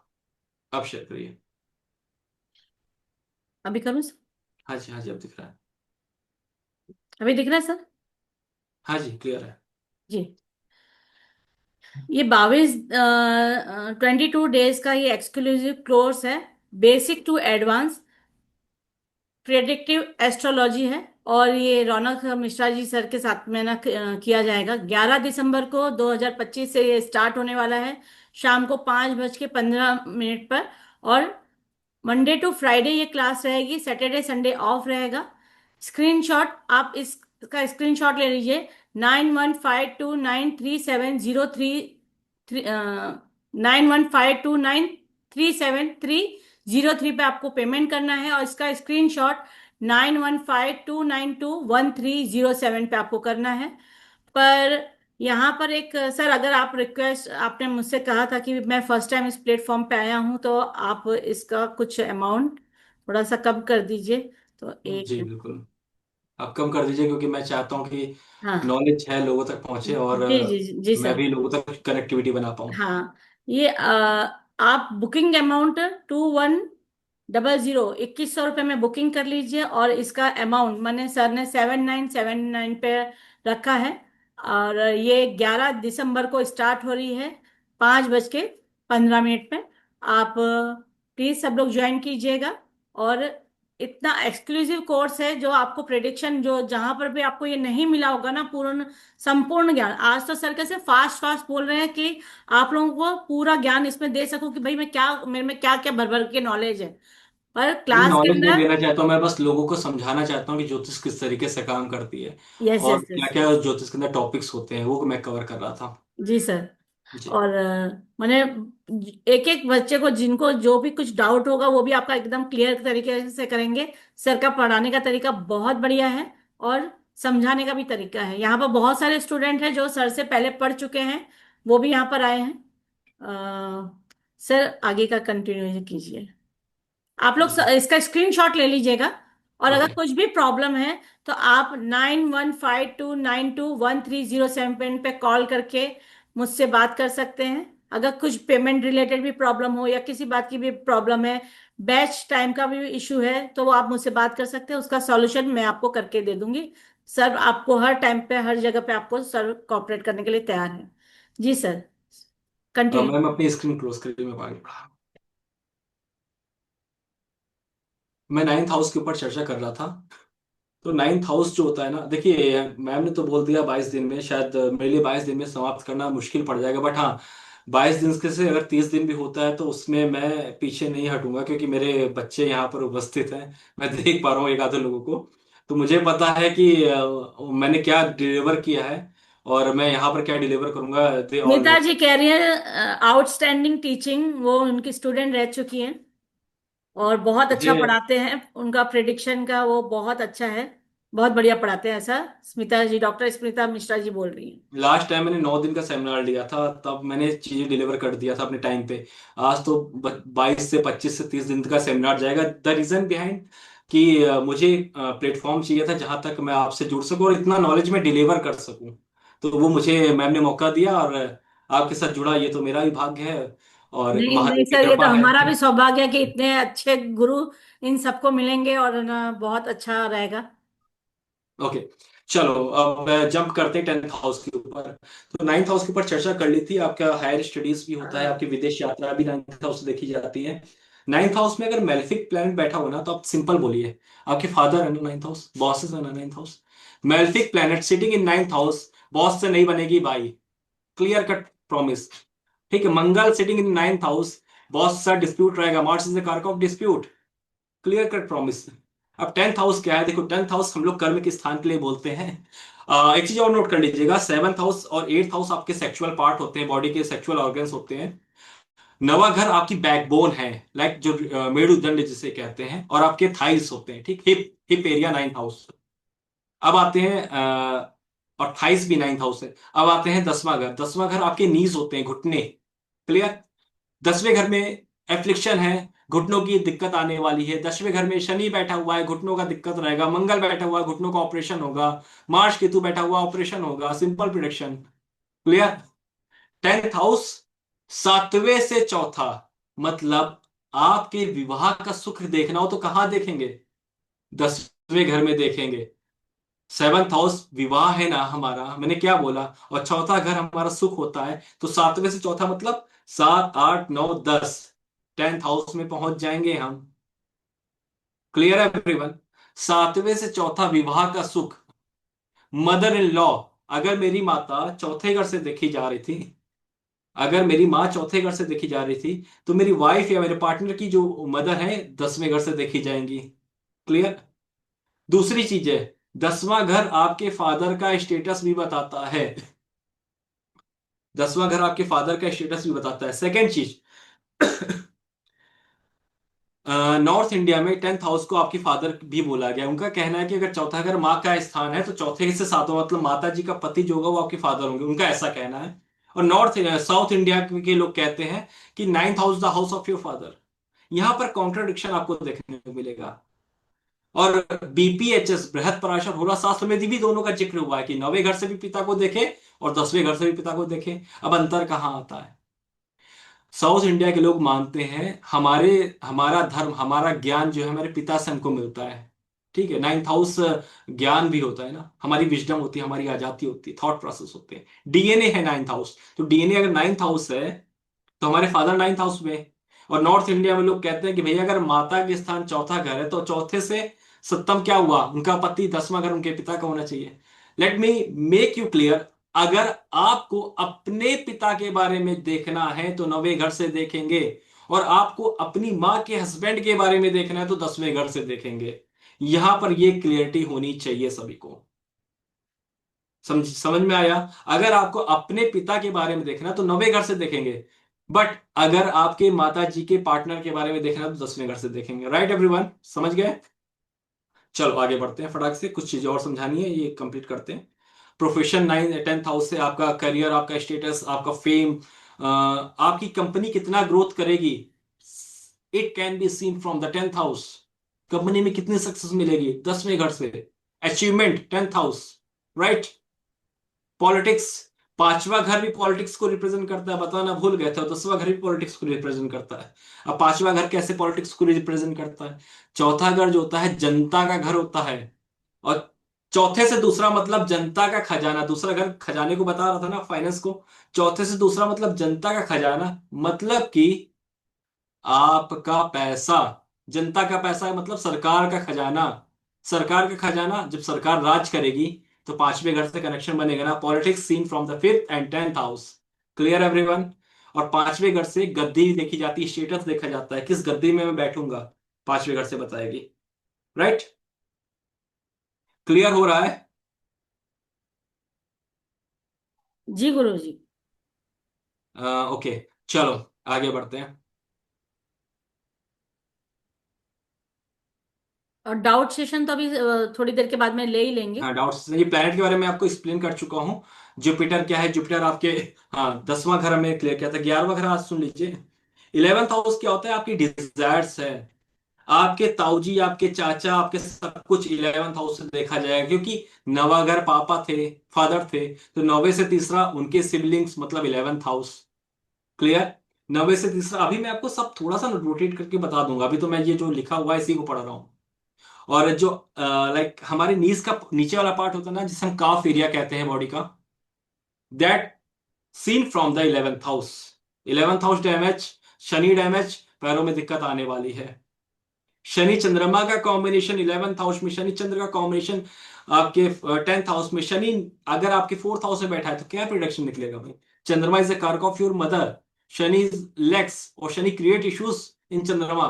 आप शेयर करिए। अभी करूँ सर? हाँ जी, हाँ जी, अब दिख रहा है। अभी दिख रहा है सर? हाँ जी, क्लियर है। जी। ये 22 डेज का ये एक्सक्लूसिव कोर्स है, basic to advance predictive astrology है, और ये रौनक मिश्रा जी सर के साथ में ना किया जाएगा। 11 दिसंबर को 2025 से ये स्टार्ट होने वाला है। शाम को 5:15 पर। और मंडे टू फ्राइडे ये क्लास रहेगी, सैटरडे संडे ऑफ रहेगा। स्क्रीनशॉट आप इसका स्क्रीनशॉट ले लीजिए। 9152937303 पे आपको पेमेंट करना है, और इसका स्क्रीनशॉट 9152921307 पे आपको करना है। पर यहाँ पर एक सर, अगर आप रिक्वेस्ट, आपने मुझसे कहा था कि मैं फर्स्ट टाइम इस प्लेटफॉर्म पे आया हूँ, तो आप इसका कुछ अमाउंट थोड़ा सा कम कर दीजिए। तो एक जी बिल्कुल, आप कम कर दीजिए क्योंकि मैं चाहता हूँ कि हाँ, नॉलेज है लोगों तक पहुंचे और जी जी जी मैं सर। भी लोगों तक कनेक्टिविटी बना पाऊँ। हाँ, ये आप बुकिंग अमाउंट 2100 में बुकिंग कर लीजिए, और इसका अमाउंट मैंने, सर ने 7979 पे रखा है। और ये 11 दिसंबर को स्टार्ट हो रही है, 5:15 पे। आप प्लीज सब लोग ज्वाइन कीजिएगा। और इतना एक्सक्लूसिव कोर्स है जो आपको प्रेडिक्शन, जो जहां पर भी आपको ये नहीं मिला होगा ना, पूर्ण संपूर्ण ज्ञान। आज तो सर कैसे फास्ट फास्ट बोल रहे हैं कि आप लोगों को पूरा ज्ञान इसमें दे सकूं कि भाई मैं क्या, मेरे में क्या क्या भर भर के नॉलेज है। पर मैं क्लास के नॉलेज नहीं अंदर, देना चाहता हूँ, मैं बस लोगों को समझाना चाहता हूँ कि ज्योतिष किस तरीके से काम करती है यस और यस क्या यस, क्या ज्योतिष के अंदर टॉपिक्स होते हैं वो मैं कवर कर रहा था। जी सर। जी। और मैंने एक एक बच्चे को, जिनको जो भी कुछ डाउट होगा, वो भी आपका एकदम क्लियर तरीके से करेंगे। सर का पढ़ाने का तरीका बहुत बढ़िया है, और समझाने का भी तरीका है। यहाँ पर बहुत सारे स्टूडेंट हैं जो सर से पहले पढ़ चुके हैं, वो भी यहाँ पर आए हैं। सर आगे का कंटिन्यू कीजिए। आप लोग जी। इसका स्क्रीनशॉट ले लीजिएगा। और अगर ओके। कुछ भी प्रॉब्लम है तो आप 9152921307 पे कॉल करके मुझसे बात कर सकते हैं। अगर कुछ पेमेंट रिलेटेड भी प्रॉब्लम हो, या किसी बात की भी प्रॉब्लम है, बैच टाइम का भी इशू है, तो वो आप मुझसे बात कर सकते हैं। उसका सॉल्यूशन मैं आपको करके दे दूंगी। सर आपको हर टाइम पे, हर जगह पे आपको सर कोऑपरेट करने के लिए तैयार है। जी सर, कंटिन्यू। मैम अपनी स्क्रीन क्लोज करिए, मैं आगे बढ़ा। मैं नाइन्थ हाउस के ऊपर चर्चा कर रहा था। तो नाइन्थ हाउस जो होता है ना, देखिए मैम ने तो बोल दिया 22 दिन में, शायद मेरे लिए 22 दिन में समाप्त करना मुश्किल पड़ जाएगा, बट हाँ 22 दिन के से अगर 30 दिन भी होता है तो उसमें मैं पीछे नहीं हटूंगा क्योंकि मेरे बच्चे यहाँ पर उपस्थित हैं। मैं देख पा रहा हूँ एक आधे लोगों को, तो मुझे पता है कि मैंने क्या डिलीवर किया है और मैं यहाँ पर क्या डिलीवर करूंगा, दे ऑल नो। नीता जी कह रही है आउटस्टैंडिंग टीचिंग, वो उनकी स्टूडेंट रह चुकी हैं और बहुत अच्छा मुझे पढ़ाते हैं। उनका प्रिडिक्शन का वो बहुत अच्छा है, बहुत बढ़िया पढ़ाते हैं, ऐसा स्मिता जी, डॉक्टर स्मिता मिश्रा जी बोल रही हैं। लास्ट टाइम मैंने 9 दिन का सेमिनार लिया था, तब मैंने चीजें डिलीवर कर दिया था अपने टाइम पे। आज तो 22 से 25 से 30 दिन का सेमिनार जाएगा। द रीजन बिहाइंड कि मुझे प्लेटफॉर्म चाहिए था जहां तक मैं आपसे जुड़ सकूं और इतना नॉलेज में डिलीवर कर सकूं। तो वो मुझे मैम ने मौका दिया और आपके साथ जुड़ा, ये तो मेरा भी भाग्य है और नहीं नहीं महादेव की सर, ये तो कृपा है। हमारा भी सौभाग्य है कि इतने अच्छे गुरु इन सबको मिलेंगे, और ना बहुत अच्छा रहेगा। ओके, चलो अब जंप करते हैं 10th हाउस के ऊपर। तो 9th हाउस के ऊपर चर्चा कर ली थी, आपका हायर स्टडीज भी होता है, आपकी विदेश यात्रा भी 9th हाउस से देखी जाती है। 9th हाउस में अगर मेलेफिक प्लैनेट बैठा हो ना, तो आप सिंपल बोलिए आपके फादर है ना 9th हाउस, बॉसेस है ना 9th house. Malefic planet sitting in 9th house, boss से नहीं बनेगी भाई, क्लियर कट प्रॉमिस। ठीक है, Mangal sitting in 9th house, boss से डिस्प्यूट रहेगा, मार्स इज द कारक of dispute, clear cut promise. अब 10th हाउस क्या है, देखो 10th हाउस हम लोग कर्म के स्थान के लिए बोलते हैं। एक चीज और नोट कर लीजिएगा, 7th हाउस और 8th हाउस आपके सेक्सुअल पार्ट होते हैं, बॉडी के सेक्सुअल ऑर्गन्स होते हैं। नवा घर आपकी बैकबोन है, लाइक जो मेरुदंड जिसे कहते हैं, और आपके थाइस होते हैं, ठीक, hip hip area 9th house. अब आते हैं और थाइस भी 9th हाउस है। अब आते हैं 10वां घर, 10वां घर आपके नीज होते हैं, घुटने, क्लियर। 10वें घर में एफ्लिक्शन है, घुटनों की दिक्कत आने वाली है। 10वें घर में शनि बैठा हुआ है, घुटनों का दिक्कत रहेगा। मंगल बैठा हुआ है, घुटनों का ऑपरेशन होगा। मार्स केतु बैठा हुआ, ऑपरेशन होगा, simple prediction, clear. 10th house 7वें से 4था, मतलब आपके विवाह का सुख देखना हो तो कहां देखेंगे, 10वें घर में देखेंगे। 7th हाउस विवाह है ना हमारा, मैंने क्या बोला, और चौथा घर हमारा सुख होता है, तो 7वें से 4था मतलब 7 8 9 10, 10th हाउस में पहुंच जाएंगे हम, क्लियर है एवरीवन। 7वें से 4था विवाह का सुख, मदर इन लॉ, अगर मेरी माता चौथे घर से देखी जा रही थी अगर मेरी माँ चौथे घर से देखी जा रही थी तो मेरी वाइफ या मेरे पार्टनर की जो मदर है 10वें घर से देखी जाएंगी। क्लियर। दूसरी चीज है, 10वां घर आपके फादर का स्टेटस भी बताता है। 10वां घर आपके फादर का स्टेटस भी बताता है। सेकेंड चीज, नॉर्थ इंडिया में 10th हाउस को आपके फादर भी बोला गया है। उनका कहना है कि अगर चौथा घर माँ का स्थान है तो चौथे से सातवां मतलब माता जी का पति जो होगा वो आपके फादर होंगे, उनका ऐसा कहना है। और नॉर्थ साउथ इंडिया के लोग कहते हैं कि 9th house the house of your father. यहां पर कॉन्ट्रडिक्शन आपको देखने को मिलेगा। और बीपीएचएस बृहत पराशर होरा शास्त्र में भी दोनों का जिक्र हुआ है कि 9वें घर से भी पिता को देखे और 10वें घर से भी पिता को देखे। अब अंतर कहां आता है? साउथ इंडिया के लोग मानते हैं हमारे हमारा धर्म हमारा ज्ञान जो है हमारे पिता से हमको मिलता है। ठीक है, 9th हाउस ज्ञान भी होता है ना, हमारी विजडम होती है, हमारी आजादी होती है, थॉट प्रोसेस होते हैं। डीएनए है 9th हाउस, तो डीएनए अगर 9th हाउस है तो हमारे फादर 9th हाउस में। और नॉर्थ इंडिया में लोग कहते हैं कि भैया अगर माता के स्थान चौथा घर है तो चौथे से सप्तम क्या हुआ, उनका पति 10वां घर उनके पिता का होना चाहिए। Let me make you clear, अगर आपको अपने पिता के बारे में देखना है तो 9वें घर से देखेंगे, और आपको अपनी माँ के हस्बैंड के बारे में देखना है तो 10वें घर से देखेंगे। यहां पर यह क्लियरिटी होनी चाहिए सभी को। समझ समझ में आया? अगर आपको अपने पिता के बारे में देखना है तो 9वें घर से देखेंगे, बट अगर आपके माता जी के पार्टनर के बारे में देखना है तो 10वें घर से देखेंगे। राइट एवरीवन, समझ गए? चलो आगे बढ़ते हैं, फटाक से कुछ चीजें और समझानी है, ये कंप्लीट करते हैं। प्रोफेशन 9 10th हाउस से आपका करियर, आपका स्टेटस, आपका फेम, आपकी कंपनी कितना ग्रोथ करेगी, it can be seen from the 10th house. Company में कितनी सक्सेस मिलेगी 10वें घर से। Achievement 10th house, right. Politics, 5वां घर भी पॉलिटिक्स को रिप्रेजेंट करता है, बताना भूल गए थे। 10वां घर भी पॉलिटिक्स को रिप्रेजेंट करता है। अब 5वां घर कैसे पॉलिटिक्स को रिप्रेजेंट करता है? चौथा घर जो होता है जनता का घर होता है, और चौथे से दूसरा मतलब जनता का खजाना। दूसरा घर खजाने को बता रहा था ना, फाइनेंस को। चौथे से दूसरा मतलब जनता का खजाना, मतलब कि आपका पैसा। जनता का पैसा है मतलब सरकार का खजाना। सरकार का खजाना, जब सरकार राज करेगी तो 5वें घर से कनेक्शन बनेगा ना। Politics seen from the 5th and 10th house. Clear everyone? और 5वें घर से गद्दी देखी जाती है, स्टेटस देखा जाता है, किस गद्दी में मैं बैठूंगा 5वें घर से बताएगी। राइट? क्लियर हो रहा है? जी गुरुजी। ओके, चलो आगे बढ़ते हैं। और डाउट सेशन तो अभी थोड़ी देर के बाद में ले ही लेंगे। हाँ, डाउट्स, ये प्लेनेट के बारे में आपको एक्सप्लेन कर चुका हूँ। जुपिटर क्या है, जुपिटर आपके, हाँ 10वां घर हमें क्लियर किया था। 11वां घर आज सुन लीजिए। 11th हाउस क्या होता है? आपकी डिजायर्स है। आपके ताऊजी, आपके चाचा, आपके सब कुछ 11th हाउस से देखा जाएगा, क्योंकि 9वां घर पापा थे, फादर थे, तो 9वें से तीसरा उनके सिबलिंग्स मतलब 11th हाउस। क्लियर? 9वें से तीसरा, अभी मैं आपको सब थोड़ा सा रोटेट करके बता दूंगा, अभी तो मैं ये जो लिखा हुआ है इसी को पढ़ रहा हूँ। और जो लाइक हमारे नीज का नीचे वाला पार्ट होता है ना, जिसे हम काफ एरिया कहते हैं बॉडी का, that seen from the 11th house. 11th house damage, Shani damage, पैरों में दिक्कत आने वाली है। शनि चंद्रमा का कॉम्बिनेशन 11th हाउस में, शनि चंद्र का कॉम्बिनेशन आपके 10th हाउस में, शनि अगर आपके 4th हाउस में बैठा है तो क्या प्रिडिक्शन निकलेगा भाई? चंद्रमा इज द कारक of your mother, Shani is legs, और शनि क्रिएट इश्यूज इन चंद्रमा।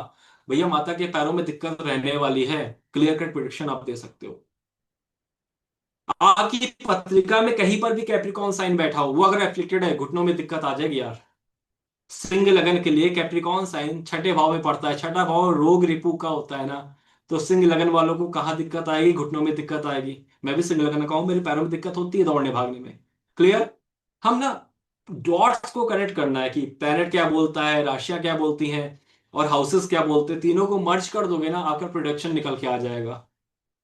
भैया माता के पैरों में दिक्कत रहने वाली है। क्लियर कट प्रिडिक्शन आप दे सकते हो। आपकी पत्रिका में कहीं पर भी कैप्रिकॉन साइन बैठा हो, वो अगर एफ्लिक्टेड है, घुटनों में दिक्कत आ जाएगी यार। सिंह लगन के लिए कैप्रिकॉन साइन छठे भाव में पड़ता है। छठा भाव रोग रिपू का होता है ना, तो सिंह लगन वालों को कहाँ दिक्कत आएगी? घुटनों में दिक्कत आएगी। मैं भी सिंह लगन का हूं, मेरे पैरों में दिक्कत होती है दौड़ने भागने में। क्लियर? हम ना डॉट्स को कनेक्ट करना है कि प्लैनेट क्या बोलता है, राशियां क्या बोलती हैं, और हाउसेस क्या बोलते हैं, तीनों को मर्ज कर दोगे ना, आपका प्रोडक्शन निकल के आ जाएगा।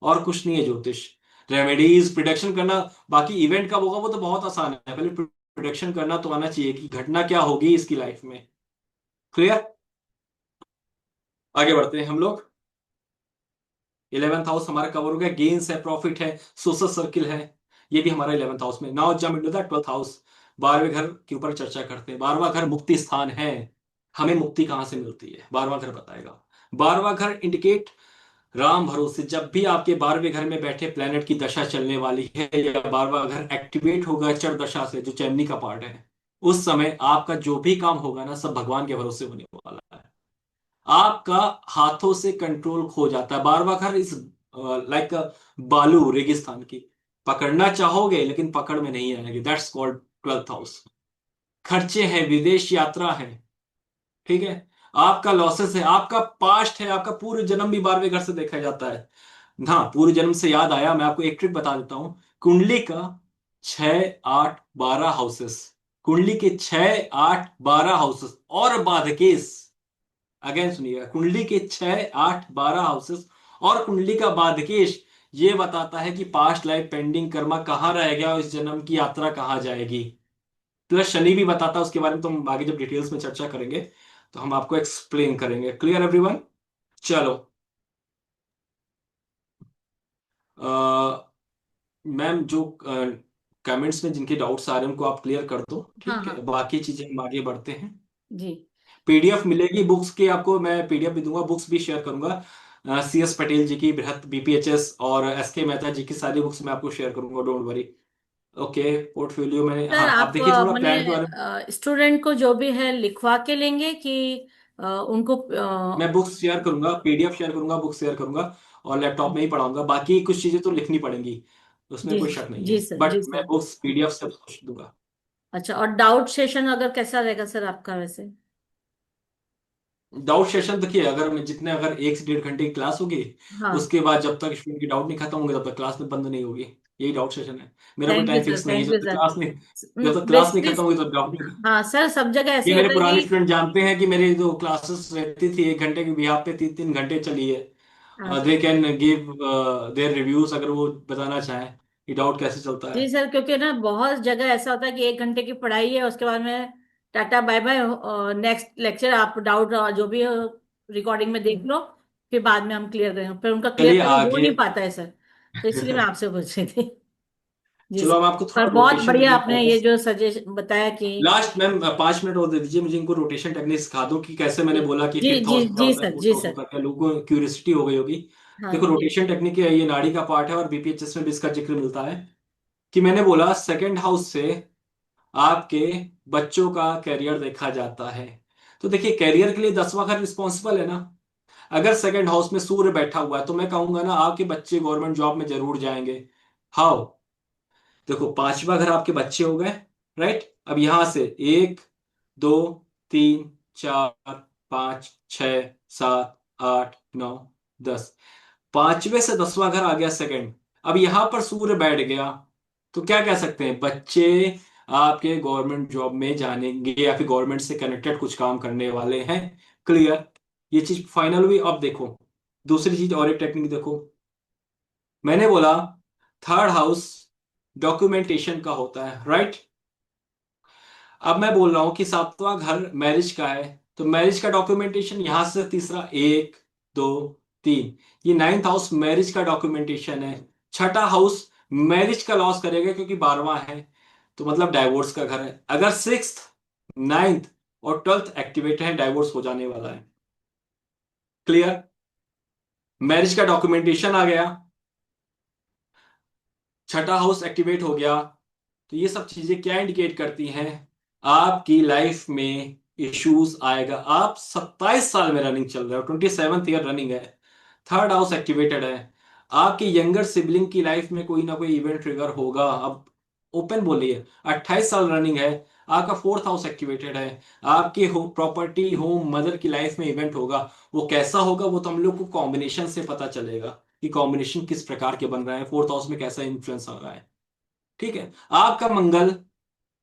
और कुछ नहीं है ज्योतिष। रेमेडीज प्रिडिक्शन करना, बाकी इवेंट कब होगा वो तो बहुत आसान है, पहले प्रिडिक्शन करना तो आना चाहिए कि घटना क्या होगी इसकी लाइफ में। क्लियर? आगे बढ़ते हैं हम लोग। 11th हाउस हमारा कवर हो गया, गेन्स है, प्रॉफिट है, सोशल सर्किल है, ये भी हमारा 11th हाउस में। Now jump into the 12th house. 12वें घर के ऊपर चर्चा करते हैं। 12वां घर मुक्ति स्थान है। हमें मुक्ति कहां से मिलती है 12वां घर बताएगा। 12वां घर इंडिकेट राम भरोसे, जब भी आपके 12वें घर में बैठे प्लेनेट की दशा चलने वाली है, या 12वां घर एक्टिवेट होगा चर दशा से, जो चैमनी का पार्ट है, उस समय आपका जो भी काम होगा ना, सब भगवान के भरोसे होने वाला है। आपका हाथों से कंट्रोल खो जाता है। बार बार घर इस लाइक बालू रेगिस्तान की पकड़ना चाहोगे लेकिन पकड़ में नहीं आएगी। That's called 12th house. खर्चे हैं, विदेश यात्रा है, ठीक है, आपका लॉसेस है, आपका पास्ट है, आपका पूर्व जन्म भी 12वें घर से देखा जाता है। हाँ, पूर्व जन्म से याद आया, मैं आपको एक ट्रिक बता देता हूं। कुंडली का 6 8 12 हाउसेस, कुंडली के 6 8 12 हाउसेस और बाधकेश, अगेन सुनिएगा, कुंडली के 6 8 12 हाउसेस और कुंडली का बाधकेश ये बताता है कि पास्ट लाइफ पेंडिंग कर्मा कहाँ रह गया और इस जन्म की यात्रा कहाँ जाएगी। प्लस शनि भी बताता है, उसके बारे में तो हम आगे जब डिटेल्स में चर्चा करेंगे तो हम आपको एक्सप्लेन करेंगे। Clear everyone? चलो, मैम जो कमेंट्स में जिनके डाउट्स आ रहे हैं उनको आप क्लियर कर दो, हाँ ठीक है, हाँ बाकी चीजें हम आगे बढ़ते हैं। जी। पीडीएफ मिलेगी बुक्स की आपको, मैं पीडीएफ भी दूंगा, बुक्स भी शेयर करूंगा। CS पटेल जी की बृहत BPHS और SK मेहता जी की सारी बुक्स मैं आपको शेयर करूंगा, डोंट वरी। ओके, पोर्टफोलियो मैंने, सर हाँ आप आप देखिए थोड़ा प्लान के बारे में। मैंने स्टूडेंट को जो भी है लिखवा के लेंगे कि उनको मैं बुक्स शेयर करूंगा, PDF शेयर करूंगा, बुक्स शेयर करूंगा और लैपटॉप में ही पढ़ाऊंगा। बाकी कुछ चीजें तो लिखनी पड़ेंगी, उसमें जी कोई शक नहीं जी है, सर, जी बट मैं सर। बुक्स PDF सब कुछ दूंगा। अच्छा, और डाउट सेशन अगर कैसा रहेगा सर आपका वैसे? डाउट सेशन देखिए, अगर मैं जितने, अगर 1 से 1.5 घंटे की क्लास होगी, हाँ। उसके बाद जब तक स्टूडेंट की डाउट नहीं खत्म होंगे तब तक क्लास में बंद नहीं होगी। यही डाउट सेशन है। मेरा कोई thank you time sir, fix नहीं है, थैंक यू सर। जब तक क्लास नहीं बेसिकली खत्म होगी तब डाउट नहीं। हाँ सर, सब जगह ऐसे ये ही मेरे होता है पुराने कि स्टूडेंट जानते हैं कि मेरी जो क्लासेस रहती थी 1 घंटे की बिहाफ पे 3 3 घंटे चली है। अच्छा। They can give their reviews, अगर वो बताना चाहें कि डाउट कैसे चलता है। जी सर, क्योंकि ना बहुत जगह ऐसा होता है कि 1 घंटे की पढ़ाई है, उसके बाद में tata bye bye, next lecture आप डाउट जो भी रिकॉर्डिंग में देख लो, फिर बाद में हम क्लियर करेंगे, फिर उनका क्लियर चलिए करना हो आगे। नहीं पाता है सर। तो इसलिए मैं आपसे पूछ रही थी। जी चलो सर। हम आपको पर थोड़ा बहुत रोटेशन बढ़िया टेक्निक आपने वापस, ये जो सजेशन बताया कि लास्ट मैम 5 मिनट और दे दीजिए मुझे, इनको रोटेशन टेक्निक सिखा दो कि कैसे, मैंने बोला कि जी फिफ्थ जी हाउस क्या जी होता है, सर, फोर्थ जी हाउस सर। होता है क्या, लोगों को क्यूरियोसिटी हो गई होगी। हाँ देखो, जी। रोटेशन टेक्निक ये नाड़ी का पार्ट है और BPHS में भी इसका जिक्र मिलता है। कि मैंने बोला सेकंड हाउस से आपके बच्चों का करियर देखा जाता है। तो देखिए, करियर के लिए 10वां घर रिस्पॉन्सिबल है ना। अगर सेकंड हाउस में सूर्य बैठा हुआ है तो मैं कहूंगा ना आपके बच्चे गवर्नमेंट जॉब में जरूर जाएंगे। हाउ? देखो, 5वां घर आपके बच्चे हो गए, राइट। अब यहां से 1 2 3 4 5 6 7 8 9 10, 5वें से 10वां घर आ गया सेकंड। अब यहां पर सूर्य बैठ गया, तो क्या कह सकते हैं, बच्चे आपके गवर्नमेंट जॉब में जानेंगे या फिर गवर्नमेंट से कनेक्टेड कुछ काम करने वाले हैं। क्लियर? ये चीज फाइनल हुई। अब देखो दूसरी चीज और एक टेक्निक देखो। मैंने बोला थर्ड हाउस डॉक्यूमेंटेशन का होता है, राइट। अब मैं बोल रहा हूं कि 7वां घर मैरिज का है, तो मैरिज का डॉक्यूमेंटेशन यहां से तीसरा, 1 2 3, ये 9th हाउस मैरिज का डॉक्यूमेंटेशन है। छठा हाउस मैरिज का लॉस करेगा क्योंकि 12वां है, तो मतलब डाइवोर्स का घर है। अगर 6th 9th और 12th एक्टिवेट है, डाइवोर्स हो जाने वाला है। क्लियर? मैरिज का डॉक्यूमेंटेशन आ गया, छठा हाउस एक्टिवेट हो गया, तो ये सब चीजें क्या इंडिकेट करती हैं, आपकी लाइफ में इश्यूज आएगा। आप 27 साल में रनिंग चल रहे हो, 27th ईयर रनिंग है, थर्ड हाउस एक्टिवेटेड है, आपके यंगर सिबलिंग की लाइफ में कोई ना कोई इवेंट ट्रिगर होगा। अब ओपन बोलिए, 28 साल रनिंग है, आपका फोर्थ हाउस एक्टिवेटेड है, आपके हो प्रॉपर्टी होम मदर की लाइफ में इवेंट होगा। वो कैसा होगा वो तो हम लोग को कॉम्बिनेशन से पता चलेगा कि कॉम्बिनेशन किस प्रकार के बन रहा है, फोर्थ हाउस में कैसा इन्फ्लुएंस आ रहा है। ठीक है, आपका Mangal,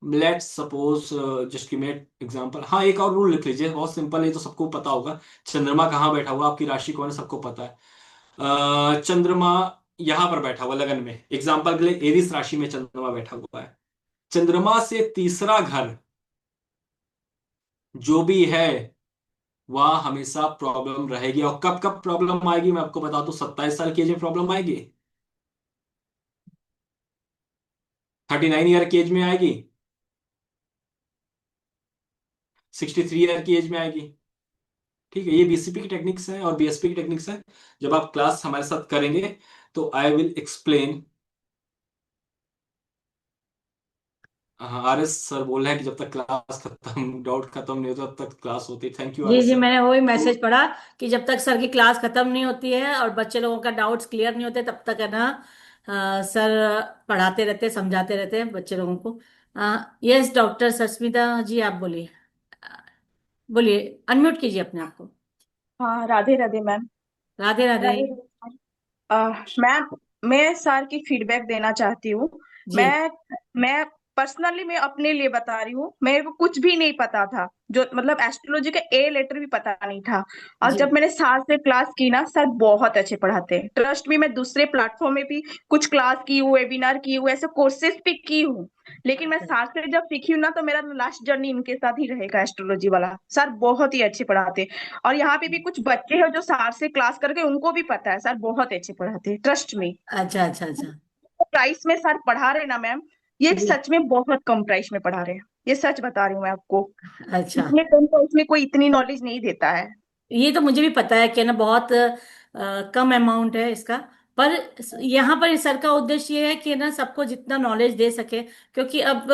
let's suppose, just give me example. हाँ, एक और रूल लिख लीजिए, बहुत सिंपल है, ये तो सबको पता होगा। चंद्रमा कहाँ बैठा हुआ, आपकी राशि कौन है, सबको पता है। चंद्रमा यहां पर बैठा हुआ लगन में, एग्जांपल के लिए एरिस राशि में चंद्रमा बैठा हुआ है। चंद्रमा से तीसरा घर जो भी है वहां हमेशा प्रॉब्लम रहेगी। और कब कब प्रॉब्लम आएगी मैं आपको बता दूं, 27 साल की एज में प्रॉब्लम आएगी, 39 ईयर की एज में आएगी, 63 ईयर की एज में आएगी। ठीक है, ये BCP की टेक्निक्स हैं और BSP की टेक्निक्स हैं। जब आप क्लास हमारे साथ करेंगे तो आई विल एक्सप्लेन। हाँ, आरएस सर बोल रहे हैं कि जब तक क्लास खत्म, डाउट खत्म नहीं होता तब तक क्लास होती है। Thank you ji RS ji, sir. मैंने वही मैसेज पढ़ा कि जब तक सर की क्लास खत्म नहीं होती है और बच्चे लोगों का डाउट्स क्लियर नहीं होते तब तक है ना, सर पढ़ाते रहते हैं, समझाते रहते हैं बच्चे लोगों को। यस डॉक्टर सस्मिता जी, आप बोलिए। बोलिए, अनम्यूट कीजिए अपने आप को। हाँ, राधे राधे मैम। राधे राधे। राधे राधे। मैम, मैं सर की फीडबैक देना चाहती हूँ। जी मैं पर्सनली मैं अपने लिए बता रही हूँ, मेरे को कुछ भी नहीं पता था, जो मतलब एस्ट्रोलॉजी का ए लेटर भी पता नहीं था। और जी जब मैंने सर से क्लास की ना, सर बहुत अच्छे पढ़ाते हैं। ट्रस्ट भी, मैं दूसरे प्लेटफॉर्म में भी कुछ क्लास की हूँ, वेबिनार की हूँ, ऐसे कोर्सेज भी की हूँ। लेकिन मैं सर से जब सीखी हूँ ना, तो मेरा लास्ट जर्नी इनके साथ ही रहेगा। एस्ट्रोलॉजी वाला सर बहुत ही अच्छे पढ़ाते हैं। और यहाँ पे भी कुछ बच्चे हैं जो सर से क्लास करके, उनको भी पता है सर बहुत अच्छे पढ़ाते हैं, ट्रस्ट में। अच्छा अच्छा अच्छा। प्राइस में सर पढ़ा रहे हैं ना मैम, ये जी सच में बहुत कम प्राइस में पढ़ा रहे हैं। ये सच बता रही हूँ मैं आपको। अच्छा। इतने कम प्राइस में कोई इतनी नॉलेज नहीं देता है। ये तो मुझे भी पता है कि ना बहुत कम अमाउंट है इसका। पर यहाँ पर इस सर का उद्देश्य ये है कि ना सबको जितना नॉलेज दे सके, क्योंकि अब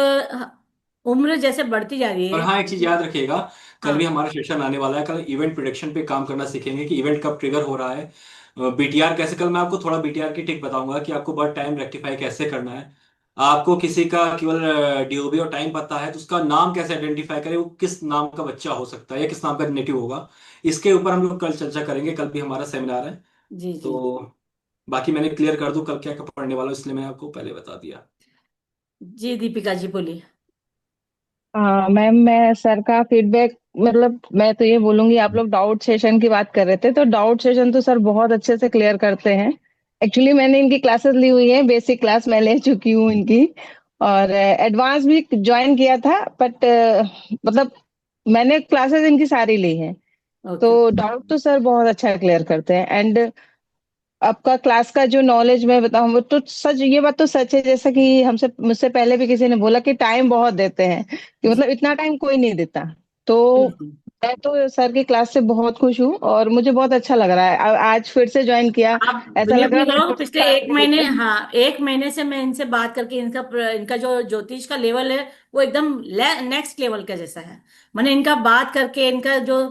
उम्र जैसे बढ़ती जा रही और है। हाँ, एक चीज याद रखिएगा, कल भी हाँ हमारा सेशन आने वाला है। कल इवेंट प्रिडिक्शन पे काम करना सीखेंगे कि इवेंट कब ट्रिगर हो रहा है, बीटीआर कैसे। कल मैं आपको थोड़ा बीटीआर की टिक बताऊंगा कि आपको बर्थ टाइम रेक्टिफाई कैसे करना है। आपको किसी का केवल डीओबी और टाइम पता है तो उसका नाम कैसे आइडेंटिफाई करें, वो किस नाम का बच्चा हो सकता है या किस नाम का रिलेटिव होगा। इसके ऊपर हम लोग कल चर्चा करेंगे। कल भी हमारा सेमिनार है। जी जी। तो बाकी मैंने क्लियर कर दूं कल क्या क्या पढ़ने वाला हूं, इसलिए मैंने आपको पहले बता दिया। जी दीपिका जी बोलिए। हाँ मैम, मैं सर का फीडबैक, मतलब मैं तो ये बोलूंगी, आप लोग डाउट सेशन की बात कर रहे थे, तो डाउट सेशन तो सर बहुत अच्छे से क्लियर करते हैं। एक्चुअली मैंने इनकी क्लासेस ली हुई है, बेसिक क्लास मैं ले चुकी हूँ इनकी, और एडवांस भी ज्वाइन किया था, बट मतलब मैंने क्लासेस इनकी सारी ली हैं। ओके। तो डाउट तो सर बहुत अच्छा क्लियर करते हैं। एंड आपका क्लास का जो नॉलेज मैं बताऊं, वो तो सच, ये बात तो सच है, जैसा कि हमसे मुझसे पहले भी किसी ने बोला कि टाइम बहुत देते हैं, कि जी मतलब इतना टाइम कोई नहीं देता। तो बिल्कुल। मैं तो सर की क्लास से बहुत खुश हूँ और मुझे बहुत अच्छा लग रहा है। आज फिर से ज्वाइन किया, आप ऐसा बिलीव लग रहा नहीं है मैं करो, फर्स्ट पिछले क्लास एक में ही महीने, हूँ। हाँ एक महीने से मैं इनसे बात करके इनका इनका जो ज्योतिष का लेवल है वो एकदम नेक्स्ट लेवल का जैसा है। मैंने इनका बात करके इनका जो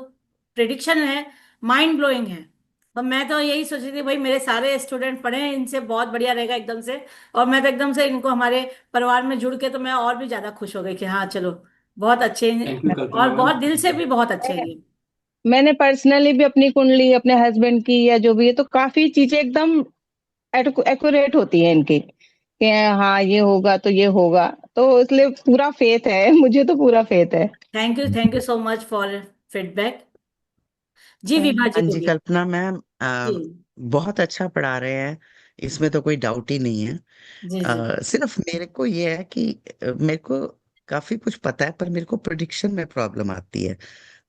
प्रिडिक्शन है माइंड ब्लोइंग है। और मैं तो यही सोच रही थी भाई मेरे सारे स्टूडेंट पढ़े इनसे, बहुत बढ़िया रहेगा एकदम से। और मैं तो एकदम से इनको हमारे परिवार में जुड़ के तो मैं और भी ज्यादा खुश हो गई कि हाँ चलो, बहुत अच्छे हैं थैंक यू और कल्पना मैम। बहुत दिल से भी बहुत अच्छे हैं ये। मैंने पर्सनली भी अपनी कुंडली, अपने हस्बैंड की या जो भी है, तो काफी चीजें एकदम एक्यूरेट होती है इनकी, कि हाँ ये होगा तो ये होगा। तो इसलिए पूरा फेथ है मुझे, तो पूरा फेथ है। Thank you so much for feedback. जी विभा जी हाँ जी बोलिए। कल्पना मैम, जी बहुत अच्छा पढ़ा रहे हैं, इसमें तो कोई डाउट ही नहीं है। जी जी सिर्फ मेरे को ये है कि मेरे को काफी कुछ पता है, पर मेरे को प्रिडिक्शन में प्रॉब्लम आती है।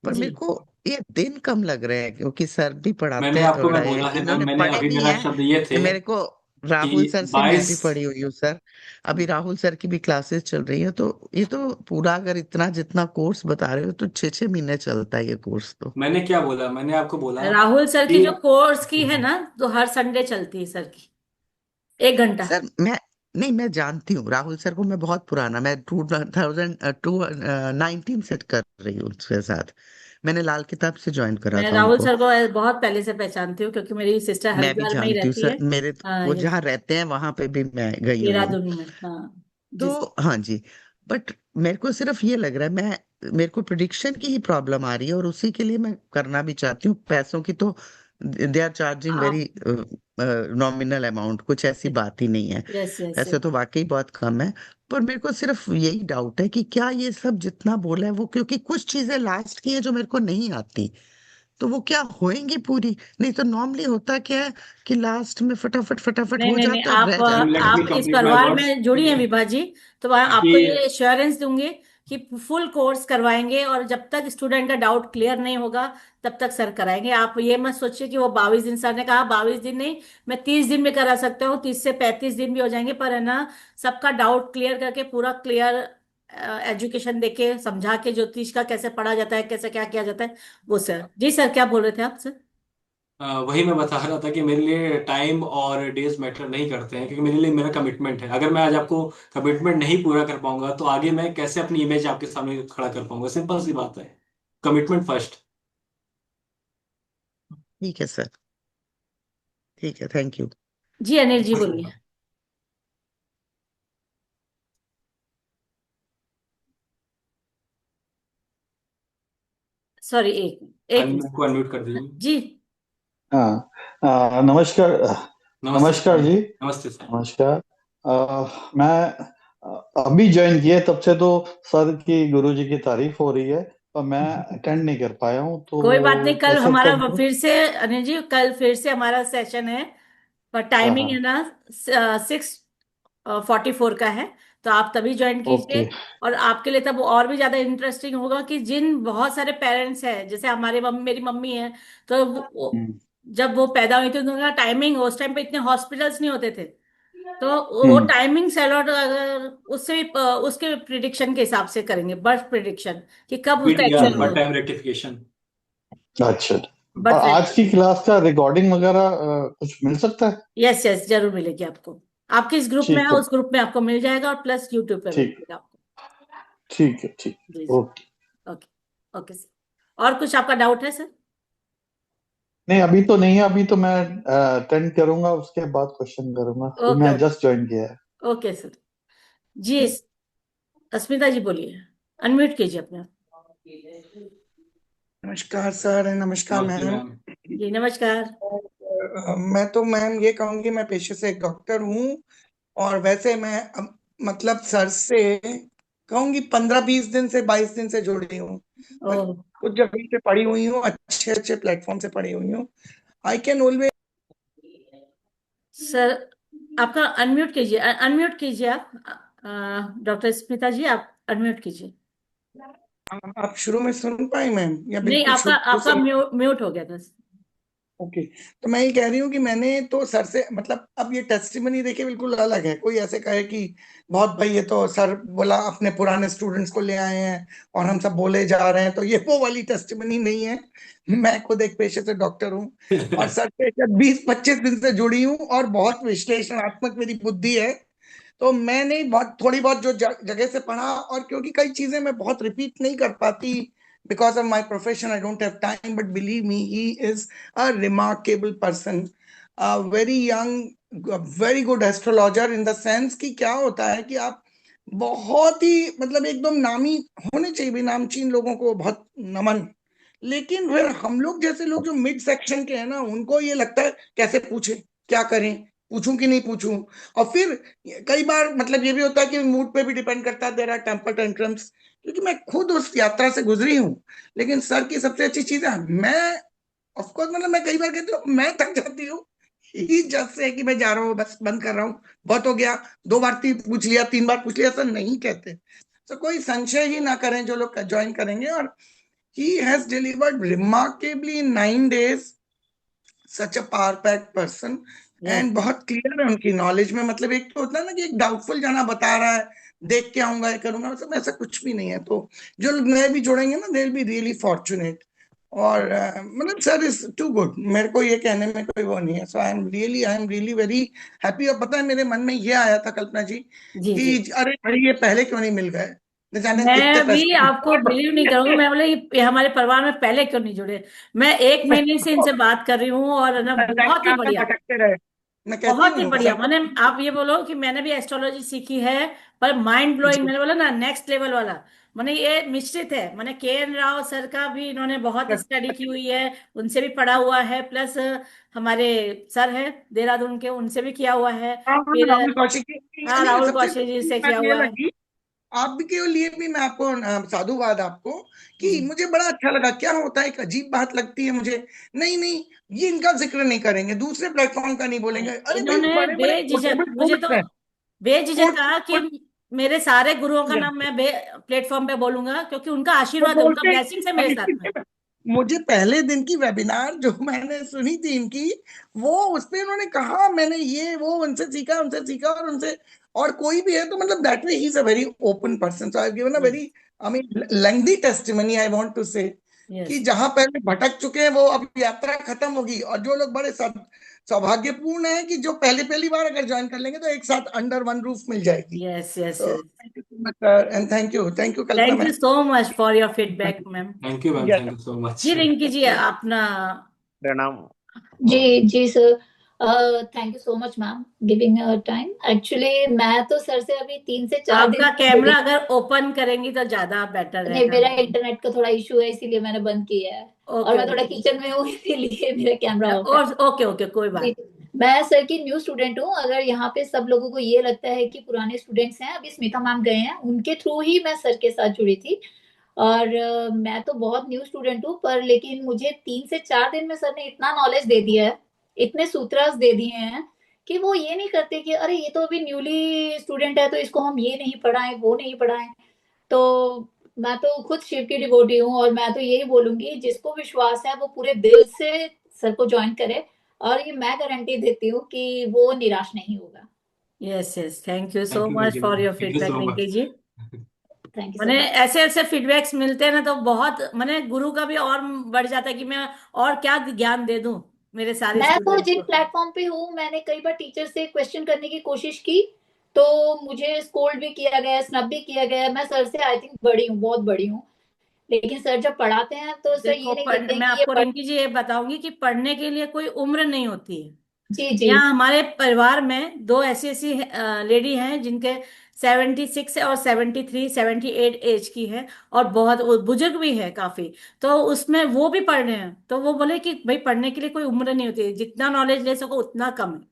पर जी। मेरे को ये दिन कम लग रहे हैं, क्योंकि सर भी पढ़ाते मैंने हैं आपको मैं थोड़ा, ये बोला है मैम, इन्होंने मैंने पढ़े अभी नहीं मेरा है। शब्द ये थे मेरे को राहुल कि सर से मैं 22। भी पढ़ी हुई हूँ सर। अभी राहुल सर की भी क्लासेस चल रही है, तो ये तो पूरा, अगर इतना जितना कोर्स बता रहे हो, तो 6-6 महीने चलता है ये कोर्स तो। मैंने क्या बोला, मैंने आपको बोला राहुल सर की कि जो कोर्स की है ना, तो हर संडे चलती है सर की, 1 घंटा। सर मैं, नहीं मैं जानती हूँ राहुल सर को, मैं बहुत पुराना, मैं 2019 से कर रही हूँ उसके साथ। मैंने लाल किताब से ज्वाइन करा मैं था राहुल उनको। सर को बहुत पहले से पहचानती हूँ क्योंकि मेरी सिस्टर मैं भी हरिद्वार में ही जानती हूँ रहती सर, है। मेरे वो ये जहाँ रहते हैं वहां पे भी मैं गई हुई हूँ। देहरादून में, हाँ। जी तो हाँ जी, बट मेरे को सिर्फ ये लग रहा है, मैं मेरे को प्रिडिक्शन की ही प्रॉब्लम आ रही है, और उसी के लिए मैं करना भी चाहती हूँ। पैसों की तो दे आर चार्जिंग आप। वेरी नॉमिनल अमाउंट, कुछ ऐसी बात ही नहीं है। यस यस ऐसे तो वाकई बहुत कम है। पर मेरे को सिर्फ यही डाउट है कि क्या ये सब जितना बोला है वो, क्योंकि कुछ चीजें लास्ट की हैं जो मेरे को नहीं आती, तो वो क्या होएंगी पूरी? नहीं तो नॉर्मली होता क्या है कि लास्ट में फटाफट फटाफट नहीं हो नहीं नहीं, जाता है और रह मैम जाता लेट है। मी आप इस कंप्लीट माय परिवार वर्ड्स में जुड़ी हैं विभा जी, तो वहाँ कि आपको ये एश्योरेंस दूंगे कि फुल कोर्स करवाएंगे और जब तक स्टूडेंट का डाउट क्लियर नहीं होगा तब तक सर कराएंगे। आप ये मत सोचिए कि वो 22 दिन, सर ने कहा 22 दिन नहीं, मैं 30 दिन में करा सकता हूँ, 30 से 35 दिन भी हो जाएंगे, पर है ना सबका डाउट क्लियर करके पूरा क्लियर एजुकेशन देके समझा के ज्योतिष का कैसे पढ़ा जाता है, कैसे क्या किया जाता है, वो सर। जी सर क्या बोल रहे थे आप सर? वही मैं बता रहा था कि मेरे लिए टाइम और डेज मैटर नहीं करते हैं, क्योंकि मेरे लिए मेरा कमिटमेंट है। अगर मैं आज आपको कमिटमेंट नहीं पूरा कर पाऊंगा तो आगे मैं कैसे अपनी इमेज आपके सामने खड़ा कर पाऊंगा? सिंपल सी बात है, कमिटमेंट फर्स्ट। ठीक है सर, ठीक है, थैंक यू। जी अनिल जी बोलिए। सॉरी, एक अनम्यूट को मिनट। अनम्यूट कर दीजिए। जी। हाँ, नमस्कार। नमस्ते नमस्कार सर। जी। नमस्ते सर। नमस्कार। मैं अभी ज्वाइन किया, तब से तो सर की गुरुजी की तारीफ हो रही है, पर मैं अटेंड नहीं कर पाया हूँ, कोई बात नहीं, तो कल कैसे हमारा अटेंड करूँ? फिर से, अनिल जी कल फिर से हमारा सेशन है, पर हाँ टाइमिंग है हाँ। ना 6:44 का है, तो आप तभी ज्वाइन ओके। कीजिए। और आपके लिए तब और भी ज्यादा इंटरेस्टिंग होगा कि जिन बहुत सारे पेरेंट्स हैं, जैसे हमारे मेरी मम्मी है, तो हम्म जब वो पैदा हुई थी तो उनका टाइमिंग, उस टाइम पे इतने हॉस्पिटल्स नहीं होते थे, तो वो हम्म टाइमिंग सैलॉट अगर उससे भी उसके प्रिडिक्शन के हिसाब से करेंगे, बर्थ प्रिडिक्शन कि कब उसका पीटीआर, एक्चुअल बर्थ होगा। Time rectification. अच्छा। और बर्थ आज की रेट। क्लास का रिकॉर्डिंग वगैरह कुछ मिल सकता है? यस यस, जरूर मिलेगी आपको। आप किस ग्रुप में है ठीक है। उस ग्रुप में आपको मिल जाएगा, और प्लस यूट्यूब पे ठीक मिलेगा आपको। ठीक है। ठीक। जी जी। ओके। ओके। ओके सर, और कुछ आपका डाउट है सर? नहीं, अभी तो नहीं है, अभी तो मैं अटेंड करूंगा, उसके बाद क्वेश्चन करूंगा, अभी ओके मैं ओके। जस्ट ज्वाइन किया है। Okay sir. जी, अस्मिता जी बोलिए, अनम्यूट कीजिए अपने आप। नमस्कार सर, नमस्कार नमस्ते मैम। मैम। जी नमस्कार। मैं तो मैम ये कहूंगी, मैं पेशे से एक डॉक्टर हूँ, और वैसे मैं मतलब सर से कहूंगी 15-20 दिन से, 22 दिन से जुड़ी हूँ। ओ पर कुछ जगह से पढ़ी हुई हूँ, अच्छे अच्छे प्लेटफॉर्म से पढ़ी हुई हूँ। I can always. सर, आपका अनम्यूट कीजिए, अनम्यूट कीजिए आप, डॉक्टर स्मिता जी आप अनम्यूट कीजिए। आप शुरू में सुन पाए मैम, या नहीं, बिल्कुल आपका शुरू आपका से? म्यूट हो गया था। ओके। तो मैं ये कह रही हूँ कि मैंने तो सर से मतलब, अब ये टेस्टिमनी देखिए बिल्कुल अलग है। कोई ऐसे कहे कि बहुत भाई ये तो सर बोला अपने पुराने स्टूडेंट्स को ले आए हैं और हम सब बोले जा रहे हैं, तो ये वो वाली टेस्टिमनी नहीं है। मैं खुद एक पेशे से डॉक्टर हूँ, और सर से 20-25 दिन से जुड़ी हूँ, और बहुत विश्लेषणात्मक मेरी बुद्धि है। तो मैंने बहुत थोड़ी बहुत जो जगह से पढ़ा, और क्योंकि कई चीजें मैं बहुत रिपीट नहीं कर पाती because of my profession, I don't have time, but believe me he is a remarkable person, very young, very good astrologer, in the sense कि क्या होता है कि आप बहुत ही मतलब एकदम नामी होने चाहिए भी, नामचीन लोगों को बहुत नमन। लेकिन फिर हम लोग जैसे लोग जो मिड सेक्शन के हैं ना, उनको ये लगता है कैसे पूछे, क्या करें, पूछूं कि नहीं पूछूं। और फिर कई बार मतलब ये भी होता है कि मूड पे भी डिपेंड करता है, देयर आर टेम्पर टेंट्रम्स, क्योंकि मैं खुद उस यात्रा से गुजरी हूँ। लेकिन सर की सबसे अच्छी चीज है, मैं ऑफ कोर्स मतलब मैं कई बार कहती हूँ मैं थक जाती हूँ, ही जस्ट से कि मैं जा रहा हूँ, बस बंद कर रहा हूँ, बहुत हो गया, 2 बार पूछ लिया, 3 बार पूछ लिया, सर नहीं कहते। तो कोई संशय ही ना करें जो लोग ज्वाइन करेंगे। और he has delivered remarkably in 9 days, such a power packed person, yes. And बहुत क्लियर है उनकी नॉलेज में। मतलब एक तो होता है ना कि एक डाउटफुल जाना बता रहा है, देख के आऊंगा, ये करूंगा, मतलब ऐसा कुछ भी नहीं है। तो जो लोग नए भी जुड़ेंगे ना, they will be really fortunate. और मतलब सर इज टू गुड, मेरे को ये कहने में कोई वो नहीं है। So I am really very happy. और पता है मेरे मन में ये आया था कल्पना जी जी जी। कि अरे भाई ये पहले क्यों नहीं मिल गए, न जाने इतने मैं भी पैसे आपको बिलीव नहीं करूंगी, मैं बोले ये हमारे परिवार में पहले क्यों नहीं जुड़े। मैं 1 महीने से इनसे बात कर रही हूँ, और ना बहुत ही बढ़िया, भटकते रहे। मैं कहती बहुत ही हूँ बढ़िया। सर, मैंने, आप ये बोलो कि मैंने भी एस्ट्रोलॉजी सीखी है, पर माइंड ब्लोइंग, मैंने बोला ना नेक्स्ट लेवल वाला। मैंने ये मिश्रित है, मैंने के एन राव सर का भी इन्होंने बहुत स्टडी की हुई है, उनसे भी पढ़ा हुआ है, प्लस हमारे सर है देहरादून के, उनसे भी किया हुआ है। हाँ, फिर राहुल कौशिक की हाँ, नहीं, राहुल सबसे कौशल जी बड़ी से बात किया ये हुआ है। लगी आप के लिए भी। मैं आपको साधुवाद आपको, कि जी। मुझे बड़ा अच्छा लगा। क्या होता है, एक अजीब बात लगती है मुझे, नहीं नहीं ये इनका जिक्र नहीं करेंगे, दूसरे प्लेटफॉर्म का नहीं बोलेंगे, अरे भाई इन्होंने बड़े बड़े बेझिझक, कोटेबल मुझे बुक्स तो हैं, बेझिझक कोट कहा कि कोट मेरे सारे गुरुओं का नाम मैं प्लेटफॉर्म पे बोलूंगा, क्योंकि उनका वो आशीर्वाद है, उनका बोलते हैं। ब्लेसिंग है मेरे साथ में। मुझे पहले दिन की वेबिनार जो मैंने सुनी थी इनकी, वो उस पे उन्होंने कहा मैंने ये वो उनसे सीखा और उनसे, और कोई भी है तो मतलब that way he is a very open person. So I given a very, I mean lengthy testimony, I want to say. कि यस जहां पहले भटक चुके हैं वो अब यात्रा खत्म होगी, और जो लोग बड़े सौभाग्यपूर्ण है कि जो पहली पहली बार अगर ज्वाइन कर लेंगे तो एक साथ अंडर वन रूफ मिल जाएगी। यस यस तो yes. Thank you so much and thank you Kalpana thank you ma'am. So much for your feedback ma'am. Thank you ma'am, yes thank you so much. जी रिंकी जी अपना। प्रणाम। जी जी sir. Thank you so much ma'am giving time. Actually मैं तो sir से अभी 3 से 4 दिन आपका जुड़ी। कैमरा अगर ओपन करेंगी तो ज्यादा बेटर नहीं, रहेगा। मेरा इंटरनेट का थोड़ा इशू है इसीलिए मैंने बंद किया है। और ओके मैं थोड़ा ओके किचन में हूँ इसीलिए मेरा कैमरा ऑफ है। ओके ओके कोई जी। बात। मैं सर की न्यू स्टूडेंट हूँ। अगर यहाँ पे सब लोगों को ये लगता है कि पुराने स्टूडेंट्स हैं, अभी स्मिता मैम गए हैं, उनके थ्रू ही मैं सर के साथ जुड़ी थी। और मैं तो बहुत न्यू स्टूडेंट हूँ, पर लेकिन मुझे 3 से 4 दिन में सर ने इतना नॉलेज दे दिया है, इतने सूत्रास दे दिए हैं कि वो ये नहीं करते कि अरे ये तो अभी न्यूली स्टूडेंट है तो इसको हम ये नहीं पढ़ाएं वो नहीं पढ़ाएं। तो मैं तो खुद शिव की डिवोटी हूँ और मैं तो यही बोलूंगी जिसको विश्वास है वो पूरे दिल से सर को ज्वाइन करे। और ये मैं गारंटी देती हूँ कि वो निराश नहीं होगा। Yes yes thank you so thank you much Rinki for ma'am, your thank you feedback so Rinki much. जी। थैंक यू सो मैंने मच। ऐसे ऐसे फीडबैक्स मिलते हैं ना तो बहुत मैंने गुरु का भी और बढ़ जाता है कि मैं और क्या ज्ञान दे दूं मेरे सारे मैं तो स्टूडेंट्स जिन को। प्लेटफॉर्म पे हूँ मैंने कई बार टीचर से क्वेश्चन करने की कोशिश की तो मुझे स्कोल्ड भी किया गया, स्नब भी किया गया। मैं सर से आई थिंक बड़ी हूँ, बहुत बड़ी हूँ। लेकिन सर जब पढ़ाते हैं तो सर देखो ये नहीं देखते हैं मैं कि ये आपको पढ़। रिंकी जी ये बताऊंगी कि पढ़ने के लिए कोई उम्र नहीं होती है। जी जी। यहाँ हमारे परिवार में दो ऐसी ऐसी लेडी हैं जिनके 76 और 73 78 एज की है और बहुत वो बुजुर्ग भी है काफी। तो उसमें वो भी पढ़ रहे हैं तो वो बोले कि भाई पढ़ने के लिए कोई उम्र नहीं होती है, जितना नॉलेज ले सको उतना कम है।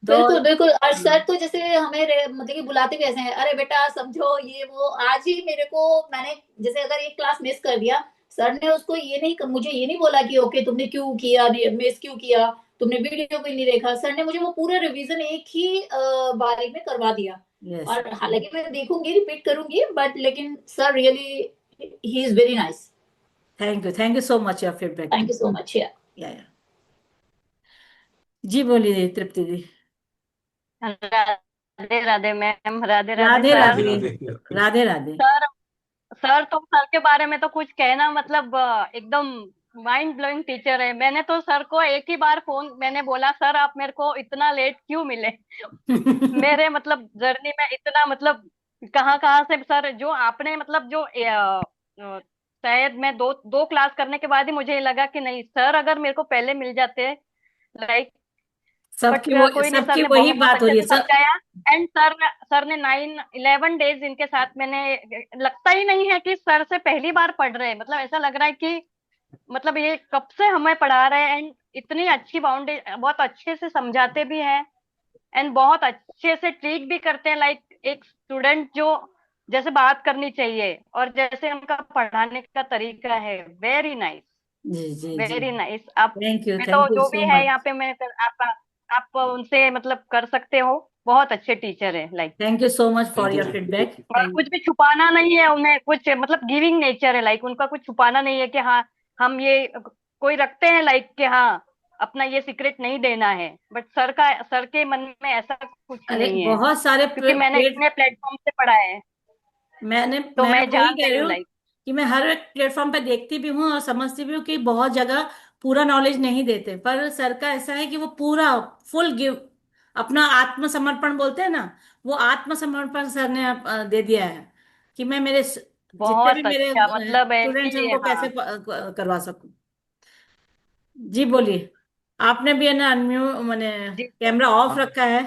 तो बिल्कुल बिल्कुल। और सर तो जैसे हमें मतलब कि बुलाते भी ऐसे हैं, अरे बेटा समझो ये वो। आज ही मेरे को मैंने जैसे अगर एक क्लास मिस कर दिया, सर ने उसको ये नहीं, मुझे ये नहीं बोला कि ओके तुमने क्यों किया, मिस क्यों किया, तुमने वीडियो भी नहीं देखा। सर ने मुझे वो पूरा रिवीजन एक ही बारी में करवा दिया। यस और हालांकि मैं देखूंगी, रिपीट करूंगी, बट लेकिन sir really he is very nice. Thank you so much your feedback. Thank you so much. या जी बोलिए Tripti ji. Radhe Radhe ma'am, Radhe Radhe Radhe sir. Radhe Radhe. Radhe. Radhe Radhe. Sir sir तो सर के बारे में तो कुछ कहना मतलब एकदम माइंड ब्लोइंग टीचर है। मैंने तो सर को एक ही बार फोन मैंने बोला, सर आप मेरे को इतना लेट क्यों मिले? मेरे मतलब जर्नी में इतना मतलब कहाँ कहाँ से सर जो आपने मतलब जो शायद मैं दो दो क्लास करने के बाद ही मुझे ये लगा कि नहीं सर अगर मेरे को पहले मिल जाते लाइक। बट कोई नहीं, सर सबकी ने वही बहुत बात हो अच्छे रही है से सर। समझाया। एंड सर ने 9 11 डेज इनके साथ मैंने लगता ही नहीं है कि सर से पहली बार पढ़ रहे हैं। मतलब ऐसा लग रहा है कि मतलब ये कब से हमें पढ़ा रहे हैं। एंड इतनी अच्छी बाउंड्री बहुत अच्छे से समझाते भी हैं एंड बहुत अच्छे से ट्रीट भी करते हैं लाइक एक स्टूडेंट जो जैसे बात करनी चाहिए और जैसे उनका पढ़ाने का तरीका है। वेरी नाइस, जी जी जी। Very nice. आप मैं तो थैंक यू जो भी सो है मच। यहाँ पे मैं आप उनसे मतलब कर सकते हो। बहुत अच्छे टीचर है like. Thank you so much for thank you your sir. Feedback. और कुछ भी छुपाना नहीं है उन्हें, कुछ मतलब गिविंग नेचर है लाइक। उनका कुछ छुपाना नहीं है कि हाँ हम ये कोई रखते हैं लाइक कि हाँ अपना ये सीक्रेट नहीं देना है। बट सर के मन में ऐसा कुछ अरे नहीं है बहुत सारे क्योंकि मैंने प्लेट इतने प्लेटफॉर्म से पढ़ा है तो मैं मैं वही जान कह रही रही हूँ हूँ लाइक। कि मैं हर एक प्लेटफॉर्म पे देखती भी हूँ और समझती भी हूँ कि बहुत जगह पूरा नॉलेज नहीं देते, पर सर का ऐसा है कि वो पूरा फुल गिव अपना आत्मसमर्पण बोलते हैं ना, वो आत्मसमर्पण सर ने दे दिया है कि मैं मेरे जितने भी बहुत मेरे अच्छा मतलब स्टूडेंट्स हैं ऐसी उनको कैसे हाँ। करवा सकूं। जी बोलिए। आपने भी है ना अनम्यूट मैंने जी कैमरा ऑफ हाँ रखा है।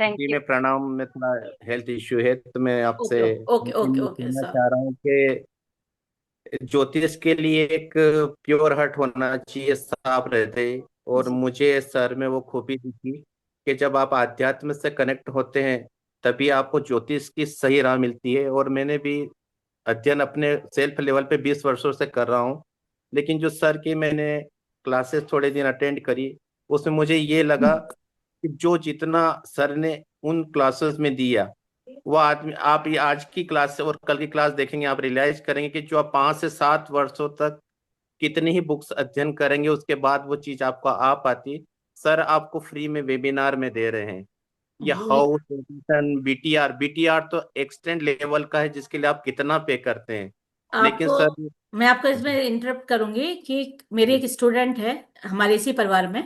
Thank ji, you. मैं प्रणाम। में थोड़ा हेल्थ इश्यू है तो मैं आपसे ओके ओके ओके ओके कहना सर। चाह रहा हूँ कि ज्योतिष के लिए एक प्योर हार्ट होना चाहिए, साफ रहते। और मुझे सर में वो खूबी दिखी कि जब आप आध्यात्म से कनेक्ट होते हैं तभी आपको ज्योतिष की सही राह मिलती है। और मैंने भी अध्ययन अपने सेल्फ लेवल पे 20 वर्षों से कर रहा हूँ। लेकिन जो सर की मैंने क्लासेस थोड़े दिन अटेंड करी उसमें मुझे ये लगा कि जो जितना सर ने उन क्लासेस में दिया वो आदमी आप ये आज की क्लास से और कल की क्लास देखेंगे आप रियलाइज करेंगे कि जो आप 5 से 7 वर्षों तक कितनी ही बुक्स अध्ययन करेंगे उसके बाद वो चीज आपको आ पाती। सर आपको फ्री में वेबिनार में दे रहे हैं। ये वही हाउस बीटीआर बीटीआर तो एक्सटेंड लेवल का है जिसके लिए आप कितना पे करते हैं। लेकिन आपको सर मैं आपको इसमें इंटरप्ट करूंगी कि मेरी एक स्टूडेंट है हमारे इसी परिवार में।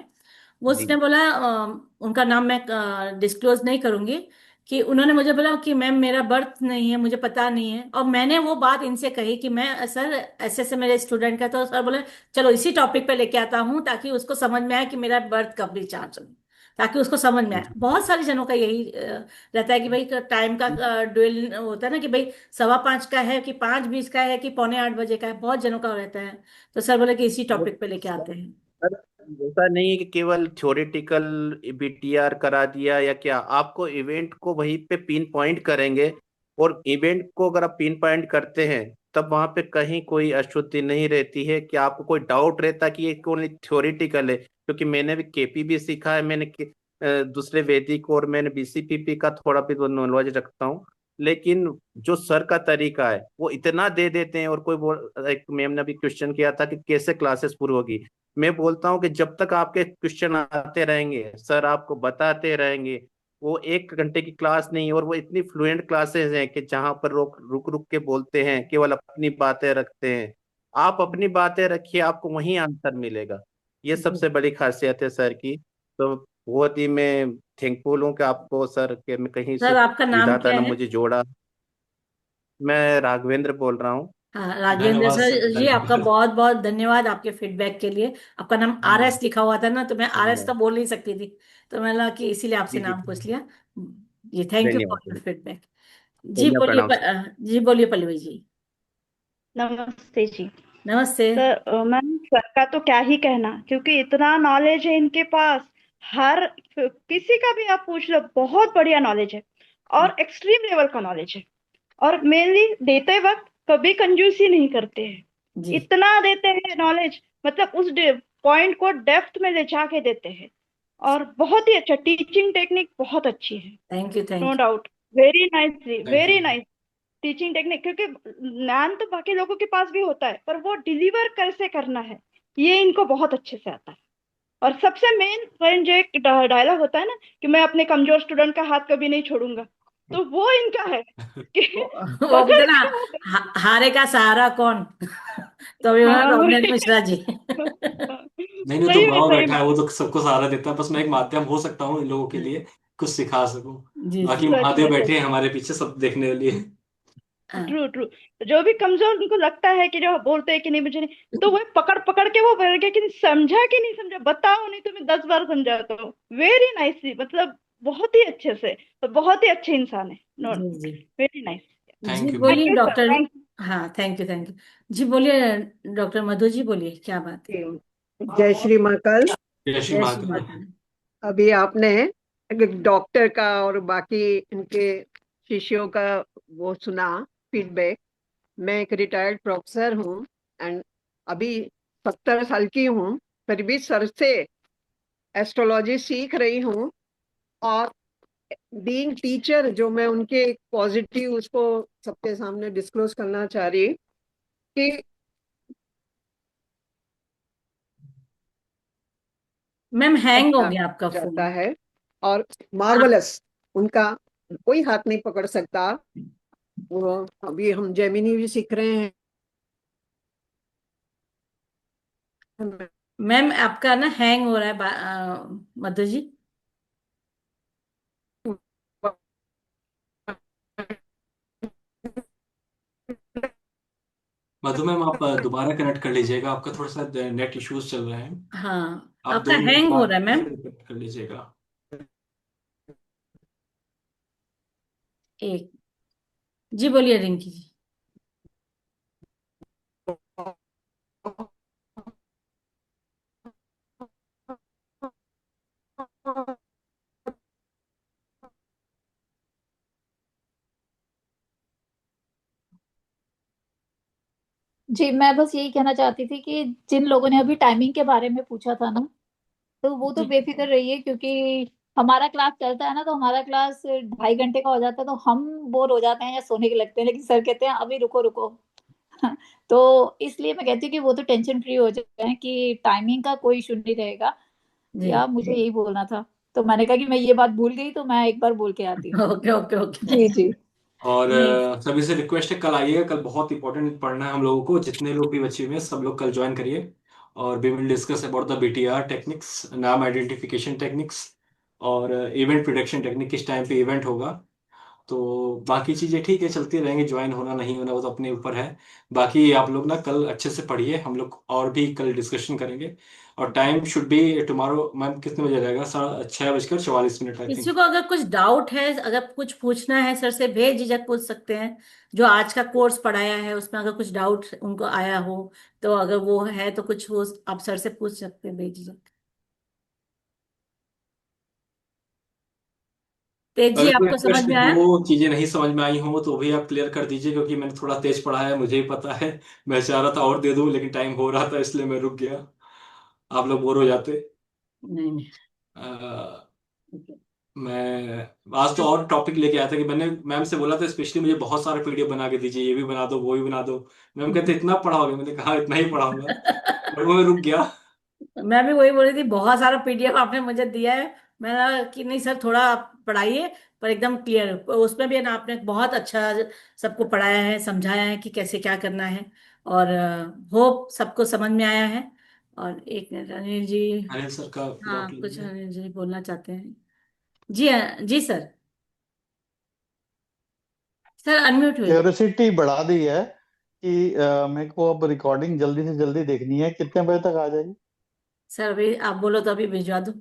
वो जी उसने बोला उनका नाम मैं डिस्क्लोज नहीं करूंगी, कि उन्होंने मुझे बोला कि मैम मेरा बर्थ नहीं है, मुझे पता नहीं है। और मैंने वो बात इनसे कही कि मैं सर ऐसे ऐसे मेरे स्टूडेंट का, तो सर बोले चलो इसी टॉपिक पे लेके आता हूँ ताकि उसको समझ में आए कि मेरा बर्थ कब रिचार्ज हो, ताकि उसको समझ में आए। बहुत सारे जनों का यही रहता है कि भाई टाइम का ड्यूल होता है ना, कि भाई 5:15 का है कि 5:20 का है कि 7:45 का है, बहुत जनों का रहता है। तो सर बोले कि इसी टॉपिक पे लेके आते हैं। सर, ऐसा नहीं है कि केवल थ्योरेटिकल बीटीआर करा दिया या क्या, आपको इवेंट को वहीं पे पिन पॉइंट करेंगे। और इवेंट को अगर आप पिन पॉइंट करते हैं तब वहां पे कहीं कोई अशुद्धि नहीं रहती है कि आपको कोई डाउट रहता कि ये कौन थ्योरेटिकल है। क्योंकि मैंने भी केपी भी सीखा है, मैंने दूसरे वैदिक और मैंने बीसीपीपी का थोड़ा भी नॉलेज रखता हूँ। लेकिन जो सर का तरीका है वो इतना दे देते हैं। और कोई बोल, एक मैम ने भी क्वेश्चन किया था कि कैसे क्लासेस पूरी होगी। मैं बोलता हूँ कि जब तक आपके क्वेश्चन आते रहेंगे सर आपको बताते रहेंगे। वो 1 घंटे की क्लास नहीं, और वो इतनी फ्लुएंट क्लासेस हैं कि जहां पर रुक रुक रुक के बोलते हैं, केवल अपनी बातें रखते हैं। आप अपनी बातें रखिए, आपको वहीं आंसर मिलेगा। ये जी सबसे बड़ी खासियत है सर की। तो बहुत ही मैं थैंकफुल हूँ कि आपको सर के मैं कहीं से सर आपका नाम विधाता क्या ने है? मुझे जोड़ा। मैं राघवेंद्र बोल रहा हूँ। हाँ, राघवेंद्र धन्यवाद सर, सर जी, आपका धन्यवाद। बहुत बहुत धन्यवाद आपके फीडबैक के लिए। आपका नाम RS लिखा हुआ था ना, तो मैं RS तो धन्यवाद। बोल नहीं सकती थी, तो मैं लगा कि इसीलिए आपसे जी जी नाम पूछ लिया। जी, थैंक यू फॉर योर धन्यवाद। फीडबैक। जी धन्यवाद, बोलिए प्रणाम सर। जी बोलिए पल्लवी जी। नमस्ते जी। नमस्ते। सर मैम सर का तो क्या ही कहना, क्योंकि इतना नॉलेज है इनके पास। हर किसी का भी आप पूछ लो, बहुत बढ़िया नॉलेज है और एक्सट्रीम लेवल का नॉलेज है। और मेनली देते वक्त कभी कंजूसी नहीं करते हैं। जी, इतना देते हैं नॉलेज, मतलब उस पॉइंट को डेप्थ में ले जाके देते हैं। और बहुत ही अच्छा टीचिंग टेक्निक, बहुत अच्छी है। Thank you know thank doubt, very nice, thank you. Very nice teaching technique. क्योंकि ज्ञान तो बाकी लोगों के पास भी होता है, पर वो डिलीवर कैसे करना है ये इनको बहुत अच्छे से आता है। और सबसे मेन जो एक डायलॉग होता है ना, कि मैं अपने कमजोर स्टूडेंट का हाथ कभी नहीं छोड़ूंगा, तो वो इनका है कि वो कहते पकड़ ना, के वो हारे का सहारा कौन? तो अभी हाँ रघुनाथ वही मिश्रा जी। नहीं नहीं, तो सही में गाँव सही बैठा में। है वो तो सबको सहारा देता है, बस मैं एक माध्यम हो सकता हूँ इन लोगों के लिए, कुछ सिखा सकूं। जी जी। बाकी सच महादेव में सच बैठे हैं में। हमारे पीछे सब देखने के लिए। हाँ, ट्रू ट्रू। जो भी कमजोर उनको लगता है कि जो बोलते हैं कि नहीं मुझे नहीं, तो वो पकड़ पकड़ के वो बोल के कि नहीं समझा कि नहीं समझा, बताओ नहीं तो मैं 10 बार समझाता हूँ। वेरी नाइसली, मतलब बहुत ही अच्छे से। तो बहुत ही अच्छे इंसान है। नो जी जी। Very nice. जी थैंक यू मैम। बोलिए thank you sir, doctor. Thank हाँ, थैंक यू थैंक यू। जी बोलिए डॉक्टर मधु जी, बोलिए क्या बात है? यू। जय श्री महाकाल। जय श्री जय श्री महाकाल। माता दी। अभी आपने एक डॉक्टर का और बाकी इनके शिष्यों का वो सुना फीडबैक। मैं एक रिटायर्ड प्रोफेसर हूँ एंड अभी 70 साल की हूँ। फिर भी सर से एस्ट्रोलॉजी सीख रही हूँ। और बीइंग टीचर, जो मैं उनके पॉजिटिव उसको सबके सामने डिस्क्लोज करना चाह रही कि मैम हैंग हो अच्छा गया आपका जाता फोन। है और आप मार्वलस, उनका कोई हाथ नहीं पकड़ सकता। वो अभी हम जेमिनी भी सीख रहे हैं। मैम आपका ना हैंग हो रहा है मधु जी। मधु मैम आप दोबारा कनेक्ट कर लीजिएगा, आपका थोड़ा सा नेट इश्यूज चल रहे हैं। हाँ, आप आपका 2 मिनट हैंग हो बाद रहा है मैम। फिर कनेक्ट कर लीजिएगा। एक, जी बोलिए रिंकी जी। जी मैं बस यही कहना चाहती थी कि जिन लोगों ने अभी टाइमिंग के बारे में पूछा था ना, तो वो तो जी बेफिक्र रहिए, क्योंकि हमारा क्लास चलता है ना, तो हमारा क्लास 2.5 घंटे का हो जाता है, तो हम बोर हो जाते हैं या सोने के लगते हैं, लेकिन सर कहते हैं अभी रुको रुको। तो इसलिए मैं कहती हूँ कि वो तो टेंशन फ्री हो जाए कि टाइमिंग का कोई इशू नहीं रहेगा। जी। या मुझे यही बोलना था, तो मैंने कहा कि मैं ये बात भूल गई, तो मैं एक बार बोल के आती हूँ। Okay okay okay. जी जी। और नहीं, सभी से रिक्वेस्ट है, कल आइएगा, कल बहुत इंपॉर्टेंट पढ़ना है हम लोगों को, जितने लोग भी बचे हुए हैं सब लोग कल ज्वाइन करिए। और we will discuss about the BTR techniques, नाम आइडेंटिफिकेशन टेक्निक्स, और इवेंट प्रोडक्शन टेक्निक, किस टाइम पे इवेंट होगा। तो बाकी चीज़ें ठीक है, चलती रहेंगी, ज्वाइन होना नहीं होना वो तो अपने ऊपर है। बाकी आप लोग ना कल अच्छे से पढ़िए, हम लोग और भी कल डिस्कशन करेंगे। और time should be tomorrow, ma'am कितने बजे रहेगा? 6:44 आई किसी थिंक। को अगर कुछ डाउट है, अगर कुछ पूछना है सर से, बेझिझक पूछ सकते हैं। जो आज का कोर्स पढ़ाया है उसमें अगर कुछ डाउट उनको आया हो, तो अगर वो है तो कुछ वो आप सर से पूछ सकते हैं बेझिझक। तेज जी, अगर कोई आपको समझ रिक्वेस्ट में आया? हो, चीजें नहीं समझ में आई हो तो भी आप क्लियर कर दीजिए, क्योंकि मैंने थोड़ा तेज पढ़ा है, मुझे ही पता है। मैं चाह रहा था और दे दूं, लेकिन टाइम हो रहा था इसलिए मैं रुक गया, आप लोग बोर हो जाते। नहीं नहीं। अ, ठीक है। मैं आज तो और टॉपिक लेके आया था कि मैंने मैम से बोला था स्पेशली मुझे बहुत सारे पीडीएफ बना के दीजिए, ये भी बना दो वो भी बना दो। मैम कहते इतना पढ़ाओगे? मैंने कहा इतना ही पढ़ाऊंगा, बट वो मैं रुक गया। मैं भी वही बोल रही थी, बहुत सारा पीडीएफ आपने मुझे दिया है। मैंने कहा कि नहीं सर, थोड़ा आप पढ़ाइए, पर एकदम क्लियर। उसमें भी है ना, आपने बहुत अच्छा सबको पढ़ाया है, समझाया है कि कैसे क्या करना है। और होप सबको समझ में आया है। और एक मिनट, अनिल जी। अनिल सर का हाँ, डाउट ले कुछ लीजिए। अनिल जी बोलना चाहते हैं। जी हाँ, जी सर। सर अनम्यूट हुई। क्यूरियोसिटी बढ़ा दी है कि मेरे को अब रिकॉर्डिंग जल्दी से जल्दी देखनी है, कितने बजे तक आ जाएगी? सर अभी आप बोलो तो अभी भिजवा दूँ।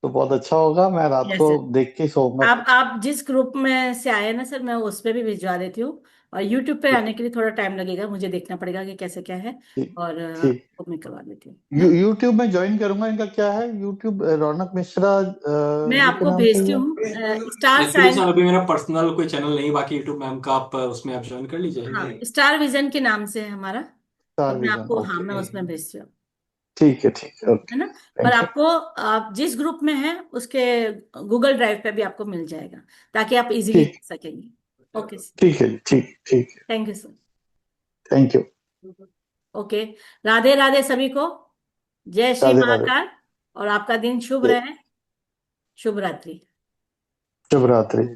तो बहुत अच्छा होगा, मैं रात यस को सर। देख के ही सोऊंगा फिर। आप जिस ग्रुप में से आए ना सर, मैं उस पे भी भिजवा देती हूँ। और यूट्यूब पे ठीक आने के लिए थोड़ा टाइम लगेगा, मुझे देखना पड़ेगा कि कैसे क्या है। ठीक और ठीक। वो मैं करवा देती हूँ, है ना। यूट्यूब में ज्वाइन करूंगा, इनका क्या है यूट्यूब? रौनक मिश्रा मैं जी के आपको नाम से ही भेजती है? हूँ। Star actually science. सर अभी मेरा पर्सनल कोई चैनल नहीं, बाकी यूट्यूब मैम का आप उसमें आप ज्वाइन कर लीजिए। हाँ, स्टार विजन के नाम से है हमारा। तो स्टार मैं विजन, आपको, हाँ, ओके। मैं उसमें भेजती हूँ, ठीक है, है ओके। ना। पर थैंक यू। आपको, आप जिस ग्रुप में हैं उसके गूगल ड्राइव पे भी आपको मिल जाएगा, ताकि आप इजीली ठीक देख सकेंगे। Okay sir. ठीक है जी, ठीक है। Thank you sir. Thank you. Okay. Radhe Radhe सभी को। जय श्री राधे राधे। महाकाल। और आपका दिन शुभ जय- रहे। शुभ रात्रि। शुभ रात्रि।